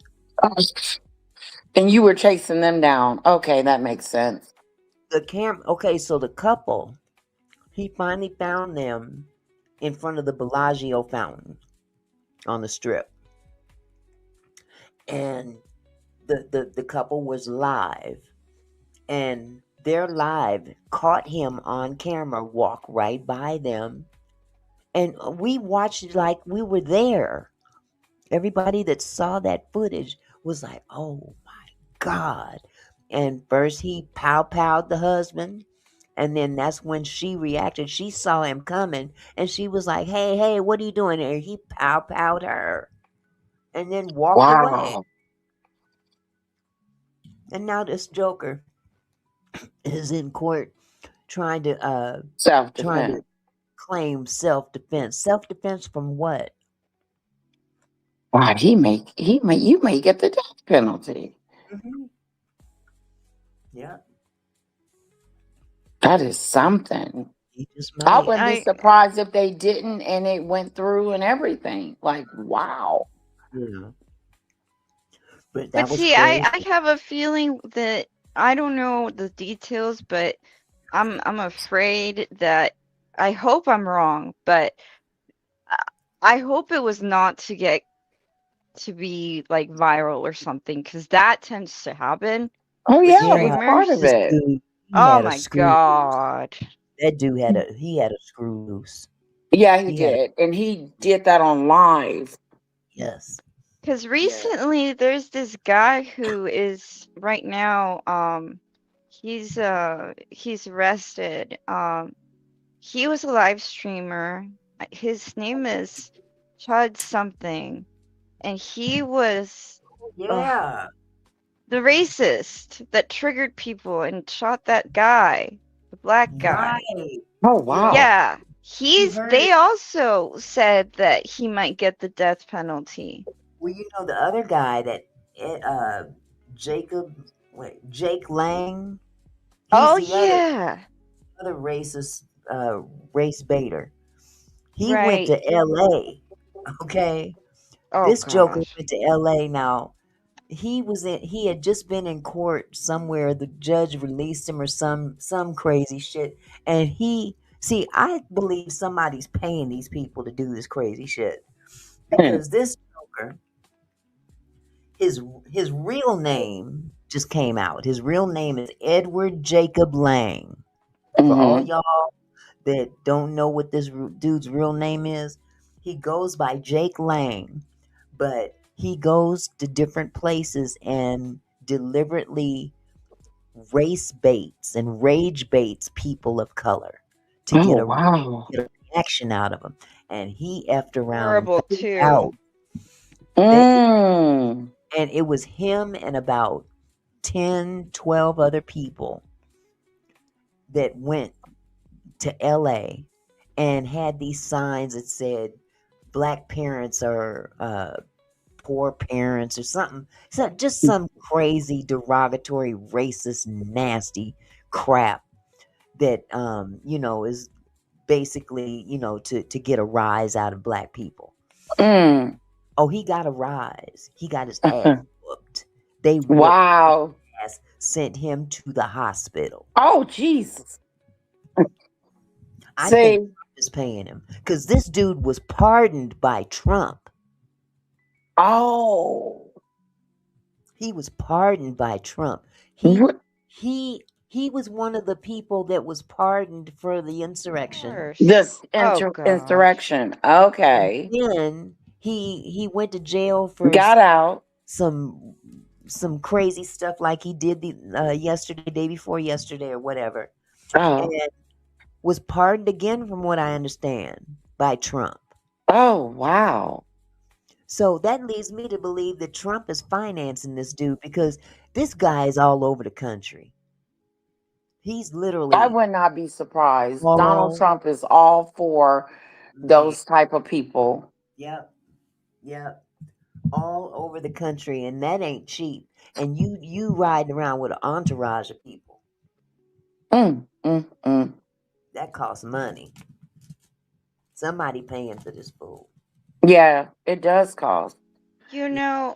And you were chasing them down. Okay, that makes sense. Okay, so the couple, he finally found them in front of the Bellagio fountain on the strip. And the couple was live, and their live caught him on camera walk right by them, and we watched it like we were there. Everybody that saw that footage was like, oh my God. And first he pow-powed the husband. And then that's when she reacted. She saw him coming and she was like, hey, hey, what are you doing there? He pow-powed her and then walked away. Wow. And now this Joker is in court trying to Self-defense. claim self-defense. Self-defense from what? Wow, you may get the death penalty. Mm-hmm. Yeah, That is something. he just I might. wouldn't be surprised if they didn't and it went through and everything. Like, wow. Yeah. But But that was see, crazy. I have a feeling that I don't know the details, but I'm afraid that I hope I'm wrong, but I hope it was not to get to be like viral or something, because that tends to happen Oh with yeah, it was part streamers. of This it. dude, he Oh had a my screw loose. God. That dude had a screw loose. Yeah, he He had a did. And he did that on live. yes. Because recently there's this guy who is right now, he's arrested. He was a live streamer. His name is Chud something, and he was Yeah. the racist that triggered people and shot that guy, the black guy. Right. Oh wow. Yeah, heard they it. also said that he might get the death penalty. Well, you know the other guy that Jacob Jake Lang. He's Oh the yeah, other racist race baiter. He went right. to LA. Okay. Oh This Joker gosh. went to LA. Now he had just been in court somewhere. The judge released him or some crazy shit. And I believe somebody's paying these people to do this crazy shit. Because this Joker, his real name just came out. His real name is Edward Jacob Lang. For all Mm-hmm. y'all that don't know what this dude's real name is, he goes by Jake Lang, but he goes to different places and deliberately race baits and rage baits people of color to Oh get a wow. reaction out of them. And he effed around and Horrible paid too. out. Mm. And it was him and about 10, 12 other people that went to LA and had these signs that said black parents are poor parents or something. So just some crazy derogatory racist nasty crap that is basically, to get a rise out of black people. Mm. Oh, he got a rise. He got his ass whooped. They whooped Wow. his ass, sent him to the hospital. Oh Jesus. I See, think Trump is paying him because this dude was pardoned by Trump. oh. He was pardoned by Trump. He What? he was one of the people that was pardoned for the insurrection. Worse. This Oh gosh. insurrection. Okay. Then he went to jail for Got out. some crazy stuff like he did the yesterday, day before yesterday, or whatever, Oh. and was pardoned again, from what I understand, by Trump. Oh wow. So that leads me to believe that Trump is financing this dude because this guy is all over the country. He's literally I would not be surprised. all Donald Trump is all for those type of people. Yep. All over the country, and that ain't cheap. And you riding around with an entourage of people. That costs money. Somebody paying for this fool. Yeah, it does cost. You know,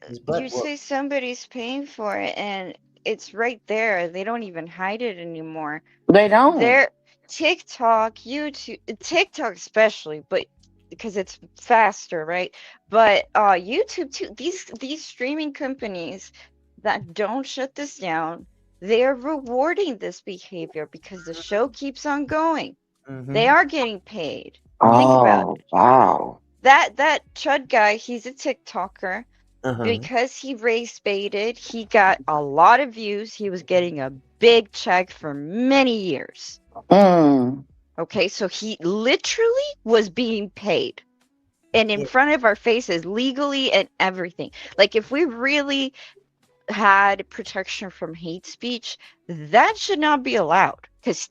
His butt you whooped. say somebody's paying for it, and it's right there. They don't even hide it anymore. They don't. They're TikTok, YouTube, TikTok especially, but because it's faster, right? But YouTube too. These streaming companies that don't shut this down, they're rewarding this behavior because the show keeps on going. They are getting paid. Think about Oh it. wow. That Chud guy, he's a TikToker. because he race baited, he got a lot of views. He was getting a big check for many years. Okay, so he literally was being paid. And in front of our faces, legally and everything. Like, if we really had protection from hate speech, that should not be allowed. Because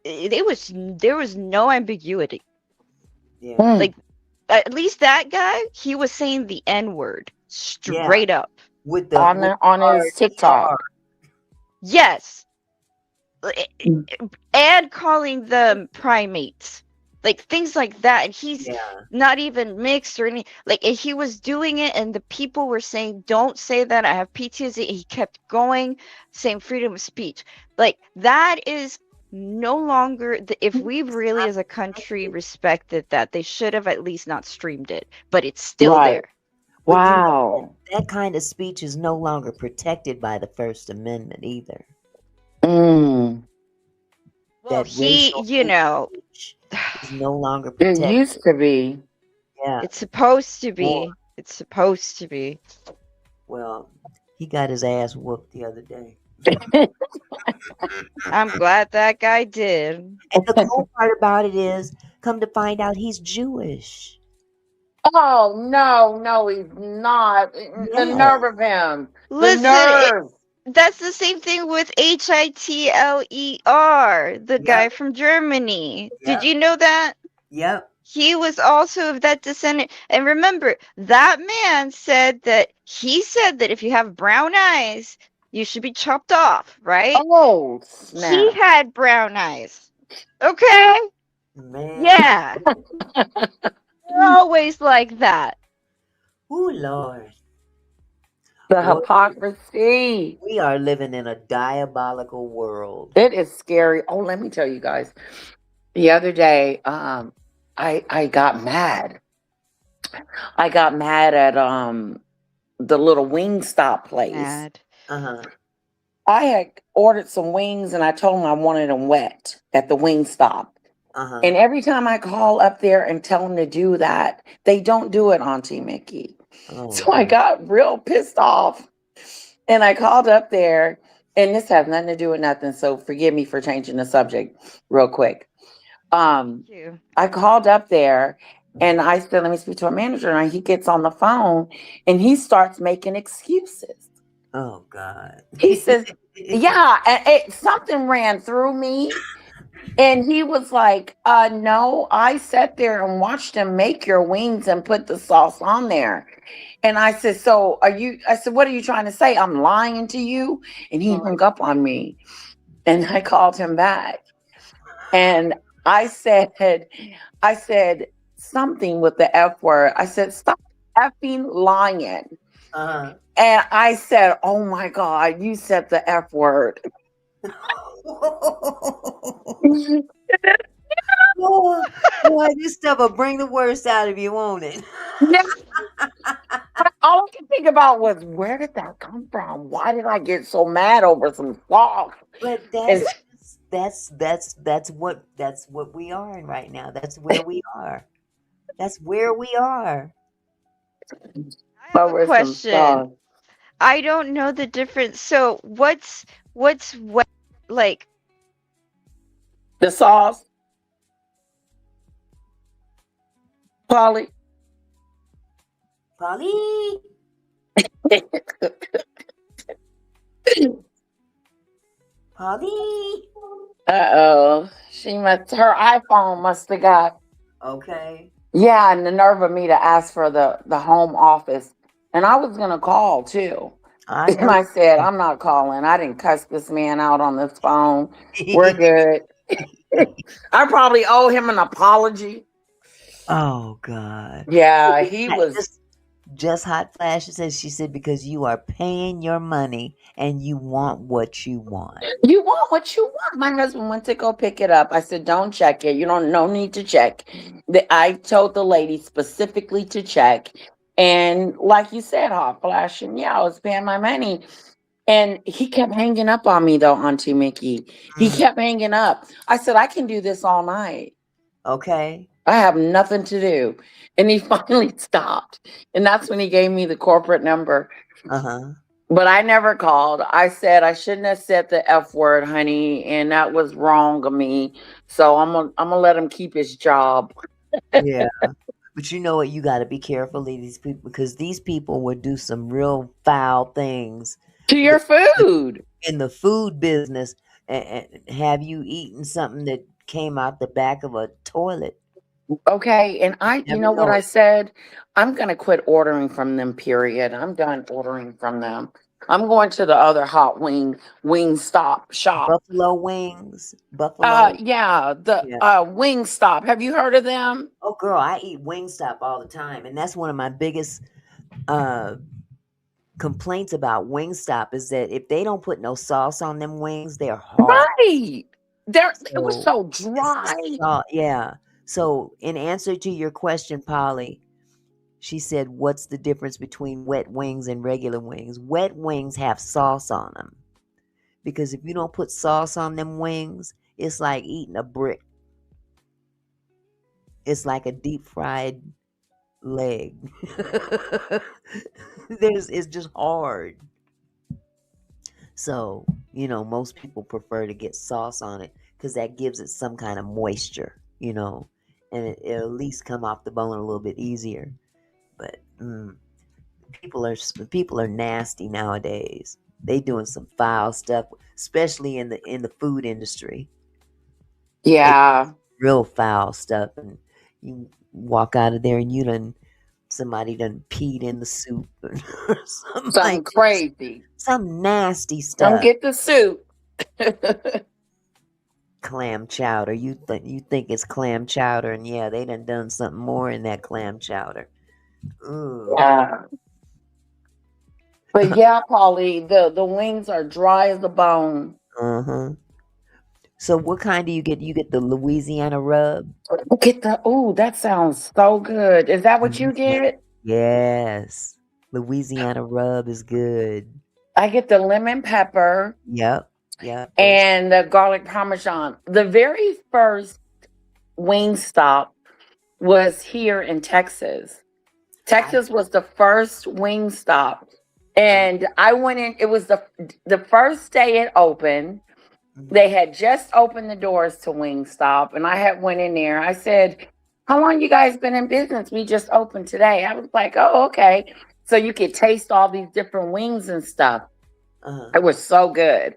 there was no ambiguity. Like, at least that guy, he was saying the N-word straight up. With on his TikTok. Yes. And calling them primates. Like, things like that. And he's not even mixed or anything. Like, he was doing it, and the people were saying, don't say that, I have PTSD. He kept going, saying freedom of speech. Like, that is no longer... if we really, as a country, respected that, they should have at least not streamed it. But it's still there. Wow. That kind of speech is no longer protected by the First Amendment either. Well, he, you know... is no longer It protected. used to be. Yeah. It's supposed to be. It's supposed to be. Well, he got his ass whooped the other day. I'm glad that guy did. And the cool part about it is, come to find out, he's Jewish. Oh, no, he's not. The nerve of him. Listen, the nerve. That's the same thing with Hitler, the guy from Germany. Did you know that? Yep. He was also of that descendant. And remember, that man said that if you have brown eyes, you should be chopped off, right? Oh, snap. He had brown eyes. Okay? Man. Yeah. They're always like that. Oh, Lord. The hypocrisy. We are living in a diabolical world. It is scary. Oh, let me tell you guys. The other day, I got mad. I got mad at the little Wingstop place. Mad. I had ordered some wings and I told them I wanted them wet at the Wingstop. And every time I call up there and tell them to do that, they don't do it, Auntie Mickey. So I got real pissed off and I called up there, and this has nothing to do with nothing. So forgive me for changing the subject real quick. I called up there and I said, let me speak to a manager. And he gets on the phone and he starts making excuses. Oh, God. He says, something ran through me. And he was like, no, I sat there and watched him make your wings and put the sauce on there. And I said, what are you trying to say? I'm lying to you? And he hung up on me. And I called him back. And I said something with the F word. I said, stop effing lying. And I said, oh my God, you said the F word. Boy, this stuff will bring the worst out of you, won't it? Yeah. All I could think about was, where did that come from? Why did I get so mad over some sauce? But that's what we are in right now. That's where we are. That's where we are. I have a question. I don't know the difference. So what's wet, like the sauce? Polly. Polly. Uh-oh. Her iPhone must have got. Okay. Yeah, and the nerve of me to ask for the home office. And I was going to call too. I said, I'm not calling. I didn't cuss this man out on this phone. We're good. I probably owe him an apology. Oh, God. Yeah, he was. Just hot flashes, as she said, because you are paying your money and you want what you want. You want what you want. My husband went to go pick it up. I said, don't check it. No need to check. I told the lady specifically to check. And like you said, hot flashing. Yeah, I was paying my money. And he kept hanging up on me, though, Auntie Mickey. He kept hanging up. I said, I can do this all night. Okay. I have nothing to do. And he finally stopped. And that's when he gave me the corporate number. Uh-huh. But I never called. I said I shouldn't have said the F word, honey, and that was wrong of me. So I'm gonna let him keep his job. Yeah. But you know what? You got to be careful of these people because these people would do some real foul things To your food. in the food business and have you eaten something that came out the back of a toilet. Okay. And you Never know what know I it. said? I'm gonna quit ordering from them, period. I'm done ordering from them. I'm going to the other hot wing stop shop. Buffalo wings. Buffalo. Yeah, the Yeah. wing stop. Have you heard of them? Oh, girl, I eat Wingstop all the time, and that's one of my biggest uh complaints about Wingstop is that if they don't put no sauce on them wings, they're hard. Right. It was So so it's dry. the salt, yeah. So in answer to your question, Polly, she said, "What's the difference between wet wings and regular wings?" Wet wings have sauce on them because if you don't put sauce on them wings, it's like eating a brick. It's like a deep fried leg. It's just hard. So, most people prefer to get sauce on it because that gives it some kind of moisture, and it'll at least come off the bone a little bit easier. But people are nasty nowadays. They doing some foul stuff, especially in the food industry. They Yeah. real foul stuff, and you walk out of there and somebody done peed in the soup or something Something like that. crazy. Some nasty Come stuff. get the soup. Clam chowder. You think it's clam chowder, and yeah, they done something more in that clam chowder. Ooh. Yeah. But yeah, Polly, the wings are dry as a bone. Uh-huh. So what kind do you get? You get the Louisiana rub? That sounds so good. Is that what you Louisiana. get? Yes. Louisiana rub is good. I get the lemon pepper Yep. Yep. and the garlic parmesan. The very first wing stop was here in Texas. Texas was the first wing stop. And I went in, it was the first day it opened. They had just opened the doors to Wingstop, and I had went in there. I said, "How long you guys been in business?" "We just opened today." I was like, "Oh, okay." So you could taste all these different wings and stuff. It was so good.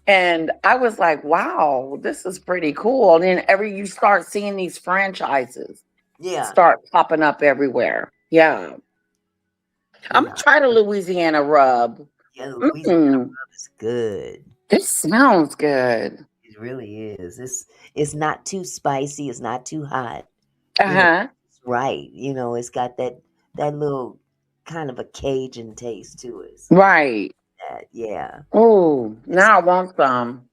And I was like, "Wow, this is pretty cool." And then you start seeing these franchises Yeah. start popping up everywhere. Yeah. I'm gonna try the Louisiana rub. Yeah, the Louisiana rub is good. It sounds good. It really is. It's not too spicy. It's not too hot. Uh-huh. It's right. It's got that little kind of a Cajun taste to it. So Right. yeah. Oh, now I want some.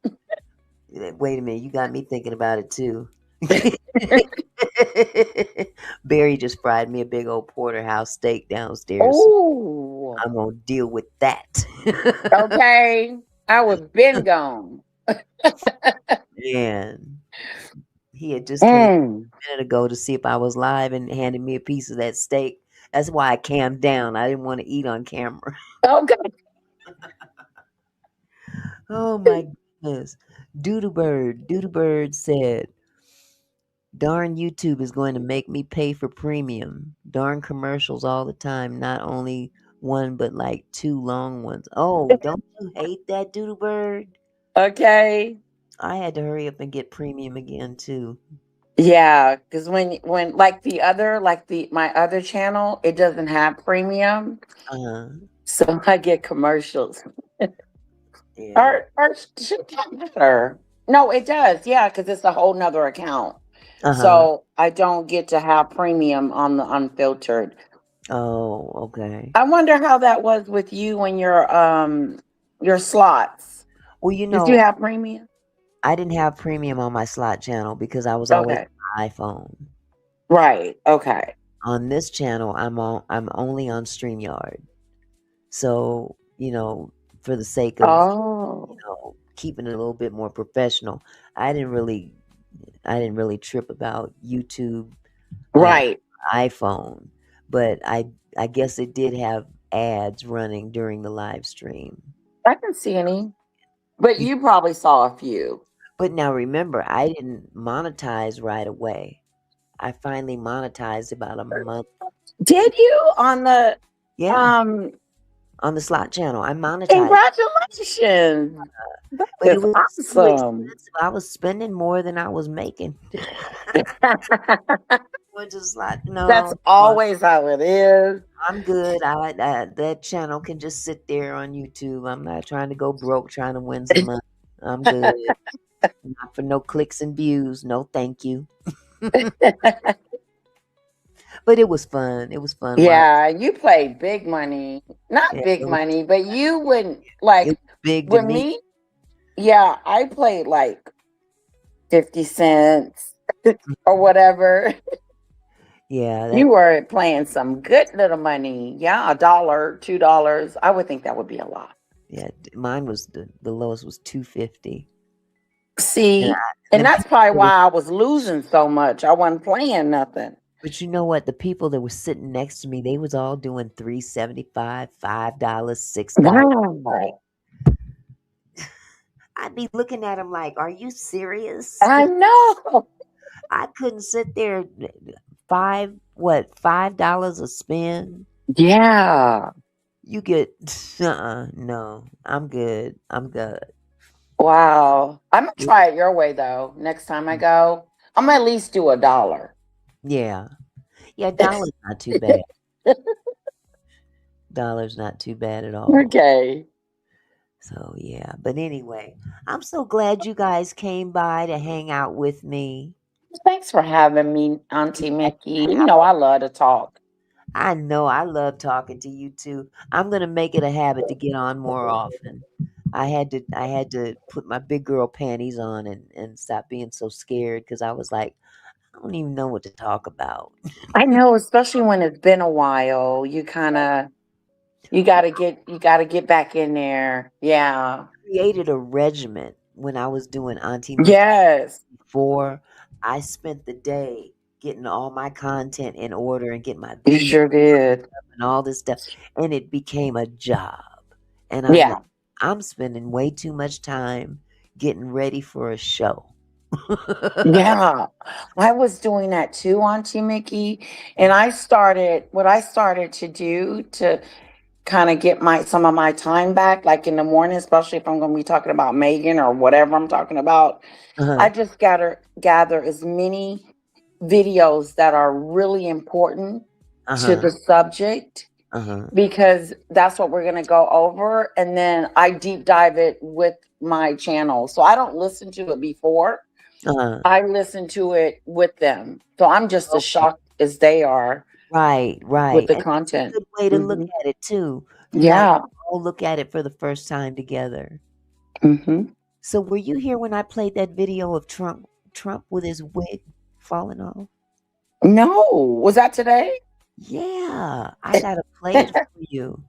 Wait a minute. You got me thinking about it too. Barry just fried me a big old porterhouse steak downstairs. Oh. I'm gonna deal with that. Okay. I was been gone. And he had just came a minute ago to see if I was live and handed me a piece of that steak. That's why I calmed down. I didn't want to eat on camera. Okay. Oh my goodness. Doodlebird said, "Darn YouTube is going to make me pay for premium. Darn commercials all the time. Not only one, but like 2 long ones." Oh, don't you hate that, Doodlebird? Okay. I had to hurry up and get premium again too. Yeah, because when like my other channel, it doesn't have premium. So I get commercials. Yeah. Or should that matter? No, it does. Yeah, because it's a whole nother account. So I don't get to have premium on the unfiltered. Oh, okay. I wonder how that was with you and your slots. Well, Did you have premium? I didn't have premium on my slot channel because I was always on my iPhone. Right. Okay. On this channel, I'm only on StreamYard. So, for the sake of keeping it a little bit more professional, I didn't really trip about YouTube Right. iPhone, but I guess it did have ads running during the live stream. I didn't see any, but you probably saw a few. But now remember, I didn't monetize right away. I finally monetized about a month. Did you on the on the slot channel? I monetized. Congratulations! But That it is was too awesome. expensive. I was spending more than I was making. Just like That's always how it is. I'm good. That channel can just sit there on YouTube. I'm not trying to go broke trying to win some money. I'm good. Not for no clicks and views. No, thank you. But it was fun. It was fun. Yeah, you played big money. Not big money, but you wouldn't like big with me. Yeah, I played like 50 cents or whatever. Yeah. You were playing some good little money. Yeah, $1, $2. I would think that would be a lot. Yeah, mine was the lowest was $2.50. See, and that's probably why I was losing so much. I wasn't playing nothing. But you know what? The people that were sitting next to me, they was all doing $3.75, $5, $6. Wow. I'd be looking at them like, "Are you serious?" I know. I couldn't sit there. $5 a spin? Yeah. You get no. I'm good. I'm good. Wow. I'm gonna try it your way though. Next time I go, I'm gonna at least do $1. Yeah. Yeah, $1's not too bad. $1's not too bad at all. Okay. So yeah. But anyway, I'm so glad you guys came by to hang out with me. Thanks for having me, Auntie Mickey. You know I love to talk. I know. I love talking to you too. I'm gonna make it a habit to get on more often. I had to put my big girl panties on and stop being so scared because I was like, I don't even know what to talk about. I know, especially when it's been a while. You gotta get back in there. Yeah. Created a regiment when I was doing Auntie Mickey. Yes. Before I spent the day getting all my content in order and getting my You sure did. and all this stuff, and it became a job. And I'm like, I'm spending way too much time getting ready for a show. Yeah, I was doing that too, Auntie Mickey. And what I started to do to kind of get some of my time back, like in the morning, especially if I'm going to be talking about Megan or whatever I'm talking about. I just gather as many videos that are really important to the subject. Because that's what we're going to go over. And then I deep dive it with my channel. So I don't listen to it before. I listen to it with them. So I'm just as shocked as they are. Right. With the content. That's a good way to look at it too. Yeah. All look at it for the first time together. So were you here when I played that video of Trump with his wig falling off? No. Was that today? Yeah, I gotta play it for you.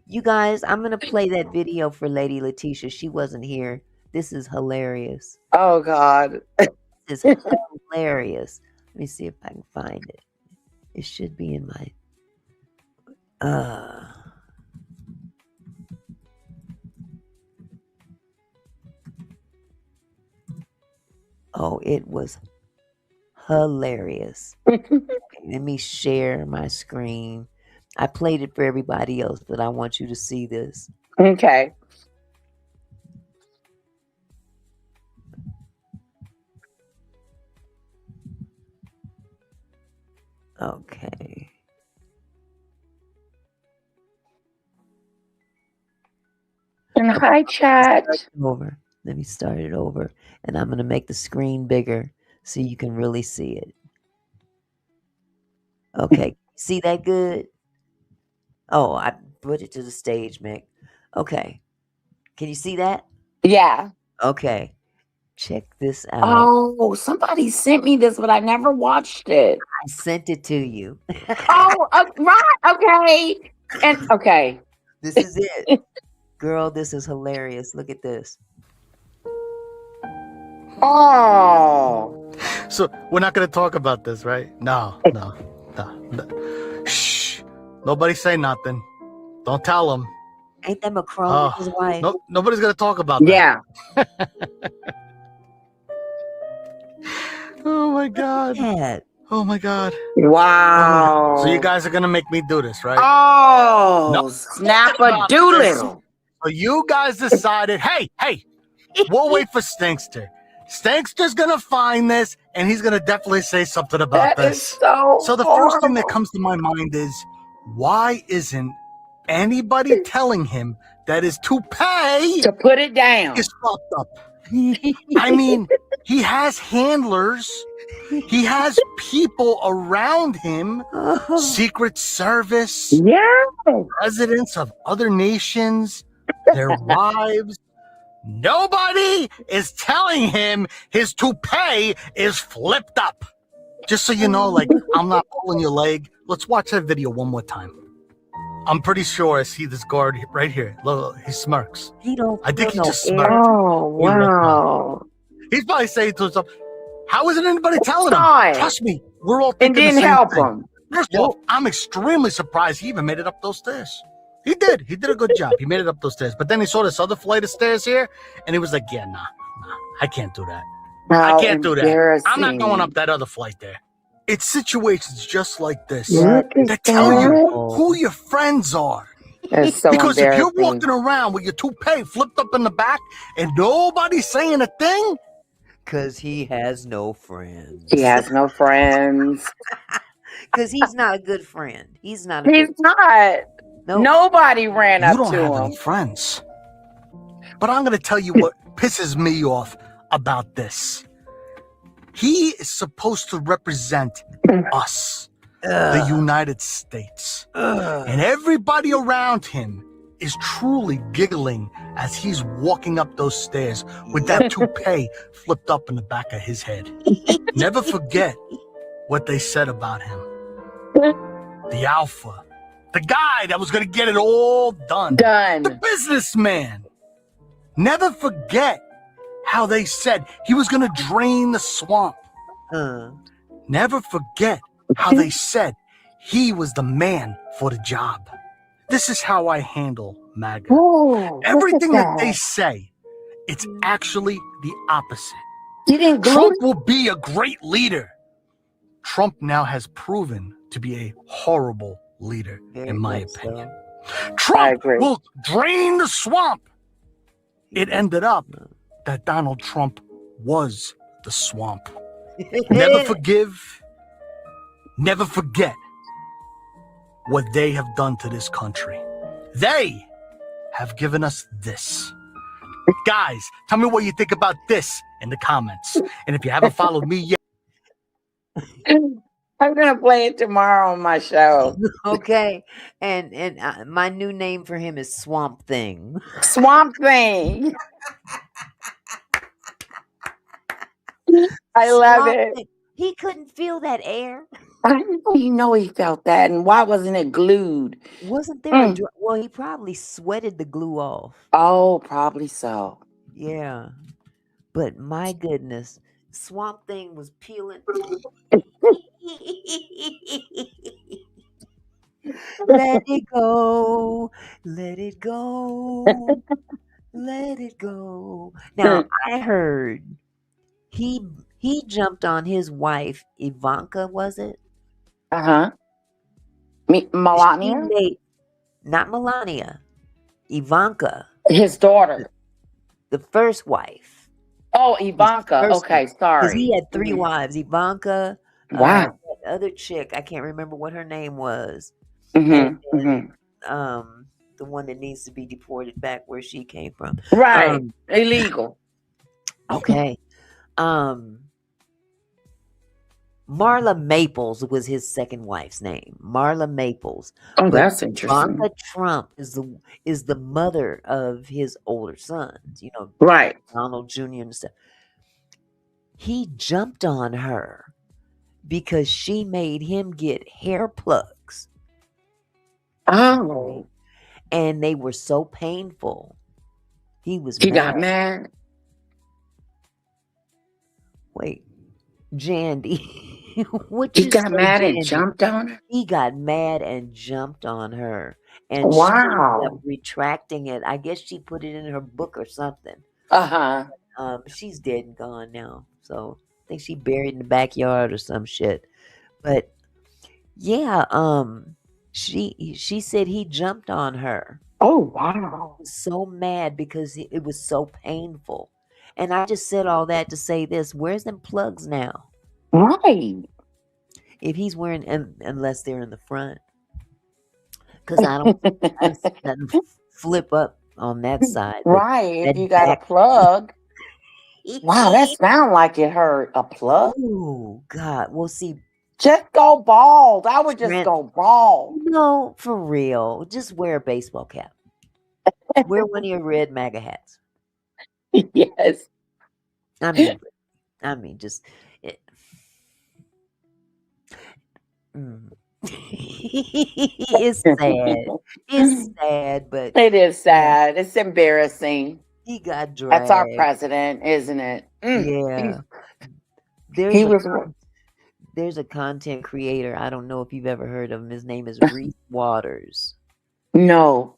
You guys, I'm gonna play that video for Lady Letitia. She wasn't here. This is hilarious. Oh God. This is hilarious. Let me see if I can find it. It should be in my Oh, it was hilarious. Let me share my screen. I played it for everybody else, but I want you to see this. Okay. Okay. And hi, chat. Let me start it over. And I'm going to make the screen bigger so you can really see it. Okay. See that good? Oh, I put it to the stage, Mick. Okay. Can you see that? Yeah. Okay. Check this out. Oh, somebody sent me this, but I never watched it. I sent it to you. Oh, right. Okay. And okay. This is it. Girl, this is hilarious. Look at this. Oh. So we're not going to talk about this, right? No. Shh. Nobody say nothing. Don't tell him. Ain't that Macron and his wife? No, nobody's going to talk about that. Yeah. Oh my God. Oh my God. Wow. So you guys are going to make me do this, right? Oh, No. Snap-a-doodle. So you guys decided, hey, we'll wait for Stinkster. Stinkster's going to find this, and he's going to definitely say something about That this. is so The first thing that comes to my mind is, why isn't anybody telling him that his toupee to put it down is fucked up? I mean, he has handlers. He has people around him, Secret Service, presidents of other nations, their wives. Nobody is telling him his toupee is flipped up. Just so you know, like, I'm not pulling your leg. Let's watch that video one more time. I'm pretty sure I see this guard right here. Look, he smirks. I think he just smirked. Oh, wow. He's probably saying to himself, how isn't anybody telling him? Trust me, we're all and thinking didn't the same help thing. him. First of all, I'm extremely surprised he even made it up those stairs. He did a good job. He made it up those stairs. But then he saw this other flight of stairs here, and he was like, yeah, nah, I can't do that. I can't do that. I'm not going up that other flight there. It's situations just like this that tell you who your friends are. That's so because if you're walking around with your toupee flipped up in the back and nobody's saying a thing, because he has no friends. He has no friends. Because he's not a good friend. He's not. He's not. Nope. Nobody ran up to him. You don't have any friends. But I'm going to tell you what pisses me off about this. He is supposed to represent us, the United States. And everybody around him is truly giggling as he's walking up those stairs with that toupee flipped up in the back of his head. Never forget what they said about him. The alpha. The guy that was going to get it all done. The businessman. Never forget how they said he was going to drain the swamp. Never forget how they said he was the man for the job. This is how I handle MAGA. Everything that they say, it's actually the opposite. Trump will be a great leader. Trump now has proven to be a horrible leader, in my opinion. Trump will drain the swamp. It ended up that Donald Trump was the swamp. Never forgive, never forget what they have done to this country. They have given us this. Guys, tell me what you think about this in the comments. And if you haven't followed me yet, I'm going to play it tomorrow on my show. Okay. And my new name for him is Swamp Thing. Swamp Thing. I love it. He couldn't feel that air. You know he felt that. And why wasn't it glued? Wasn't there? Well, he probably sweated the glue off. Oh, probably so. Yeah. But my goodness, Swamp Thing was peeling. Let it go. Let it go. Let it go. Now, I heard he jumped on his wife, Ivanka, was it? Melania? Not Melania. Ivanka. His daughter. The first wife. Oh, Ivanka. Okay, sorry. Because he had 3 wives. Ivanka. Wow. That other chick, I can't remember what her name was. The one that needs to be deported back where she came from. Right. Illegal. Okay. Marla Maples was his second wife's name. Marla Maples. Oh, that's interesting. Ivanka Trump is the mother of his older sons, right? Donald Jr. and stuff. He jumped on her because she made him get hair plugs. Oh. And they were so painful. He got mad. Wait. Jandy. What He you got say, mad and Jandy? jumped on her? He got mad and jumped on her, and she ended up Wow. retracting it. I guess she put it in her book or something. Uh-huh. She's dead and gone now, so I think she buried in the backyard or some shit. But yeah, she said he jumped on her. Oh, wow. Was so mad because it was so painful. And I just said all that to say this: where's them plugs now? Right. If he's wearing, unless they're in the front, because I don't see nothing flip up on that side, but Right. If that you got a back. plug. Wow, that sound like it hurt. A plug? Oh God! Well, see, Just go bald. I would just Trent, go bald. no, for real, just wear a baseball cap. Wear one of your red MAGA hats. Yes. I mean, just it, mm. It's sad. It's sad, but It is yeah, sad. It's embarrassing. he got That's our dragged. president, isn't it? Yeah, He there's a was. there's a content creator. I don't know if you've ever heard of him. His name is Reese Waters. No.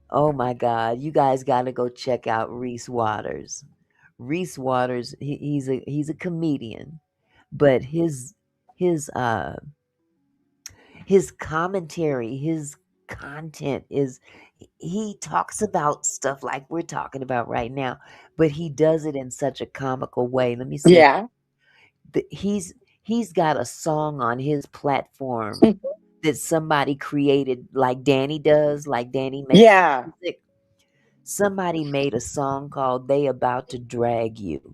Oh my God, you guys got to go check out Reese Waters. Reese Waters, he's a comedian, but his commentary, his content is he talks about stuff like we're talking about right now, but he does it in such a comical way. Let me see if Yeah. he's got a song on his platform that somebody created like Danny does, like Danny makes Yeah. music. Somebody made a song called They About to Drag You.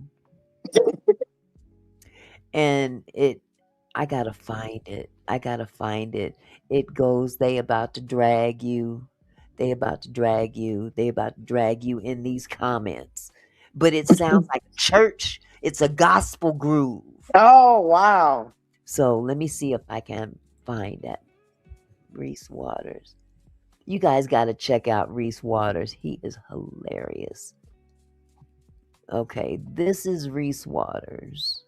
And I gotta find it. I gotta find it. It goes, they about to drag you. They about to drag you. They about to drag you in these comments. But it sounds like church. It's a gospel groove. Oh, wow. So let me see if I can find that. Reese Waters. You guys got to check out Reese Waters. He is hilarious. Okay, this is Reese Waters.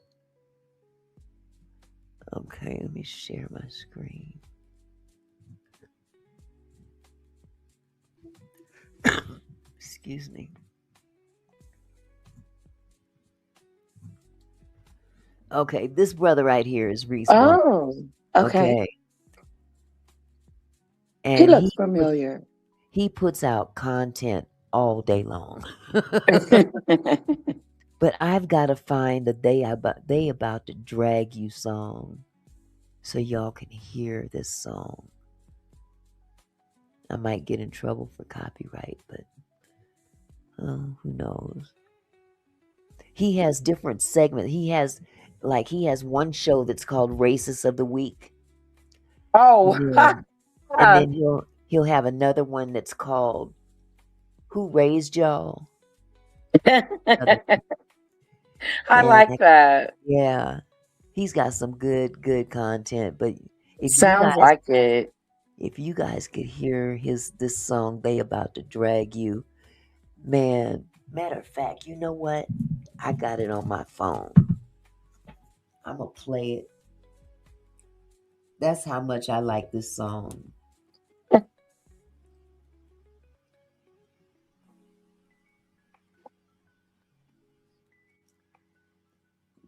Okay, let me share my screen. Excuse me. Okay, this brother right here is Reese Waters. Oh, okay. And He looks familiar. He puts out content all day long. But I've got to find the they about to drag you song so y'all can hear this song. I might get in trouble for copyright, but who knows? He has different segments. He has one show that's called Racist of the Week. Oh, and then he'll have another one that's called Who Raised Y'all? I like that. Yeah. He's got some good content, but Sounds like it. If you guys could hear this song, They About to Drag You, man, matter of fact, you know what? I got it on my phone. I'm going to play it. That's how much I like this song.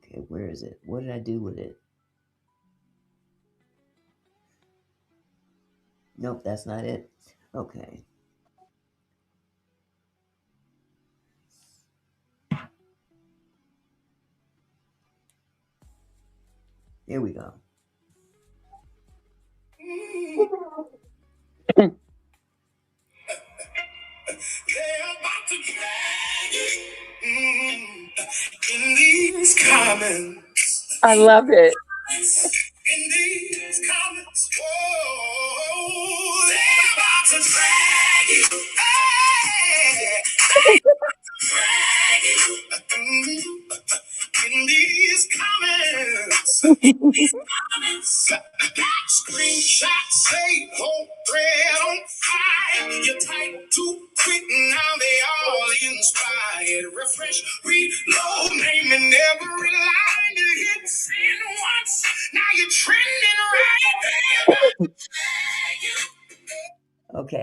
Okay, where is it? What did I do with it? Nope, that's not it. Okay. Here we go. They're about to drag you in these comments. I love it. In these comments. Oh, they're about to drag you. Hey, drag you. In these comments. These comments. Screenshot say whole thread on fire. You type too quick, now they all inspired. Refresh, reload, naming every line to hit send.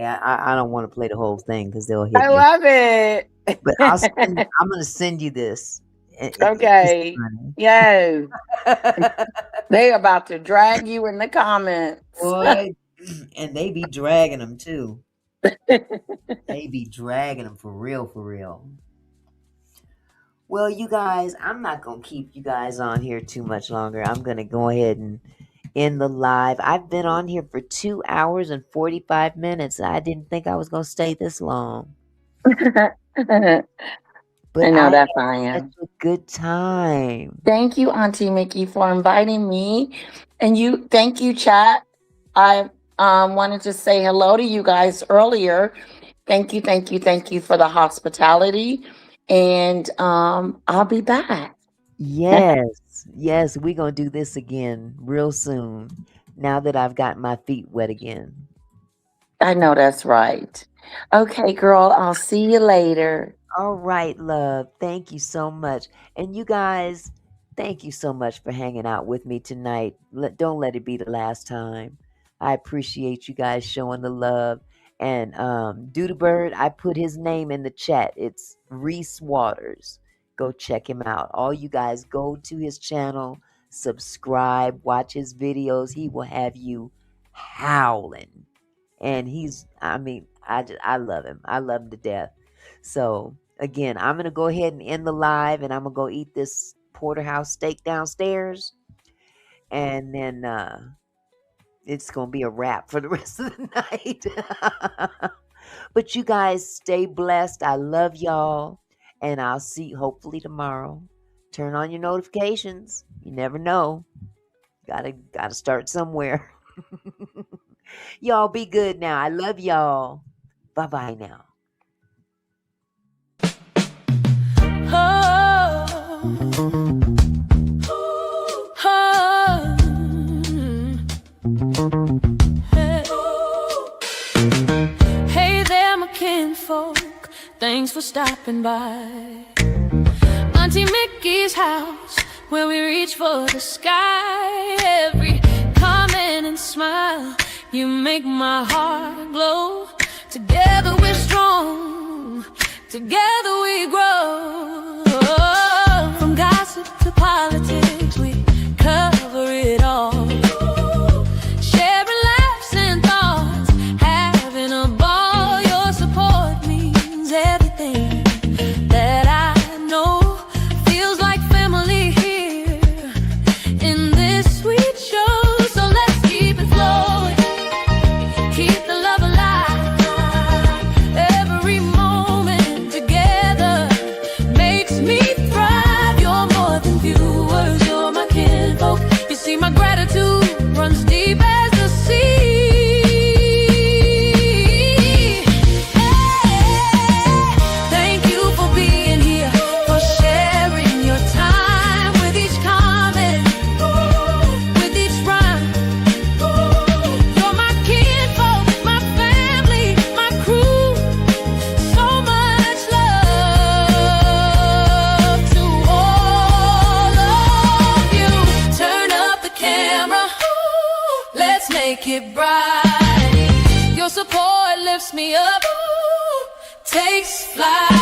Okay, I don't want to play the whole thing because they'll hit I me. love it. But I'm gonna send you this. Okay. Yes. They about to drag you in the comments. Boy, and they be dragging them too. They be dragging them for real, for real. Well, you guys, I'm not gonna keep you guys on here too much longer. I'm gonna go ahead and end the live. I've been on here for 2 hours and 45 minutes. I didn't think I was gonna stay this long. But I know that's had I am. such a good time. Thank you, Auntie Mickey, for inviting me. And thank you, chat. I wanted to say hello to you guys earlier. Thank you for the hospitality. And I'll be back. Yes, we're gonna do this again real soon. Now that I've got my feet wet again. I know that's right. Okay, girl, I'll see you later. All right, love. Thank you so much. And you guys, thank you so much for hanging out with me tonight. Don't let it be the last time. I appreciate you guys showing the love. And Doodle Bird, I put his name in the chat. It's Reese Waters. Go check him out. All you guys go to his channel, subscribe, watch his videos. He will have you howling. And I love him. I love him to death. So again, I'm going to go ahead and end the live, and I'm going to go eat this porterhouse steak downstairs. And then it's going to be a wrap for the rest of the night. But you guys stay blessed. I love y'all. And I'll see you hopefully tomorrow. Turn on your notifications. You never know. Gotta start somewhere. Y'all be good now. I love y'all. Bye-bye now. Hey there, my kinfolk. Thanks for stopping by. Auntie Mickey's house, where we reach for the sky. Every comment and smile, you make my heart glow. Together we're strong, together we grow. From gossip to politics, we cover it all. Sharing laughs and thoughts, having a ball. Your support means everything that I know. Feels like family here in this sweet show. So let's keep it flowing, keep the love alive. Every moment together makes me thrive. You're more than viewers, you're my kinfolk. You see, my gratitude runs deep as the sea. Thank you for being here, for sharing your time with each comment, with each rhyme. You're my kinfolk, my family, my crew. So much love to all of you. Turn up the camera, let's make it bright. Your support lifts me up, takes flight.